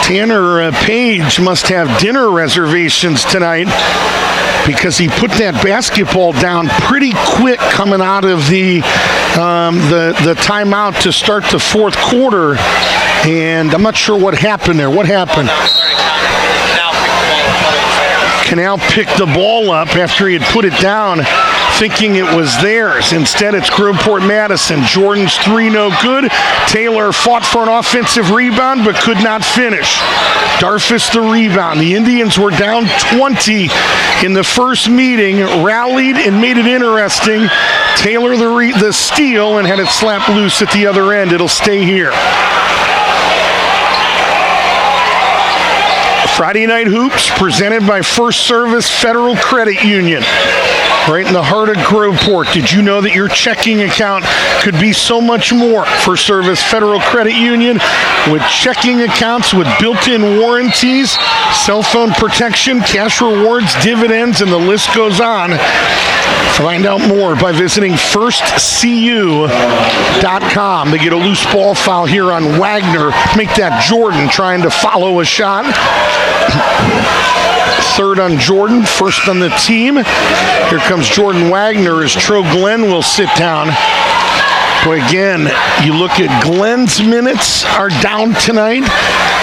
Tanner Page must have dinner reservations tonight because he put that basketball down pretty quick coming out of the timeout to start the fourth quarter, and I'm not sure what happened there. What happened? Canal picked the ball up after he had put it down, thinking it was theirs. Instead, it's Groveport Madison. Jordan's three no good. Taylor fought for an offensive rebound but could not finish. Darfus the rebound. The Indians were down 20 in the first meeting, rallied and made it interesting. Taylor the steal and had it slapped loose at the other end. It'll stay here. Friday Night Hoops presented by First Service Federal Credit Union. Right in the heart of Groveport. Did you know that your checking account could be so much more? First Service Federal Credit Union with checking accounts with built-in warranties, cell phone protection, cash rewards, dividends, and the list goes on. Find out more by visiting firstcu.com. They get a loose ball foul here on Wagner. Make that Jordan trying to follow a shot. Third on Jordan, first on the team. Here comes Jordan Wagner as Tro Glenn will sit down. Boy, again, you look at Glenn's minutes are down tonight.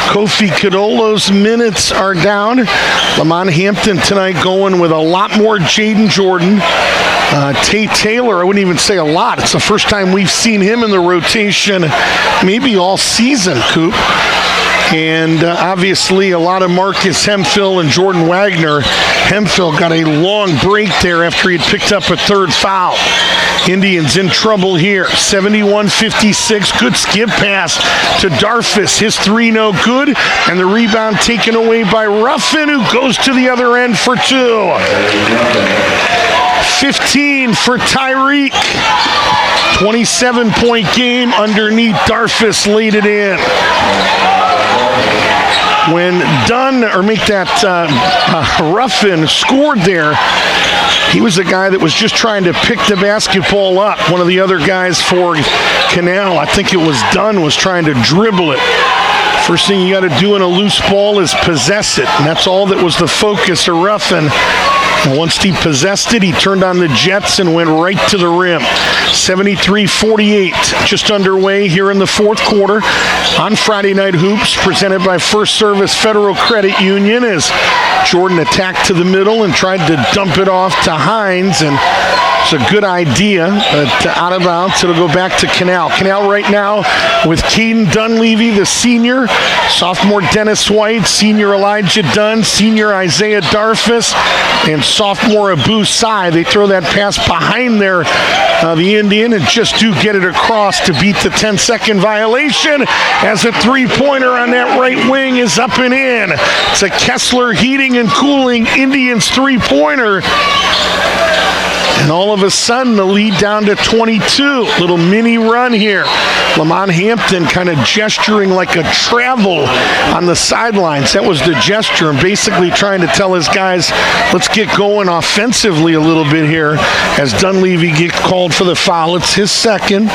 Kofi Kadolo's minutes are down. Lamont Hampton tonight going with a lot more Jaden Jordan. Tate Taylor, I wouldn't even say a lot. It's the first time we've seen him in the rotation maybe all season, Coop. And obviously a lot of Marcus Hemphill and Jordan Wagner. Hemphill got a long break there after he had picked up a third foul. Indians in trouble here. 71-56. Good skip pass to Darfus. His three no good. And the rebound taken away by Ruffin, who goes to the other end for two. 15 for Tyreek. 27-point game underneath. Darfus laid it in. When Ruffin scored there, he was a guy that was just trying to pick the basketball up. One of the other guys for Canal, I think it was Dunn, was trying to dribble it. First thing you got to do in a loose ball is possess it, and that's all that was the focus of Ruffin. And once he possessed it, he turned on the jets and went right to the rim. 73-48, just underway here in the fourth quarter on Friday Night Hoops, presented by First Service Federal Credit Union, as Jordan attacked to the middle and tried to dump it off to Hines, and it's a good idea, but out of bounds. It'll go back to Canal. Canal right now with Caden Dunleavy, the senior, sophomore Dennis White, senior Elijah Dunn, senior Isaiah Darfus, and sophomore Abu Sai. They throw that pass behind there, the Indian, and just do get it across to beat the 10-second violation, as a three-pointer on that right wing is up and in. It's a Kessler Heating and Cooling Indians three-pointer. And all of a sudden, the lead down to 22. Little mini run here. Lamont Hampton kind of gesturing like a travel on the sidelines. That was the gesture, and basically trying to tell his guys, let's get going offensively a little bit here, as Dunleavy gets called for the foul. It's his second.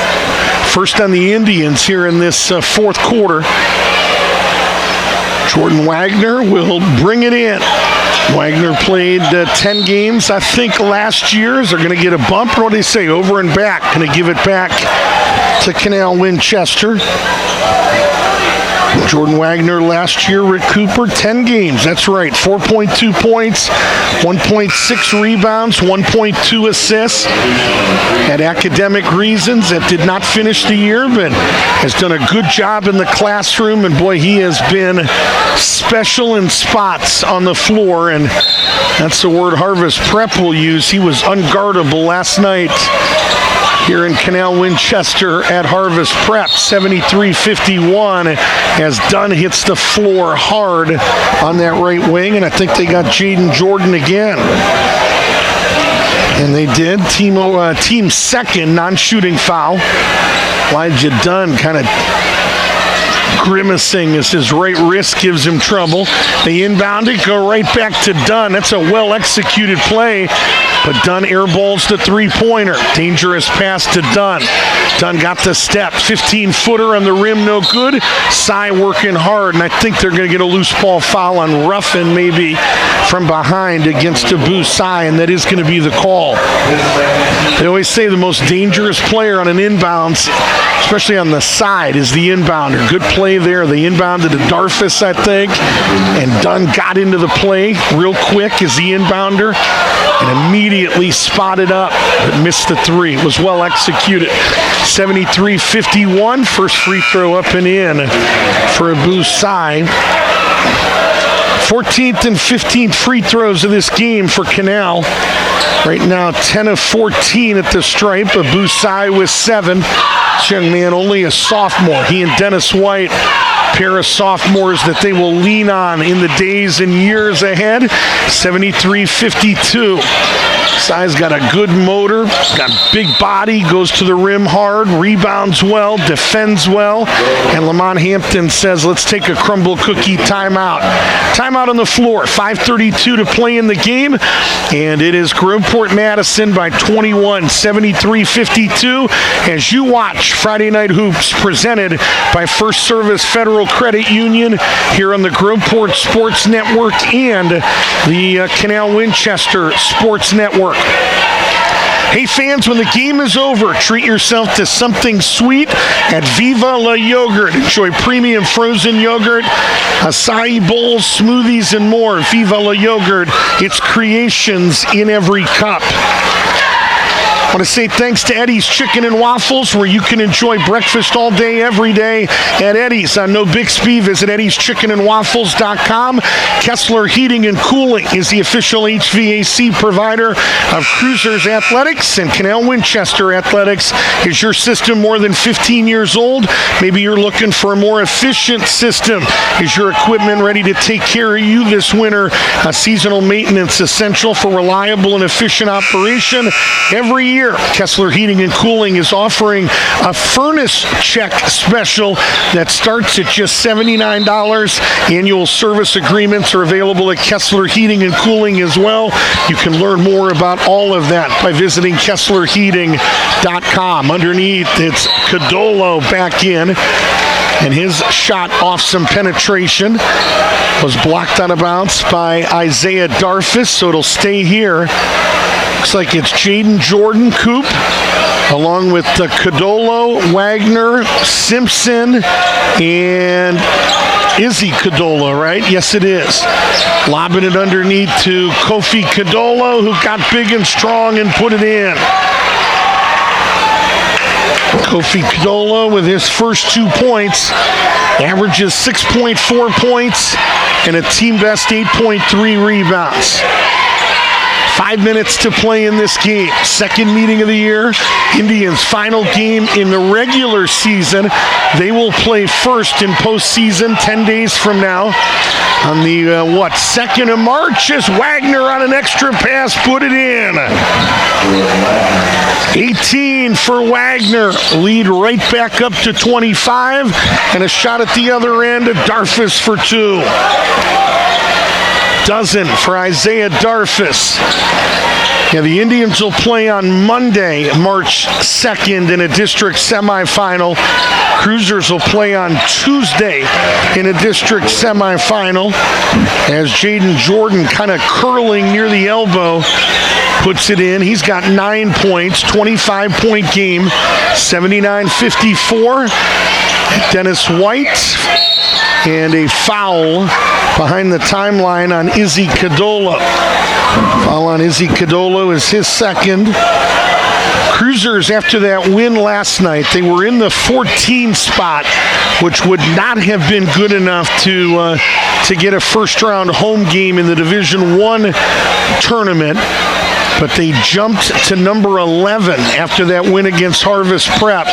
First on the Indians here in this fourth quarter. Jordan Wagner will bring it in. Wagner played 10 games, I think, last year. Is they're going to get a bump? What do they say? Over and back. Going to give it back to Canal Winchester. Jordan Wagner last year, Rick Cooper, 10 games. That's right. 4.2 points, 1.6 rebounds, 1.2 assists. Had academic reasons that did not finish the year, but has done a good job in the classroom. And boy, he has been special in spots on the floor. And that's the word Harvest Prep will use. He was unguardable last night here in Canal Winchester at Harvest Prep. 73-51 as Dunn hits the floor hard on that right wing, and I think they got Jaden Jordan again. And they did. Team second non-shooting foul. Elijah Dunn kind of grimacing as his right wrist gives him trouble. They inbound it, go right back to Dunn. That's a well-executed play, but Dunn airballs the three-pointer. Dangerous pass to Dunn. Dunn got the step. 15-footer on the rim, no good. Sai working hard, and I think they're going to get a loose ball foul on Ruffin, maybe from behind against Abu Sai, and that is going to be the call. They always say the most dangerous player on an inbounds, especially on the side, is the inbounder. Good play there. They inbounded to Darfus, I think, and Dunn got into the play real quick as the inbounder and immediately spotted up, but missed the three. It was well executed. 73-51. First free throw up and in for Abu Sai. 14th and 15th free throws of this game for Canal. Right now, 10 of 14 at the stripe. Abu Sai with 7. This young man, only a sophomore. He and Dennis White, pair of sophomores that they will lean on in the days and years ahead. 73-52. Sai's got a good motor, got big body, goes to the rim hard, rebounds well, defends well, and Lamont Hampton says, let's take a crumble cookie timeout. Timeout on the floor, 5:32 to play in the game, and it is Groveport Madison by 21, 73-52, as you watch Friday Night Hoops presented by First Service Federal Credit Union here on the Groveport Sports Network and the Canal Winchester Sports Network. Hey fans, when the game is over, treat yourself to something sweet at Viva La Yogurt. Enjoy premium frozen yogurt, acai bowls, smoothies, and more. Viva La Yogurt, it's creations in every cup. I want to say thanks to Eddie's Chicken and Waffles, where you can enjoy breakfast all day, every day at Eddie's on No Bixby. Visit Eddie'sChickenandWaffles.com. Kessler Heating and Cooling is the official HVAC provider of Cruisers Athletics, and Canal Winchester Athletics is your system more than 15 years old. Maybe you're looking for a more efficient system. Is your equipment ready to take care of you this winter? Seasonal maintenance essential for reliable and efficient operation. Every year, Kessler Heating and Cooling is offering a furnace check special that starts at just $79. Annual service agreements are available at Kessler Heating and Cooling as well. You can learn more about all of that by visiting KesslerHeating.com. Underneath, it's Codolo back in, and his shot off some penetration was blocked out of bounds by Isaiah Darfus, so it'll stay here. Looks like it's Jaden Jordan Coop, along with Codolo, Wagner, Simpson, and Izzy Codolo, right? Yes, it is. Lobbing it underneath to Kofi Codolo, who got big and strong and put it in. Kofi Codolo with his first 2 points, averages 6.4 points and a team best 8.3 rebounds. 5 minutes to play in this game. Second meeting of the year. Indians' final game in the regular season. They will play first in postseason 10 days from now. On the, 2nd of March, as Wagner on an extra pass put it in. 18 for Wagner. Lead right back up to 25. And a shot at the other end. Darfus for 2. Dozen for Isaiah Darfus. Yeah, the Indians will play on Monday, March 2nd in a district semifinal. Cruisers will play on Tuesday in a district semifinal, as Jaden Jordan, kind of curling near the elbow, puts it in. He's got 9 points, 25-point game, 79-54. Dennis White, and a foul behind the timeline on Izzy Codolo. Foul on Izzy Codolo is his second. Cruisers, after that win last night, they were in the 14 spot, which would not have been good enough to get a first-round home game in the Division I tournament. But they jumped to number 11 after that win against Harvest Prep.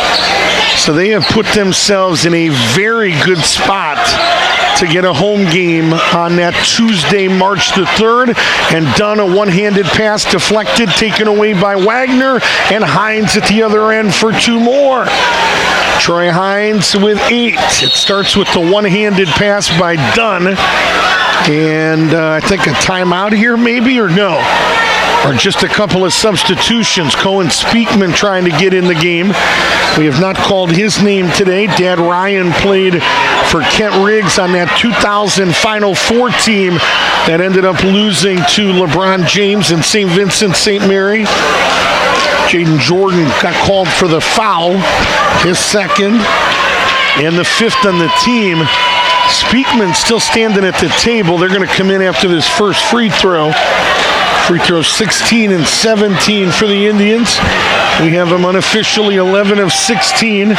So they have put themselves in a very good spot to get a home game on that Tuesday, March the 3rd. And done a one-handed pass deflected, taken away by Wagner, and Hines at the other end for 2 more. Troy Hines with 8. It starts with the one-handed pass by Dunn. And I think a timeout here maybe, or no? Or just a couple of substitutions. Cohen Speakman trying to get in the game. We have not called his name today. Dad Ryan played for Kent Riggs on that 2000 Final Four team that ended up losing to LeBron James and St. Vincent St. Mary. Jaden Jordan got called for the foul, his second, and the 5th on the team. Speakman still standing at the table. They're going to come in after this first free throw. Free throws 16 and 17 for the Indians. We have them unofficially 11 of 16.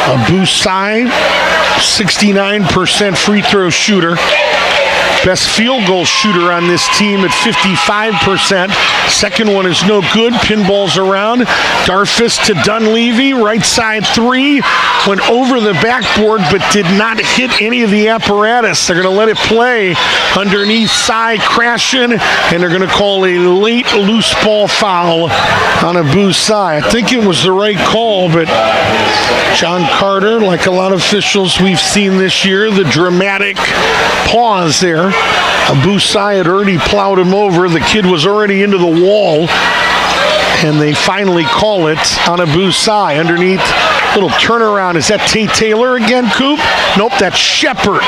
Abusai, 69% free throw shooter. Best field goal shooter on this team at 55%. Second one is no good. Pinballs around. Darfus to Dunleavy. Right side 3. Went over the backboard but did not hit any of the apparatus. They're going to let it play underneath. Sai crashing. And they're going to call a late loose ball foul on Abusai. I think it was the right call, but John Carter, like a lot of officials we've seen this year, the dramatic pause there. Abusai had already plowed him over. The kid was already into the wall. And they finally call it on Abusai. Underneath, little turnaround. Is that Tate Taylor again, Coop? Nope, that's Shepard.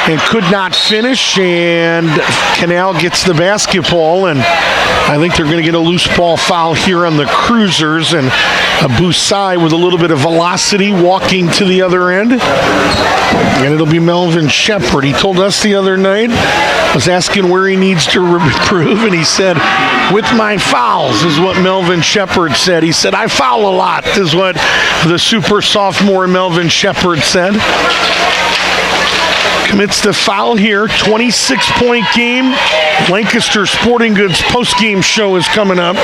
And could not finish. And Canal gets the basketball. And I think they're going to get a loose ball foul here on the Cruisers. And Abusai with a little bit of velocity walking to the other end. And it'll be Melvin Shepard. He told us the other night, was asking where he needs to improve. And he said, with my fouls, is what Melvin Shepard said. He said, I foul a lot, is what the super sophomore Melvin Shepard said. Commits the foul here, 26-point game. Lancaster Sporting Goods postgame show is coming up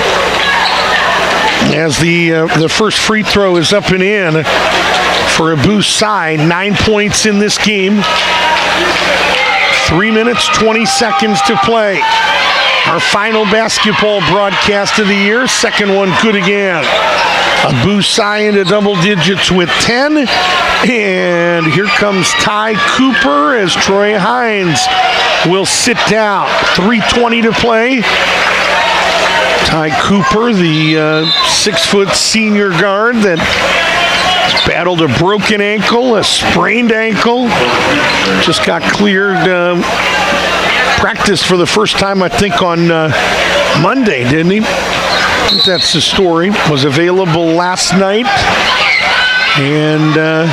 as the first free throw is up and in for Abu Sai. 9 points in this game. 3 minutes, 20 seconds to play. Our final basketball broadcast of the year. Second one good again. Abu Sai into double digits with 10. And here comes Ty Cooper as Troy Hines will sit down. 3:20 to play. Ty Cooper, the 6-foot senior guard that battled a broken ankle, a sprained ankle. Just got cleared. Practiced for the first time, I think, on Monday, didn't he? I think that's the story. Was available last night. And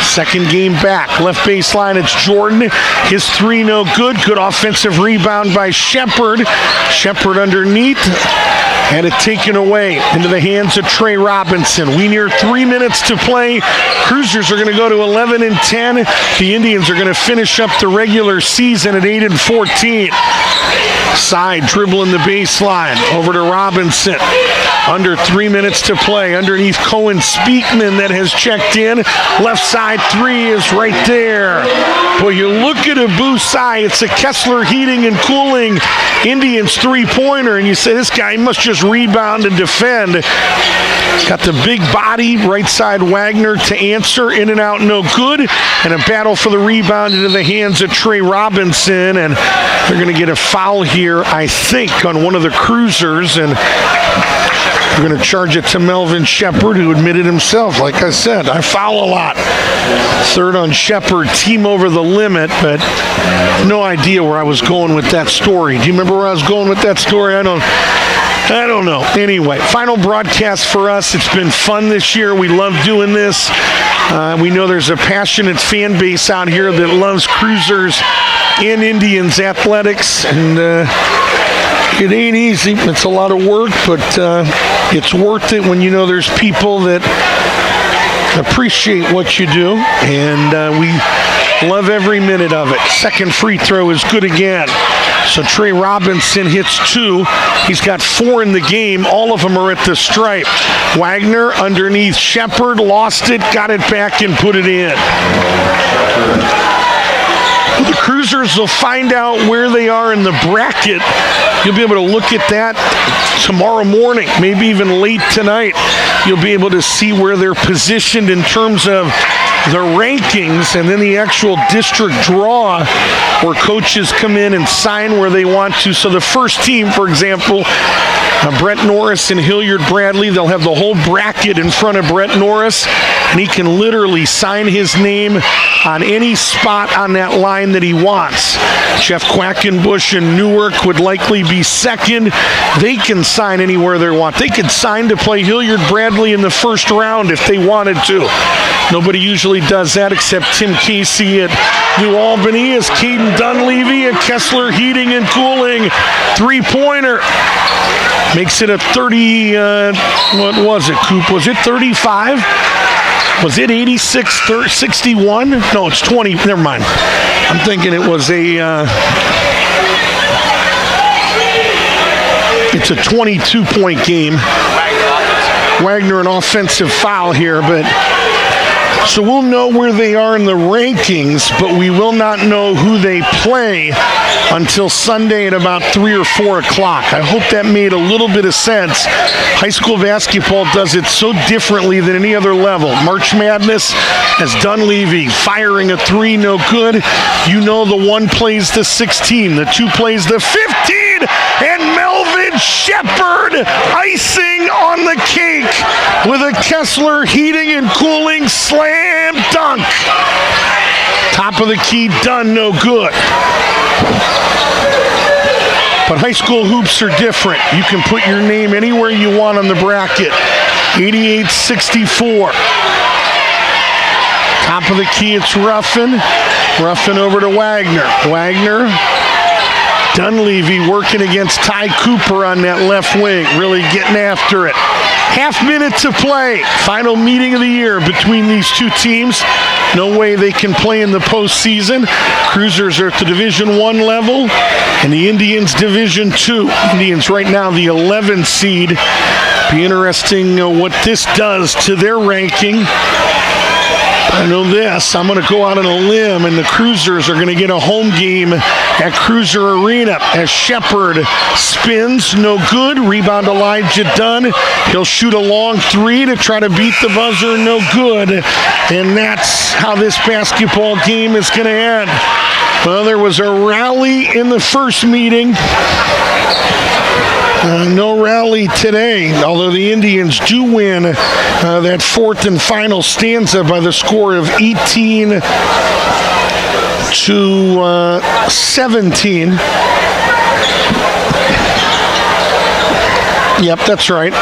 second game back. Left baseline, it's Jordan. His three no good. Good offensive rebound by Shepard. Shepard underneath. Had it taken away into the hands of Trey Robinson. We near 3 minutes to play. Cruisers are going to go to 11 and 10. The Indians are going to finish up the regular season at 8 and 14. Side dribbling the baseline over to Robinson. Under 3 minutes to play. Underneath Cohen Speakman that has checked in. Left side three is right there. Boy, you look at Abu Sai, it's a Kessler Heating and Cooling Indians three-pointer, and you say this guy must just rebound and defend. Got the big body, right side Wagner to answer, in and out, no good. And a battle for the rebound into the hands of Trey Robinson, and they're going to get a foul here, I think, on one of the Cruisers, and we're going to charge it to Melvin Shepard, who admitted himself, like I said, I foul a lot. Third on Shepard, team over the limit, but no idea where I was going with that story. Do you remember where I was going with that story? I don't know. Anyway, final broadcast for us. It's been fun this year. We love doing this. We know there's a passionate fan base out here that loves Cruisers and Indians athletics, and it ain't easy. It's a lot of work, but it's worth it when you know there's people that appreciate what you do, and we love every minute of it. Second free throw is good again. So Trey Robinson hits two. He's got 4 in the game. All of them are at the stripe. Wagner underneath Shepard, lost it, got it back, and put it in. The Cruisers will find out where they are in the bracket. You'll be able to look at that tomorrow morning, maybe even late tonight. You'll be able to see where they're positioned in terms of the rankings, and then the actual district draw where coaches come in and sign where they want to. So the first team, for example, Brett Norris and Hilliard Bradley, they'll have the whole bracket in front of Brett Norris, and he can literally sign his name on any spot on that line that he wants. Jeff Quackenbush and Newark would likely be second. They can sign anywhere they want. They could sign to play Hilliard Bradley in the first round if they wanted to. Nobody usually does that except Tim Casey at New Albany, as Caden Dunleavy at Kessler Heating and Cooling. Three-pointer. Makes it a 30, what was it, Coop? Was it 35? Was it 86, 61? No, it's 20. Never mind. I'm thinking it was it's a 22-point game. Wagner an offensive foul here, but so we'll know where they are in the rankings, but we will not know who they play until Sunday at about 3 or 4 o'clock. I hope that made a little bit of sense. High school basketball does it so differently than any other level. March Madness has Dunleavy firing a 3, no good. You know the 1 plays the 16, the 2 plays the 15, and Melvin Shepard icing on the cake with a Kessler Heating and Cooling slam dunk. Top of the key, done, no good. But high school hoops are different. You can put your name anywhere you want on the bracket. 88-64. Top of the key, it's Ruffin. Ruffin over to Wagner. Wagner Dunleavy working against Ty Cooper on that left wing, really getting after it. Half minute to play. Final meeting of the year between these two teams. No way they can play in the postseason. Cruisers are at the Division I level, and the Indians Division II. Indians right now the 11 seed. Be interesting what this does to their ranking. I know this. I'm going to go out on a limb, and the Cruisers are going to get a home game at Cruiser Arena as Shepard spins. No good. Rebound Elijah Dunn. He'll shoot a long three to try to beat the buzzer. No good. And that's how this basketball game is going to end. Well, there was a rally in the first meeting. No rally today, although the Indians do win that fourth and final stanza by the score of 18 to 17. Yep, that's right.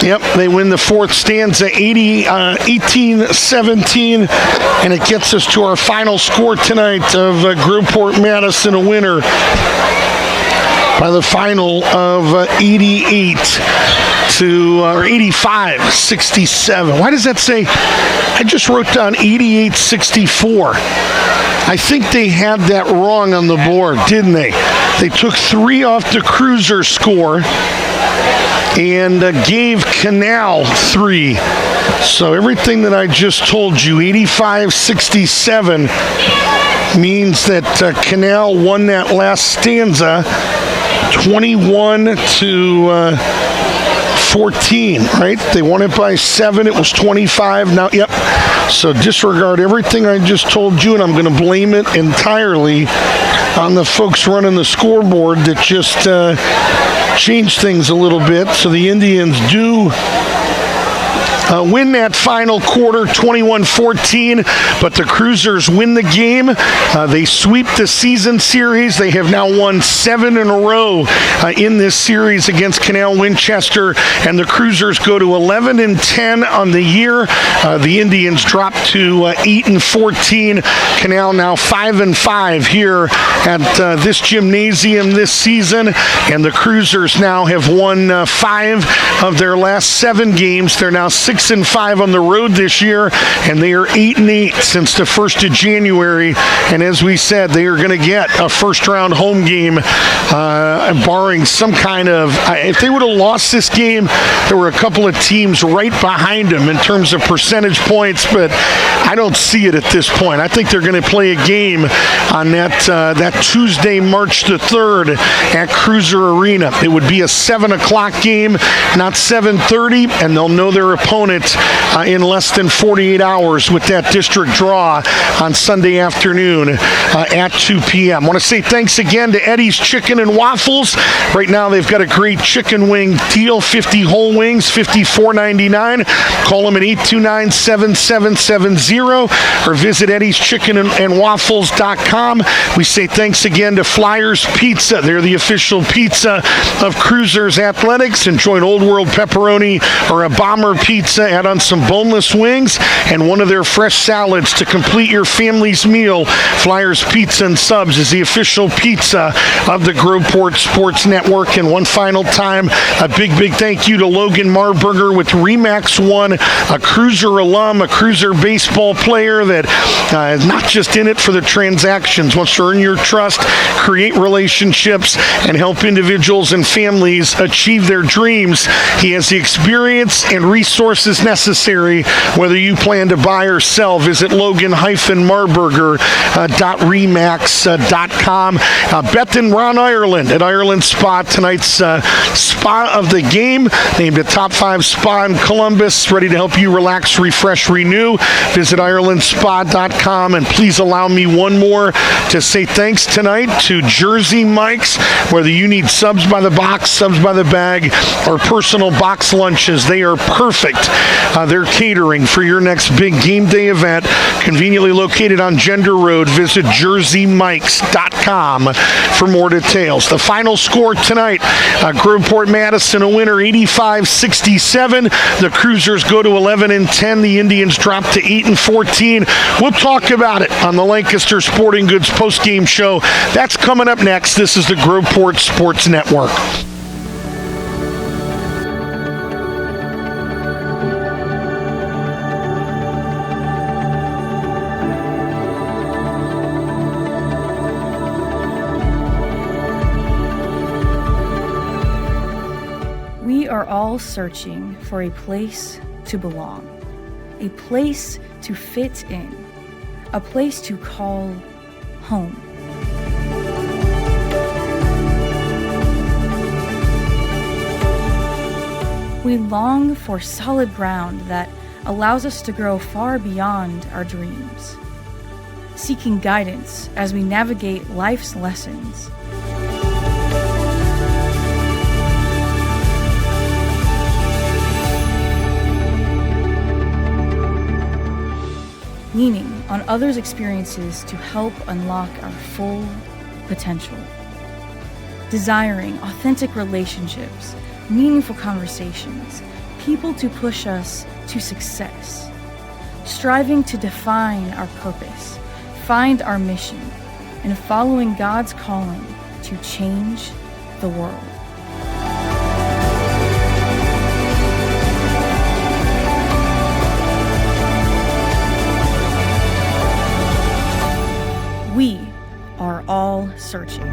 Yep, they win the fourth stanza 18-17, and it gets us to our final score tonight of Groveport Madison, a winner by the final of 85-67. Why does that say? I just wrote down 88-64. I think they had that wrong on the board, didn't they? They took 3 off the Cruiser score and gave Canal 3. So everything that I just told you, 85-67, means that Canal won that last stanza 21 to 14, right? They won it by 7. It was 25. Now, yep. So disregard everything I just told you, and I'm going to blame it entirely on the folks running the scoreboard that just changed things a little bit. So the Indians do win that final quarter 21-14, but the Cruisers win the game. They sweep the season series. They have now won 7 in a row in this series against Canal Winchester, and the Cruisers go to 11-10 on the year. The Indians drop to 8-14. Canal now 5-5 here at this gymnasium this season, and the Cruisers now have won 5 of their last 7 games. They're now 6-5 on the road this year, and they are 8-8 since the 1st of January. And as we said, they are going to get a first-round home game, barring some kind of. If they would have lost this game, there were a couple of teams right behind them in terms of percentage points, but I don't see it at this point. I think they're going to play a game on that Tuesday, March the 3rd at Cruiser Arena. It would be a 7 o'clock game, not 7:30, and they'll know their opponent in less than 48 hours with that district draw on Sunday afternoon at 2 p.m. I want to say thanks again to Eddie's Chicken and Waffles. Right now they've got a great chicken wing deal, 50 whole wings, $54.99. Call them at 829-7770 or visit eddieschickenandwaffles.com. We say thanks again to Flyers Pizza. They're the official pizza of Cruisers Athletics. Enjoy an Old World pepperoni or a bomber pizza. Add on some boneless wings and one of their fresh salads to complete your family's meal. Flyers Pizza and Subs is the official pizza of the Groveport Sports Network. And one final time, a big thank you to Logan Marburger with Remax One, a Cruiser alum, a Cruiser baseball player that is not just in it for the transactions, wants to earn your trust, create relationships, and help individuals and families achieve their dreams. He has the experience and resources necessary, whether you plan to buy or sell. Visit Logan-Marburger.remax.com. Beth and Ron Ireland at Ireland Spa, tonight's spa of the game, named a top 5 spa in Columbus, ready to help you relax, refresh, renew. Visit IrelandSpa.com, and please allow me one more to say thanks tonight to Jersey Mike's. Whether you need subs by the box, subs by the bag, or personal box lunches, they are perfect They're catering for your next big game day event, conveniently located on Gender Road. Visit jerseymikes.com for more details. The final score tonight, Groveport Madison a winner 85-67. The Cruisers go to 11-10. The Indians drop to 8-14. We'll talk about it on the Lancaster Sporting Goods postgame show. That's coming up next. This is the Groveport Sports Network. We are all searching for a place to belong, a place to fit in, a place to call home. We long for solid ground that allows us to grow far beyond our dreams, seeking guidance as we navigate life's lessons. Leaning on others' experiences to help unlock our full potential. Desiring authentic relationships, meaningful conversations, people to push us to success. Striving to define our purpose, find our mission, and following God's calling to change the world. We are all searching.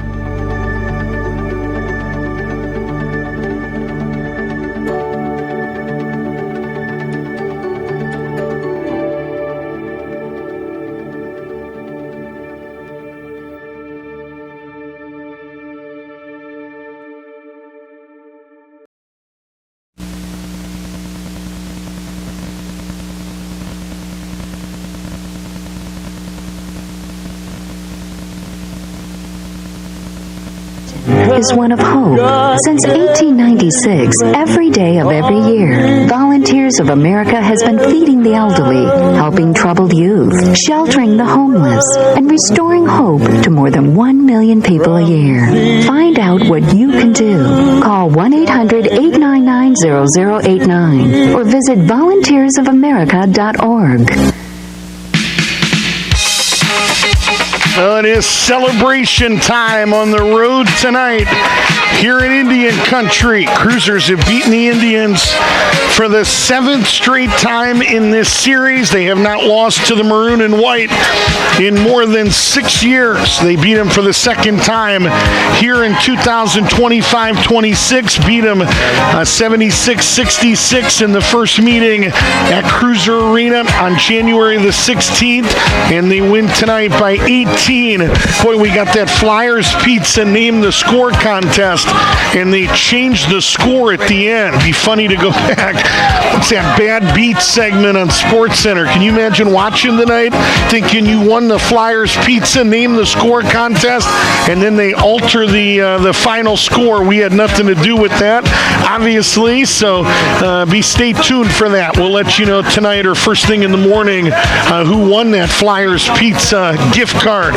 Is one of hope. Since 1896, every day of every year, Volunteers of America has been feeding the elderly, helping troubled youth, sheltering the homeless, and restoring hope to more than 1 million people a year. Find out what you can do. Call 1-800-899-0089 or visit volunteersofamerica.org. Well, it is celebration time on the road tonight here in Indian Country. Cruisers have beaten the Indians for the 7th straight time in this series. They have not lost to the Maroon and White in more than 6 years. They beat them for the second time here in 2025-26. Beat them 76-66 in the first meeting at Cruiser Arena on January the 16th, and they win tonight by 18. Boy, we got that Flyers Pizza Name the Score contest, and they changed the score at the end. Be funny to go back. What's that Bad Beat segment on SportsCenter? Can you imagine watching tonight, thinking you won the Flyers Pizza Name the Score contest, and then they alter the final score? We had nothing to do with that, obviously, so stay tuned for that. We'll let you know tonight or first thing in the morning who won that Flyers Pizza gift card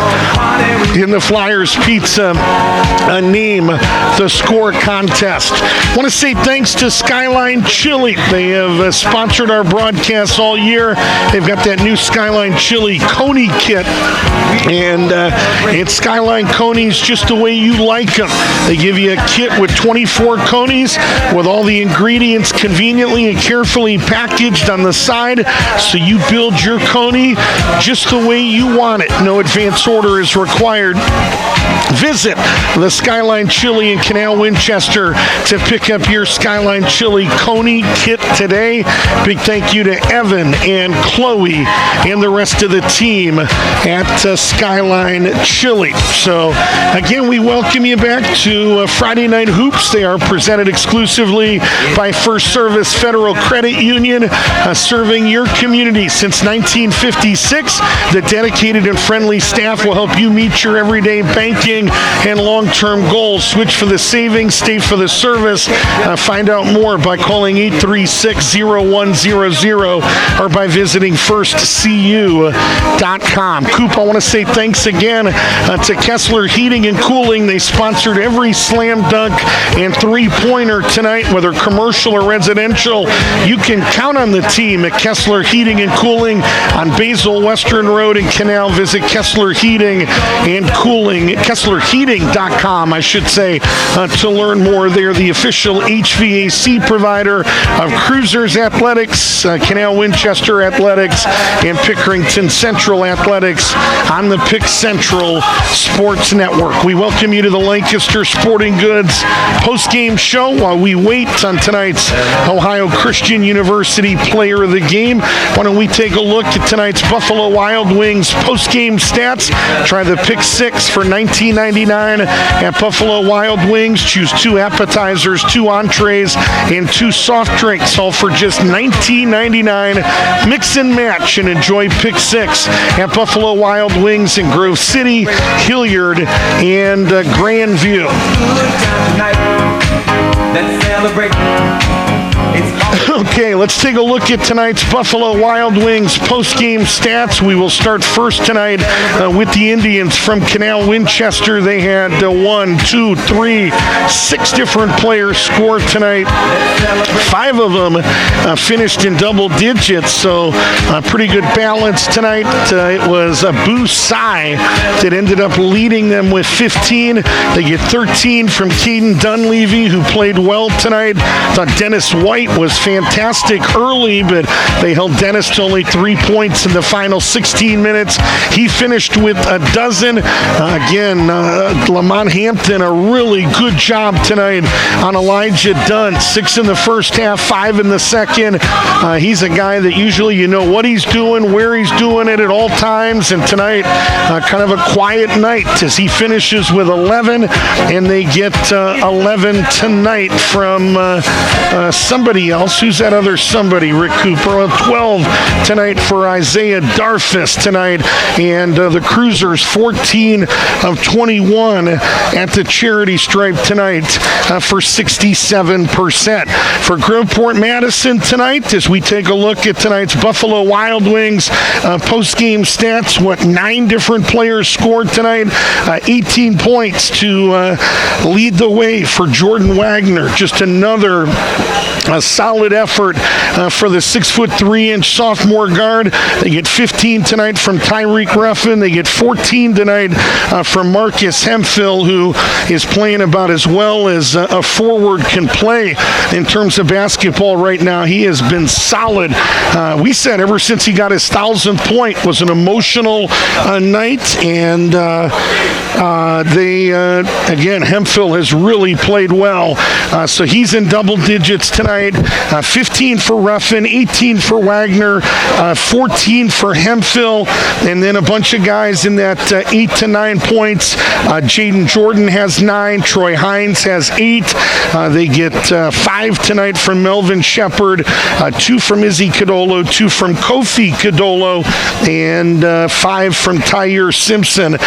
in the Flyers Pizza Name the Score contest. I want to say thanks to Skyline Chili. They have sponsored our broadcasts all year. They've got that new Skyline Chili Coney kit, and it's Skyline Conies just the way you like them. They give you a kit with 24 conies with all the ingredients conveniently and carefully packaged on the side, so you build your coney just the way you want it. No advance order is required. Visit the Skyline Chili in Canal, Winchester to pick up your Skyline Chili Coney kit today. Big thank you to Evan and Chloe and the rest of the team at Skyline Chili. So, again, we welcome you back to Friday Night Hoops. They are presented exclusively by First Service Federal Credit Union, serving your community since 1956. The dedicated and friendly staff will help you meet your everyday banking and long-term goals. Switch for the savings, stay for the service. Find out more by calling 833 866-336-0100 or by visiting firstcu.com. Coop, I want to say thanks again to Kessler Heating and Cooling. They sponsored every slam dunk and three-pointer tonight, whether commercial or residential. You can count on the team at Kessler Heating and Cooling on Basil Western Road in Canal. Visit Kessler Heating and Cooling, KesslerHeating.com, I should say, to learn more. They're the official HVAC provider of Cruisers Athletics, Canal Winchester Athletics, and Pickerington Central Athletics on the Pick Central Sports Network. We welcome you to the Lancaster Sporting Goods post-game show while we wait on tonight's Ohio Christian University Player of the Game. Why don't we take a look at tonight's Buffalo Wild Wings post-game stats? Try the Pick 6 for $19.99 at Buffalo Wild Wings. Choose 2 appetizers, 2 entrees, and 2 soft drinks, all for just $19.99. Mix and match and enjoy Pick 6 at Buffalo Wild Wings in Grove City, Hilliard, and Grandview. Let's celebrate. Okay, let's take a look at tonight's Buffalo Wild Wings post-game stats. We will start first tonight with the Indians from Canal Winchester. They had 6 different players score tonight. 5 of them finished in double digits, so pretty good balance tonight. It was Boo Sai that ended up leading them with 15. They get 13 from Caden Dunleavy, who played well tonight. Thought Dennis White was fantastic early, but they held Dennis to only 3 points in the final 16 minutes. He finished with a dozen. Lamont Hampton, a really good job tonight on Elijah Dunn. 6 in the first half, 5 in the second. He's a guy that usually you know what he's doing, where he's doing it at all times, and tonight kind of a quiet night as he finishes with 11, and they get 11 tonight from somebody else. Who's that other somebody? Rick Cooper. 12 tonight for Isaiah Darfus tonight. And the Cruisers 14 of 21 at the charity stripe tonight for 67%. For Groveport Madison tonight, as we take a look at tonight's Buffalo Wild Wings post-game stats, 9 different players scored tonight. 18 points to lead the way for Jordan Wagner. Just another solid effort for the 6'3" sophomore guard. They get 15 tonight from Tyreek Ruffin. They get 14 tonight from Marcus Hemphill, who is playing about as well as a forward can play in terms of basketball right now. He has been solid. We said ever since he got his 1,000th point was an emotional night, and Hemphill has really played well. So he's in double digits tonight. 15 for Ruffin, 18 for Wagner, 14 for Hemphill, and then a bunch of guys in that 8 to 9 points. Jaden Jordan has 9, Troy Hines has 8. They get 5 tonight from Melvin Shepard, 2 from Izzy Cadolo, 2 from Kofi Cadolo, and 5 from Tyre Simpson.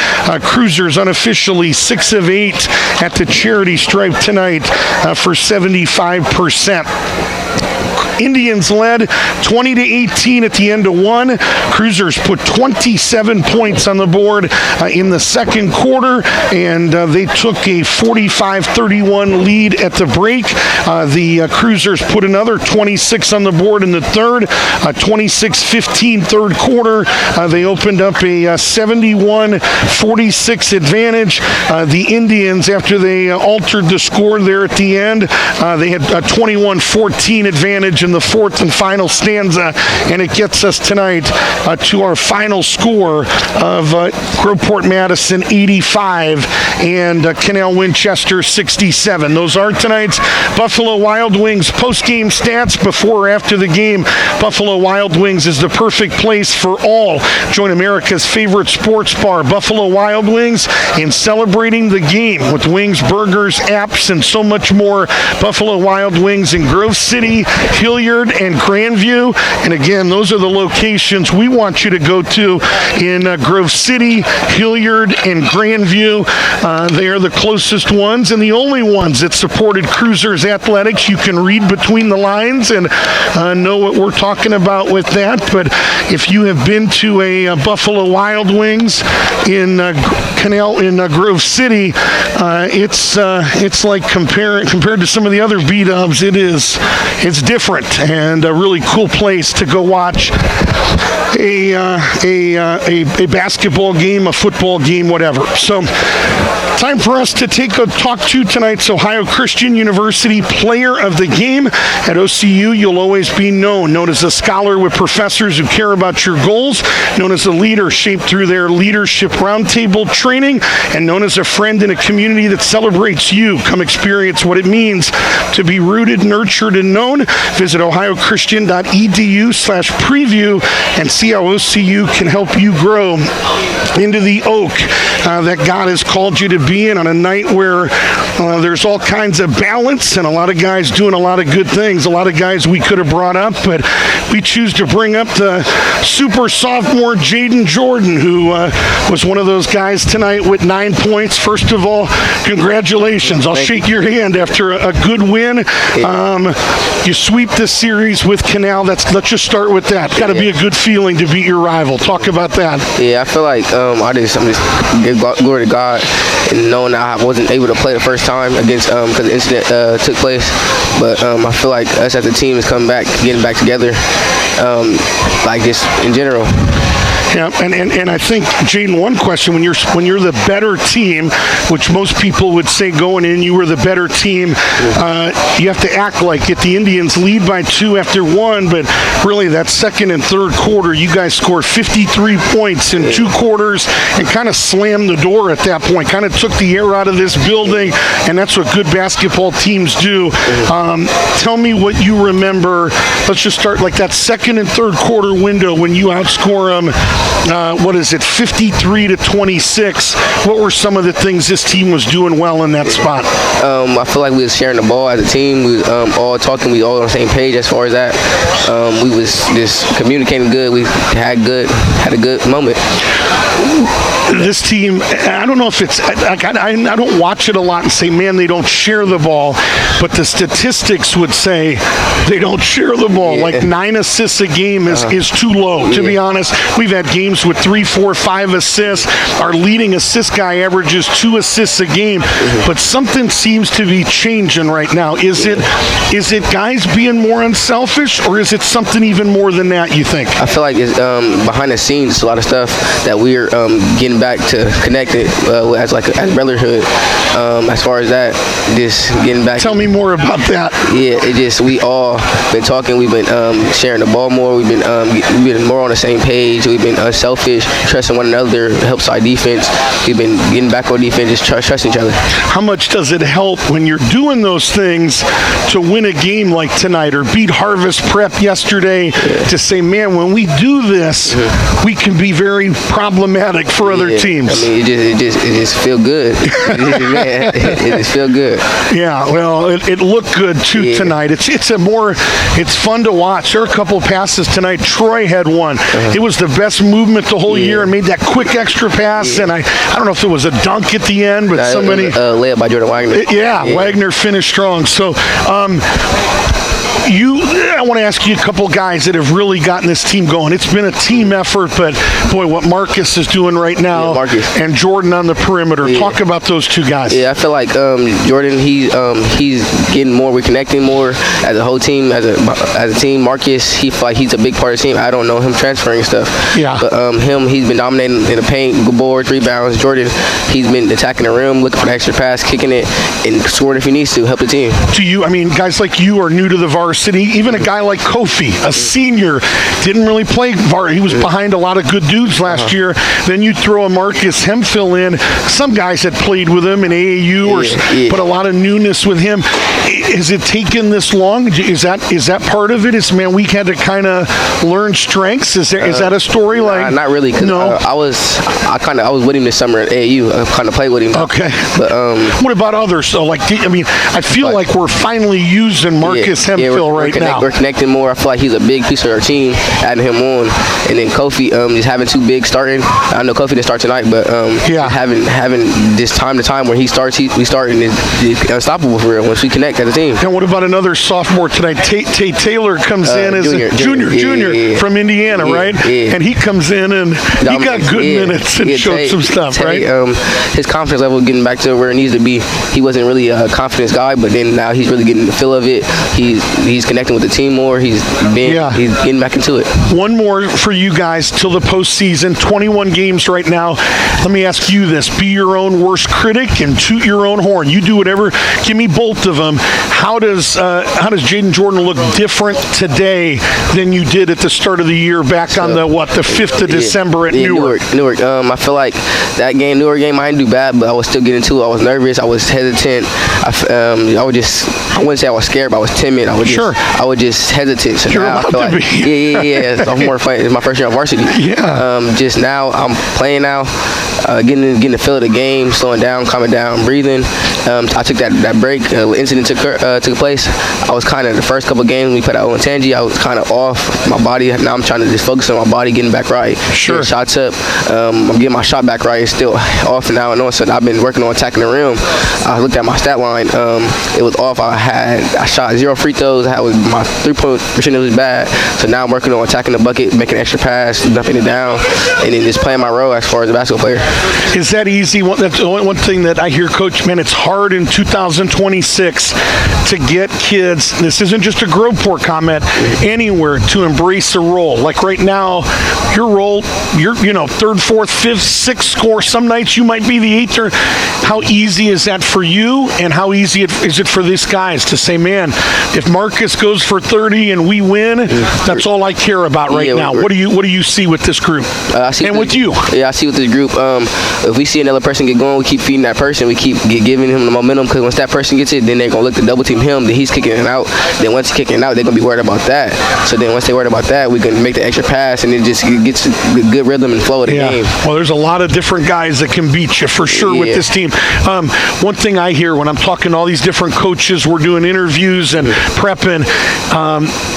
Cruisers unofficially 6 of 8 at the charity stripe tonight for 75%. Indians led 20-18 at the end of 1. Cruisers put 27 points on the board in the second quarter, and they took a 45-31 lead at the break. The Cruisers put another 26 on the board in the third, 26-15 third quarter. They opened up a 71-46 advantage. The Indians, after they altered the score there at the end, they had a 21-14 advantage in the fourth and final stanza, and it gets us tonight to our final score of Groveport Madison 85 and Canal Winchester 67. Those are tonight's Buffalo Wild Wings post-game stats before or after the game. Buffalo Wild Wings is the perfect place for all. Join America's favorite sports bar, Buffalo Wild Wings, in celebrating the game with wings, burgers, apps, and so much more. Buffalo Wild Wings in Grove City, Hilliard, Hilliard, and Grandview. And again, those are the locations we want you to go to in Grove City, Hilliard, and Grandview. They are the closest ones and the only ones that supported Cruisers Athletics. You can read between the lines and know what we're talking about with that. But if you have been to a Buffalo Wild Wings in Canal in Grove City, it's like compared to some of the other B-dubs, it's different and a really cool place to go watch a basketball game, a football game, whatever. So time for us to take a talk to tonight's Ohio Christian University Player of the Game. At OCU, you'll always be known as a scholar with professors who care about your goals, known as a leader shaped through their leadership roundtable training, and known as a friend in a community that celebrates you. Come experience what it means to be rooted, nurtured, and known. Visit ohiochristian.edu/preview and see how OCU can help you grow into the oak that God has called you to be in on a night where there's all kinds of balance and a lot of guys doing a lot of good things, a lot of guys we could have brought up, but we choose to bring up the super sophomore Jaden Jordan, who was one of those guys tonight with 9 points. First of all, congratulations. I'll shake your hand after a good win. You sweep this series with Canal. Let's just start with that. Got to be a good feeling to beat your rival. Talk about that. Yeah, I feel like I'm just give glory to God, and knowing that I wasn't able to play the first time against because the incident took place. But I feel like us as a team is coming back, getting back together, like just in general. Yeah, and I think, Jaden, one question, when you're the better team, which most people would say going in, you were the better team, you have to act like it. The Indians lead by 2 after 1, but really that second and third quarter, you guys scored 53 points in 2 quarters and kind of slammed the door at that point, kind of took the air out of this building, and that's what good basketball teams do. Tell me what you remember. Let's just start like that second and third quarter window when you outscore them. 53-26. What were some of the things this team was doing well in that spot? I feel like we was sharing the ball as a team. We was all talking. We all on the same page as far as that. We was just communicating good. We had a good moment. This team, I don't know if it's, I don't watch it a lot and say, man, they don't share the ball, but the statistics would say they don't share the ball. Like 9 assists a game is too low, to be honest. We've had games with 3, 4, 5 assists. Our leading assist guy averages 2 assists a game, but something seems to be changing right now. Is it guys being more unselfish, or is it something even more than that, you think? I feel like it's behind the scenes, a lot of stuff that we're getting back to connected as brotherhood. As far as that, just getting back. Tell me more about that. Yeah, we all been talking. We've been sharing the ball more. We've been more on the same page. We've been unselfish, trusting one another, help side defense. We've been getting back on defense, just trusting each other. How much does it help when you're doing those things to win a game like tonight or beat Harvest Prep yesterday to say, man, when we do this, we can be very problematic for other teams? I mean, it just feel good. It just feel good. Yeah, well, it looked good too tonight. It's fun to watch. There are a couple of passes tonight. Troy had one. It was the best movement the whole year and made that quick extra pass. And I don't know if it was a dunk at the end, but somebody it was, led by Jordan Wagner. Wagner finished strong. So I want to ask you a couple guys that have really gotten this team going. It's been a team effort, but boy, what Marcus is doing right now, and Jordan on the perimeter. Talk about those two guys. Yeah, I feel like Jordan, he's getting more. We're connecting more as a whole team, as a team. Marcus, he feel like he's a big part of the team. I don't know him transferring stuff. Yeah. But he's been dominating in the paint, boards, rebounds. Jordan, he's been attacking the rim, looking for the extra pass, kicking it, and scoring if he needs to, help the team. Guys like you are new to the varsity. Even a guy like Kofi, a senior, didn't really play varsity. He was behind a lot of good dudes last year. Then you throw a Marcus Hemphill in. Some guys had played with him in AAU, but a lot of newness with him. Has it taken this long? Is that part of it? We had to kind of learn strengths. Is that a story? Not really. No. I was with him this summer at AAU. I kind of played with him. Okay. But what about others? So I feel like we're finally using Marcus Hemphill. feel right now? We're connecting more. I feel like he's a big piece of our team, adding him on. And then Kofi, just having two bigs starting. I know Kofi didn't start tonight, but having this time to time where he starts, we start, and it's unstoppable for real once we connect as a team. And what about another sophomore tonight? Tate Taylor comes in as a junior from Indiana, right? Yeah. And he comes in and he got good minutes and showed some stuff, right? His confidence level getting back to where it needs to be. He wasn't really a confidence guy, but then now he's really getting the feel of it. He's connecting with the team more. He's getting back into it. One more for you guys till the postseason. 21 games right now. Let me ask you this: be your own worst critic and toot your own horn. You do whatever. Give me both of them. How does Jaden Jordan look different today than you did at the start of the year back on the 5th of December at Newark? Newark. I feel like that game, Newark game, I didn't do bad, but I was still getting to it. I was nervous. I was hesitant. I wouldn't say I was scared, but I was timid. I would just hesitate. So now I feel like, it's my first year on varsity. Just now, I'm playing now, getting the feel of the game, slowing down, calming down, breathing. I took that break. Incident took place. I was kind of the first couple of games we played at Owen Tangi. I was kind of off my body. Now I'm trying to just focus on my body, getting back right. Getting shots up. I'm getting my shot back right. It's still off now and on. So I've been working on attacking the rim. I looked at my stat line. It was off. I shot 0 free throws. My 3-point percentage was bad. So now I'm working on attacking the bucket, making an extra pass, dumping it down, and then just playing my role as far as a basketball player. Is that easy? That's the one thing that I hear, Coach, man, it's hard in 2026 to get kids, this isn't just a Groveport comment, anywhere to embrace a role. Like right now, your role, you're 3rd, 4th, 5th, 6th score. Some nights you might be the 8th. How easy is that for you, and how easy is it for these guys to say, man, if Marcus goes for 30 and we win, that's all I care about right now. What do you see with this group? With you? Yeah, I see with this group. If we see another person get going, we keep feeding that person. We keep giving him the momentum, because once that person gets it, then they're going to look to double team him. Then he's kicking it out. Then once he's kicking it out, they're going to be worried about that. So then once they're worried about that, we can make the extra pass, and it just gets the good rhythm and flow of the game. Well, there's a lot of different guys that can beat you for sure with this team. One thing I hear when I'm talking to all these different coaches, we're doing interviews and prepping,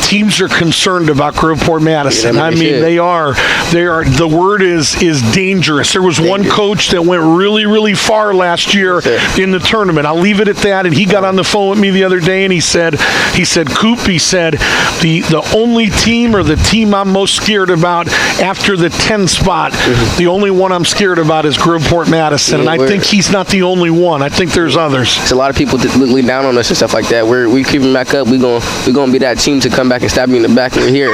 teams are concerned about Groveport Madison. I mean, they are. The word is dangerous. There was one coach that went really, really far last year in the tournament. I'll leave it at that. And he got on the phone with me the other day, and he said, Coop, the only team, or the team I'm most scared about after the 10 spot, the only one I'm scared about is Groveport Madison. And I think he's not the only one. I think there's others. There's a lot of people that look down on us and stuff like that. We keeping back up. We're gonna be that team to come back and stab you in the back when we're here.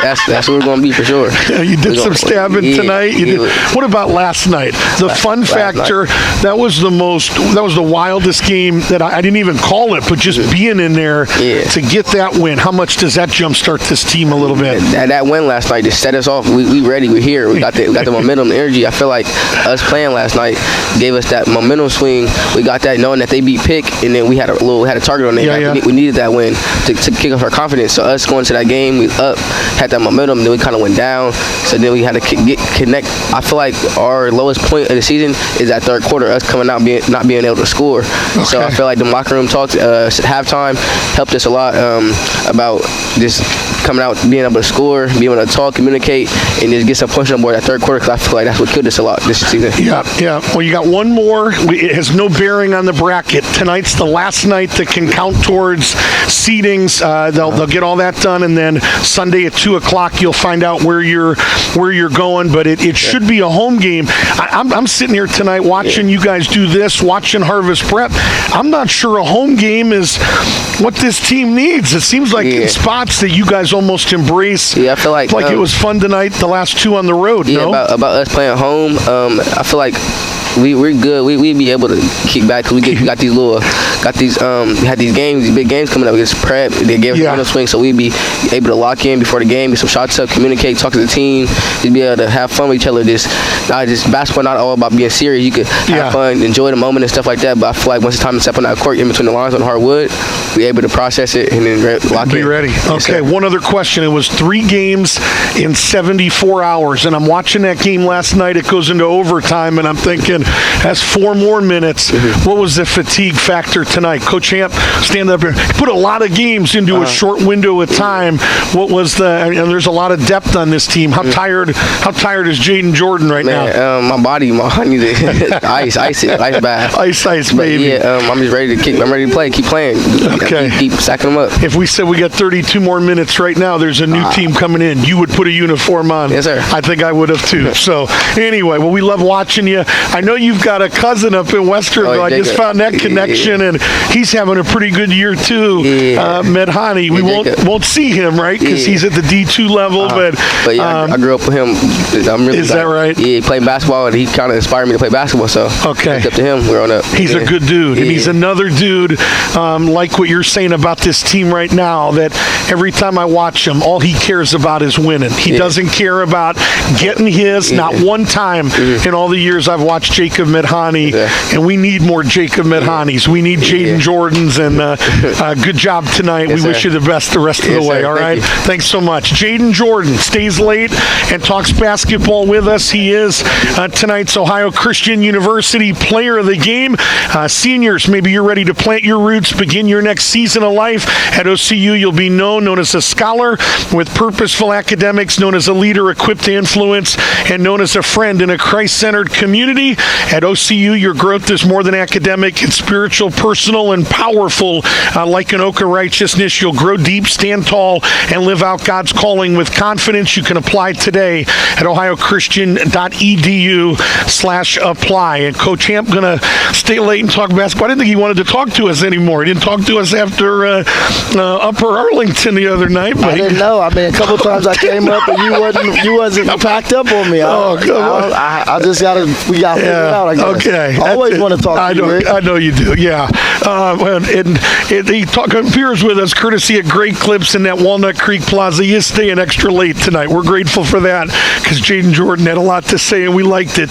That's what we're gonna be for sure. You did some stabbing tonight. What about last night? The fun factor, that was the wildest game that I didn't even call it, but just being in there to get that win. How much does that jumpstart this team a little bit? That win last night just set us off. We ready. We're here. We got the momentum, the energy. I feel like us playing last night gave us that momentum swing. We got that knowing that they beat Pick, and then we had a target on their back. We needed that win to kick off our confidence. So us going to that game, we had that momentum, then we kind of went down. So then we had to connect. I feel like our lowest point of the season is that third quarter, us coming out not being able to score. Okay. So I feel like the locker room talks at halftime helped us a lot about just coming out, being able to score, being able to talk, communicate, and just get some push on board that third quarter, because I feel like that's what killed us a lot this season. Yeah. Well, you got one more. It has no bearing on the bracket. Tonight's the last night that can count towards seedings. They'll get all that done, and then Sunday at 2:00 you'll find out where you're going. But it should be a home game. I'm sitting here tonight watching you guys do this, watching Harvest Prep. I'm not sure a home game is what this team needs. It seems like in spots that you guys almost embrace. Yeah, I feel like it was fun tonight. The last two on the road. Yeah, no? about us playing home. I feel like we're good. We'd be able to kick back, because we had these games, these big games coming up against Prep. They gave us a swing, so we'd be able to lock in before the game, get some shots up, communicate, talk to the team, just be able to have fun with each other. Just basketball, not all about being serious. You could have fun, enjoy the moment and stuff like that. But I feel like once it's time to step on that court, in between the lines on hardwood, we're able to process it and then lock in. Be ready. Okay, one other question. It was 3 games in 74 hours, and I'm watching that game last night. It goes into overtime, and I'm thinking, has 4 more minutes. What was the fatigue factor tonight? Coach Hamp, stand up here. He put a lot of games into a short window of time. What was there's a lot of depth on this team. How tired is Jaden Jordan right now? My body, I need to ice bath. Ice, baby. Yeah, I'm just ready to I'm ready to play. Keep playing. Okay. Keep sacking them up. If we said we got 32 more minutes right now, there's a new team coming in. You would put a uniform on. Yes, sir. I think I would have too. So anyway, well, we love watching you. I know you've got a cousin up in Westerville. I just found that connection, and he's having a pretty good year too. Medhani. We won't see him, right? Because he's at the D2 level. But yeah, I grew up with him. I'm really is that right? Yeah, he played basketball, and he kind of inspired me to play basketball. So okay, it's up to him growing up. He's a good dude, and he's another dude like what you're saying about this team right now, that every time I watch him, all he cares about is winning. He doesn't care about getting his, not one time in all the years I've watched Jacob Medhani, and we need more Jacob Medhanis. We need Jaden Jordans, and good job tonight. We wish you the best the rest of the way, all right? Thanks so much. Jaden Jordan stays late and talks basketball with us. He is tonight's Ohio Christian University Player of the Game. Seniors, maybe you're ready to plant your roots, begin your next season of life. At OCU, you'll be known as a scholar with purposeful academics, known as a leader equipped to influence, and known as a friend in a Christ-centered community. At OCU, your growth is more than academic. It's spiritual, personal, and powerful. Like an oak of righteousness, you'll grow deep, stand tall, and live out God's calling with confidence. You can apply today at ohiochristian.edu/apply. And Coach Hamp going to stay late and talk basketball. I didn't think he wanted to talk to us anymore. He didn't talk to us after Upper Arlington the other night. But I didn't know. I mean, a couple times I came up and you wasn't packed up on me. I just got to figure it out, I guess. Okay. I always want to talk to you, Rick. I know you do, yeah. He appears with us courtesy of Great Clips in that Walnut Creek Plaza. He is staying extra late tonight. We're grateful for that because Jaden Jordan had a lot to say and we liked it.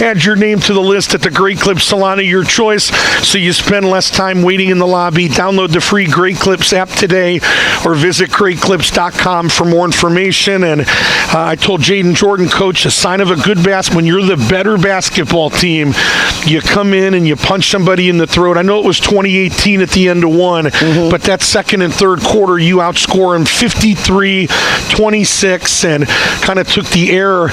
Add your name to the list at the Great Clips salon of your choice so you spend less time waiting in the lobby. Download the free Great Clips app today or visit greatclips.com for more information. And I told Jaden Jordan, Coach, a sign of a good when you're the better basketball team, you come in and you punch somebody in the throat. I know it was 2018 at the end of one, but that second and third quarter, you outscore them 53-26 and kind of took the air.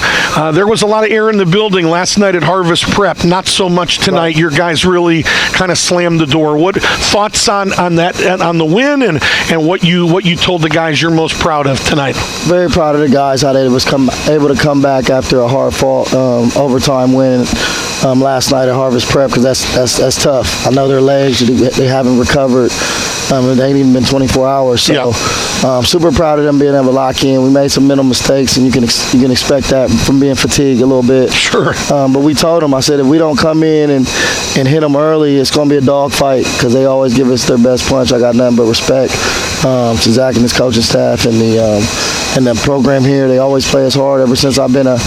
There was a lot of air in the building last night at Harvest Prep. Not so much tonight. Right. Your guys really kind of slammed the door. What thoughts on that, on the win, and what you told the guys you're most proud of tonight? Very proud of the guys, how they was able to come back after a hard-fought overtime win last night at Harvest Prep, because that's tough. I know their legs, they haven't recovered. They ain't even been 24 hours. So super proud of them being able to lock in. We made some mental mistakes, and you can expect that from being fatigued a little bit. Sure. But we told them, I said, if we don't come in and hit them early, it's going to be a dogfight because they always give us their best punch. I got nothing but respect to Zach and his coaching staff and the program here. They always play us hard ever since I've been a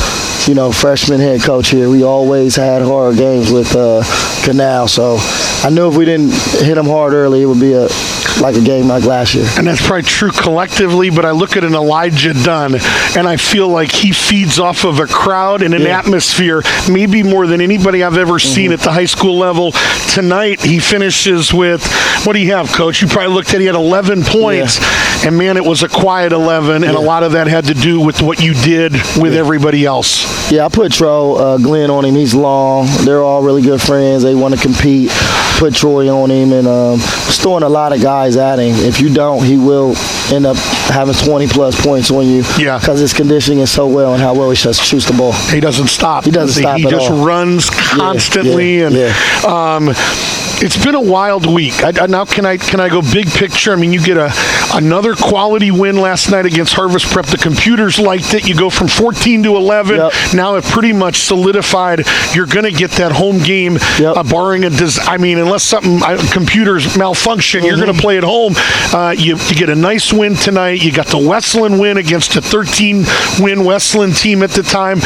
freshman head coach here. We always had hard games with Canal. So I knew if we didn't hit them hard early, it would be like a game like last year. And that's probably true collectively, but I look at an Elijah Dunn, and I feel like he feeds off of a crowd and an atmosphere, maybe more than anybody I've ever seen at the high school level. Tonight, he finishes with, what do you have, Coach? You probably looked at, he had 11 points, and man, it was a quiet 11, and a lot of that had to do with what you did with everybody else. Yeah, I put Glenn on him. He's long. They're all really good friends. They want to compete. Put Troy on him, and just throwing a lot of guys at him. If you don't, he will end up having 20-plus points on you. Yeah. Because his conditioning is so well and how well he shoots the ball. He doesn't stop. He doesn't stop at all. He just runs constantly. It's been a wild week. Now, can I go big picture? I mean, you get another quality win last night against Harvest Prep. The computers liked it. You go from 14 to 11. Yep. Now it pretty much solidified you're going to get that home game, barring unless something computers malfunction, you're going to play at home. You get a nice win tonight. You got the Westland win against a 13-win Westland team at the time,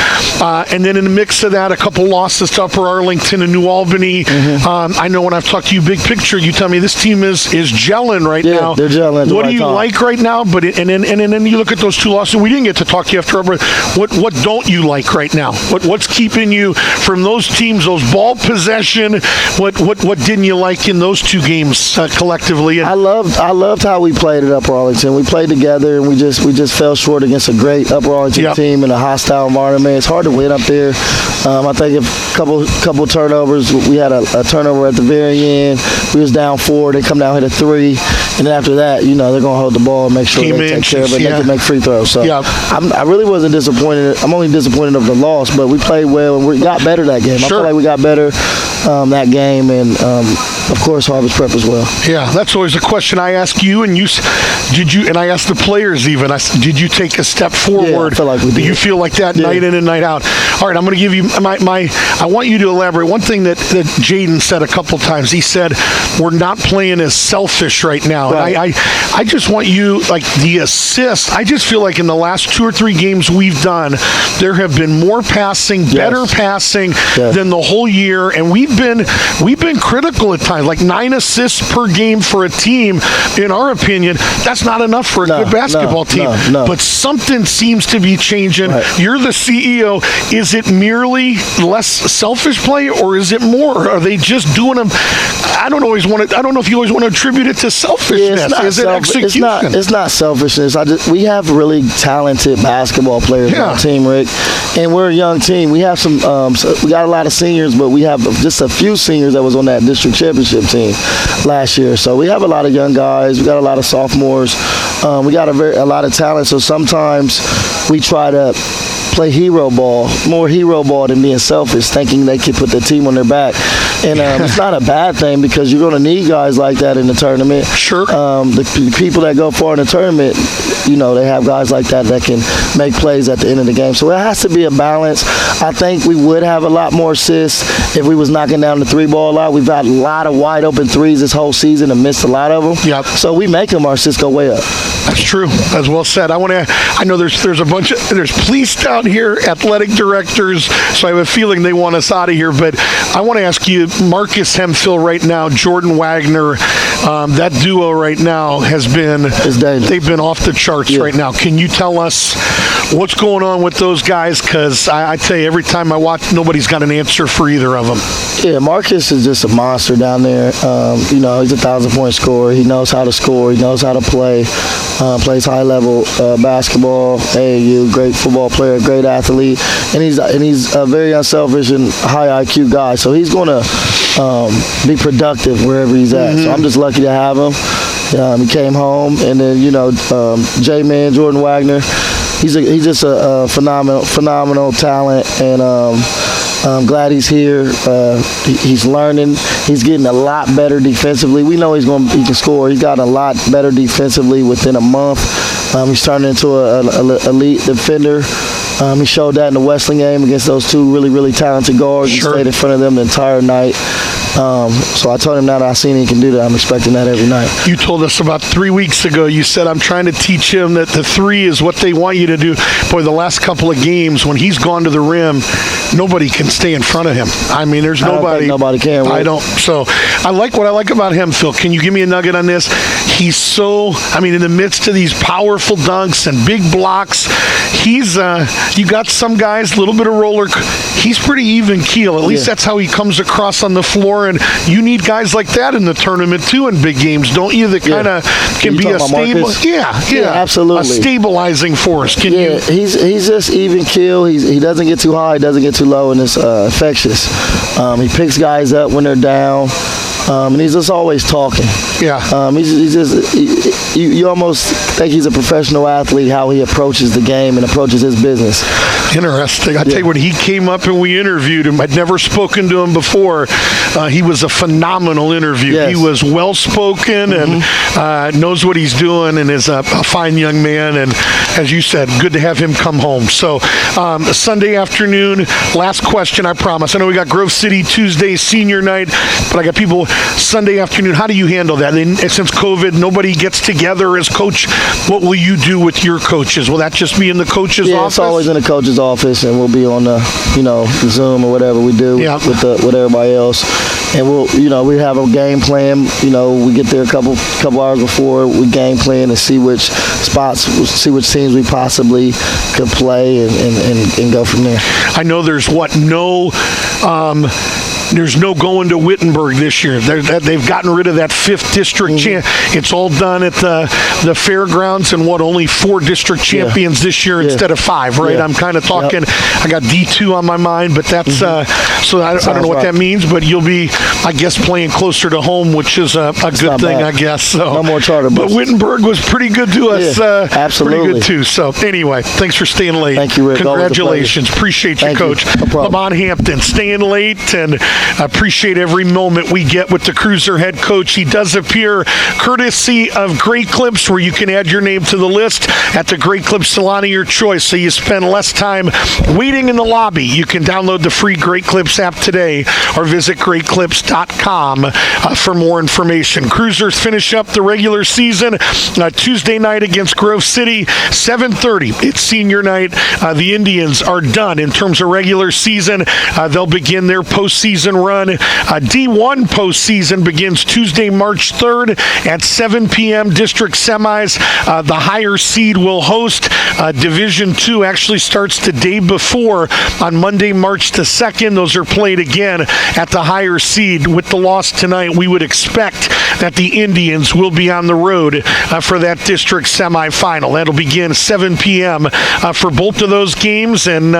and then in the mix of that, a couple losses to Upper Arlington and New Albany. I know when I've talked to you big picture, you tell me this team is gelling right now. They're gelling. What do you like right now? But and then you look at those 2 losses. We didn't get to talk to you after. What don't you like right now? What's keeping you from those teams? Those ball possession. What didn't you like in those 2 games collectively? I loved how we played at Upper Arlington. We played together, and we just fell short against a great Upper Arlington team in a hostile environment. It's hard to win up there. I think a couple turnovers. We had a turnover at the very end. We was down 4. They come down, hit a 3, and then after that, they're going to hold the ball and make sure they take care of it. They can make free throws. So I really wasn't disappointed. I'm only disappointed of the loss, but we played well and we got better that game. I feel like we got better that game, and of course Harvest Prep as well. Yeah, that's always a question I ask you, and and I ask the players even. Did you take a step forward? Yeah, I feel like we did. Do you feel like that night in and night out? All right, I'm going to give you I want you to elaborate. One thing that Jaden said a couple times, he said, we're not playing as selfish right now. Right. And I just want you, like the assist, I just feel like in the last 2 or 3 games we've done, there have been more passing, better passing than the whole year, and we've been critical at times, like 9 assists per game for a team. In our opinion, that's not enough for a good basketball team. No. But something seems to be changing. Right. You're the CEO. Is it merely less selfish play, or is it more? Are they just doing them? I don't know if you always want to attribute it to selfishness. Is it execution? It's not selfishness. We have really talented basketball players on our team, Rick, and we're a young team. We have some. We got a lot of seniors, but we have just a few seniors that was on that district championship team last year. So we have a lot of young guys. We got a lot of sophomores. We got a lot of talent. So sometimes we try to play more hero ball than being selfish, thinking they can put the team on their back. And it's not a bad thing, because you're going to need guys like that in the tournament. Sure. The people that go far in the tournament, they have guys like that can make plays at the end of the game. So it has to be a balance. I think we would have a lot more assists if we was knocking down the 3-ball a lot. We've got a lot of wide open threes this whole season and missed a lot of them. Yep. So we make them, our assists go way up. That's true. As well said. I know there's police down here, athletic directors, so I have a feeling they want us out of here, but I want to ask you, Marcus Hemphill right now, Jordan Wagner, that duo right now they've been off the charts right now. Can you tell us what's going on with those guys? Because I tell you, every time I watch, nobody's got an answer for either of them. Yeah, Marcus is just a monster down there. He's a 1,000-point scorer. He knows how to score. He knows how to play. Plays high-level basketball. AAU, great football player, great athlete, and he's a very unselfish and high IQ guy. So he's going to be productive wherever he's at. So I'm just lucky to have him. He came home, and then J-Man, Jordan Wagner. He's just a phenomenal talent, and I'm glad he's here. He's learning. He's getting a lot better defensively. We know he can score. He's gotten a lot better defensively within a month. He's turning into an elite defender. He showed that in the Westland game against those 2 really, really talented guards. He stayed in front of them the entire night. So I told him that I seen he can do that. I'm expecting that every night. You told us about 3 weeks ago, you said, I'm trying to teach him that the 3 is what they want you to do. Boy, the last couple of games, when he's gone to the rim, nobody can stay in front of him. I mean, there's nobody. Nobody can. I don't. So what I like about him, Phil. Can you give me a nugget on this? He's in the midst of these powerful dunks and big blocks, you got some guys, a little bit of roller. He's pretty even keel. At least that's how he comes across on the floor. And you need guys like that in the tournament too, in big games, don't you? That kind of can be a stable. Yeah, absolutely. A stabilizing force. He's just even keel. He doesn't get too high, he doesn't get too low, and it's infectious. He picks guys up when they're down. And he's just always talking. Yeah. You almost think he's a professional athlete, how he approaches the game and approaches his business. Interesting. I tell you, when he came up and we interviewed him, I'd never spoken to him before. He was a phenomenal interview. Yes. He was well-spoken and knows what he's doing, and is a fine young man. And as you said, good to have him come home. So Sunday afternoon, last question, I promise. I know we got Grove City Tuesday senior night, but I got people Sunday afternoon. How do you handle that? And since COVID, nobody gets together as coach. What will you do with your coaches? Will that just be in the coach's office? It's always in the coach's office, and we'll be on the Zoom or whatever we do with everybody else. we'll, we have a game plan. We get there a couple hours before, we game plan and see which spots, see which teams we possibly could play and go from there. I know there's there's no going to Wittenberg this year. They've gotten rid of that 5th district champ. It's all done at the fairgrounds, and only 4 district champions this year instead of 5, right? I'm kind of talking, I got D2 on my mind, but that's, so I don't know what that means, but you'll be, I guess, playing closer to home, which is a good thing, I guess. So, no more charter buses. But Wittenberg was pretty good to us. Absolutely. Pretty good, too. So, anyway, thanks for staying late. Thank you, Rick. Congratulations. Appreciate you, Coach. No Lamont Hampton, staying late, and appreciate every moment we get with the Cruiser head coach. He does appear courtesy of Great Clips, where you can add your name to the list at the Great Clips salon of your choice, so you spend less time waiting in the lobby. You can download the free Great Clips app today or visit greatclips.com for more information. Cruisers finish up the regular season Tuesday night against Grove City, 7:30. It's senior night. The Indians are done in terms of regular season. They'll begin their postseason run. D1 postseason begins Tuesday, March 3rd at 7 p.m. District semis. The higher seed will host. Division 2 actually starts the day before on Monday, March the 2nd. Those are played again at the higher seed. With the loss tonight, we would expect that the Indians will be on the road for that district semifinal. That'll begin 7 p.m. For both of those games, and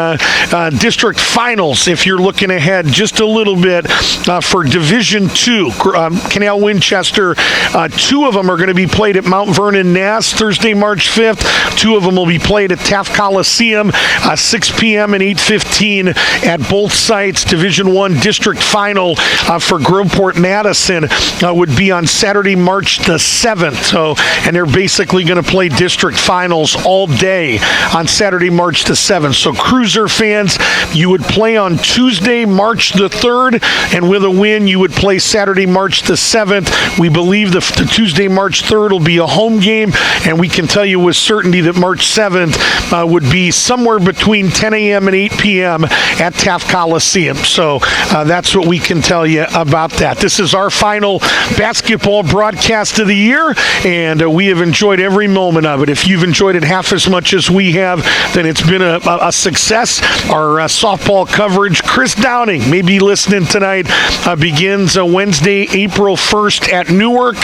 district finals, if you're looking ahead just a little bit, for Division 2, Canal Winchester. 2 of them are going to be played at Mount Vernon Nass Thursday, March 5th. 2 of them will be played at Taft Coliseum, 6 p.m. and 8:15 at both sites. Division 1 district final for Groveport Madison would be on Saturday, March the 7th. So, and they're basically going to play district finals all day on Saturday, March the 7th. So Cruiser fans, you would play on Tuesday, March the 3rd, and with a win, you would play Saturday, March the 7th. We believe the Tuesday, March 3rd will be a home game, and we can tell you with certainty that March 7th would be somewhere between 10 a.m. and 8 p.m. at Taft Coliseum. So that's what we can tell you about that. This is our final basketball broadcast of the year, and we have enjoyed every moment of it. If you've enjoyed it half as much as we have, then it's been a success. Our softball coverage, Chris Downing may be listening tonight, begins Wednesday, April 1st at Newark.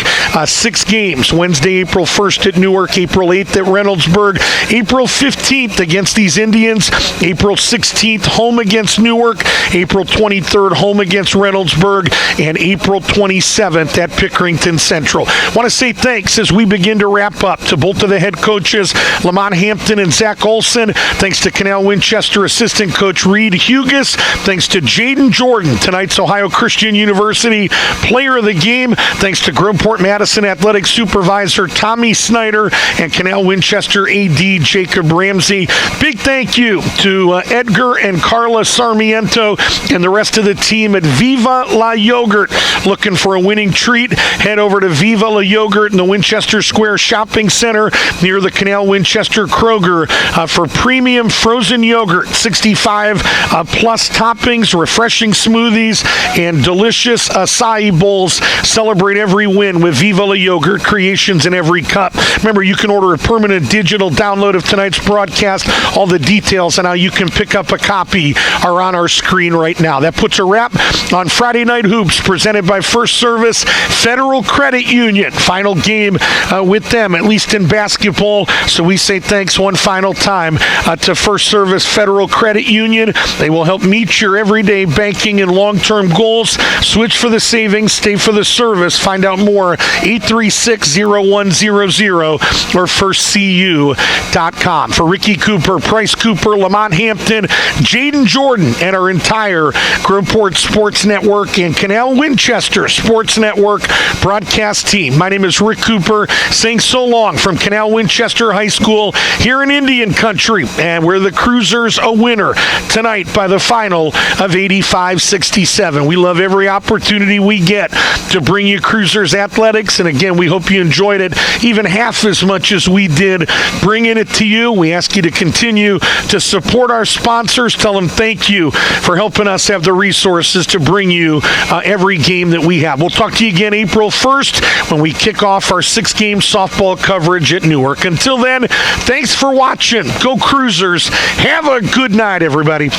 6 games. Wednesday, April 1st at Newark, April 8th at Reynoldsburg, April 15th against these Indians, April 16th home against Newark, April 23rd home against Reynoldsburg, and April 27th at Pickerington Central. Want to say thanks as we begin to wrap up to both of the head coaches, Lamont Hampton and Zach Olson. Thanks to Canal Winchester assistant coach Reed Hugas. Thanks to Jaden Jordan, tonight's Ohio Christian University player of the game. Thanks to Groveport Madison athletic supervisor Tommy Snyder and Canal Winchester AD Jacob Ramsey. Big thank you to Edgar and Carla Sarmiento and the rest of the team at Viva La Yogurt. Looking for a winning treat? Head over to Viva La Yogurt in the Winchester Square Shopping Center near the Canal Winchester Kroger for premium frozen yogurt, 65 plus toppings, refreshing smoothies, and delicious acai bowls. Celebrate every win with Viva La Yogurt, creations in every cup. Remember, you can order a permanent digital download of tonight's broadcast. All the details on how you can pick up a copy are on our screen right now. That puts a wrap on Friday Night Hoops, presented by First Service Federal Credit Union. Final game with them, at least in basketball. So we say thanks one final time to First Service Federal Credit Union. They will help meet your everyday banking and long-term goals. Switch for the savings, stay for the service. Find out more, 836-0100 or firstcu.com. For Ricky Cooper, Price Cooper, Lamont Hampton, Jaden Jordan, and our entire Groveport Sports Network and Canal Winchester Sports Network broadcast team, my name is Rick Cooper, saying so long from Canal Winchester High School here in Indian Country, and where the Cruisers a winner tonight by the final of 85-60. 67. We love every opportunity we get to bring you Cruisers Athletics. And again, we hope you enjoyed it even half as much as we did bringing it to you. We ask you to continue to support our sponsors. Tell them thank you for helping us have the resources to bring you every game that we have. We'll talk to you again April 1st when we kick off our 6-game softball coverage at Newark. Until then, thanks for watching. Go Cruisers. Have a good night, everybody.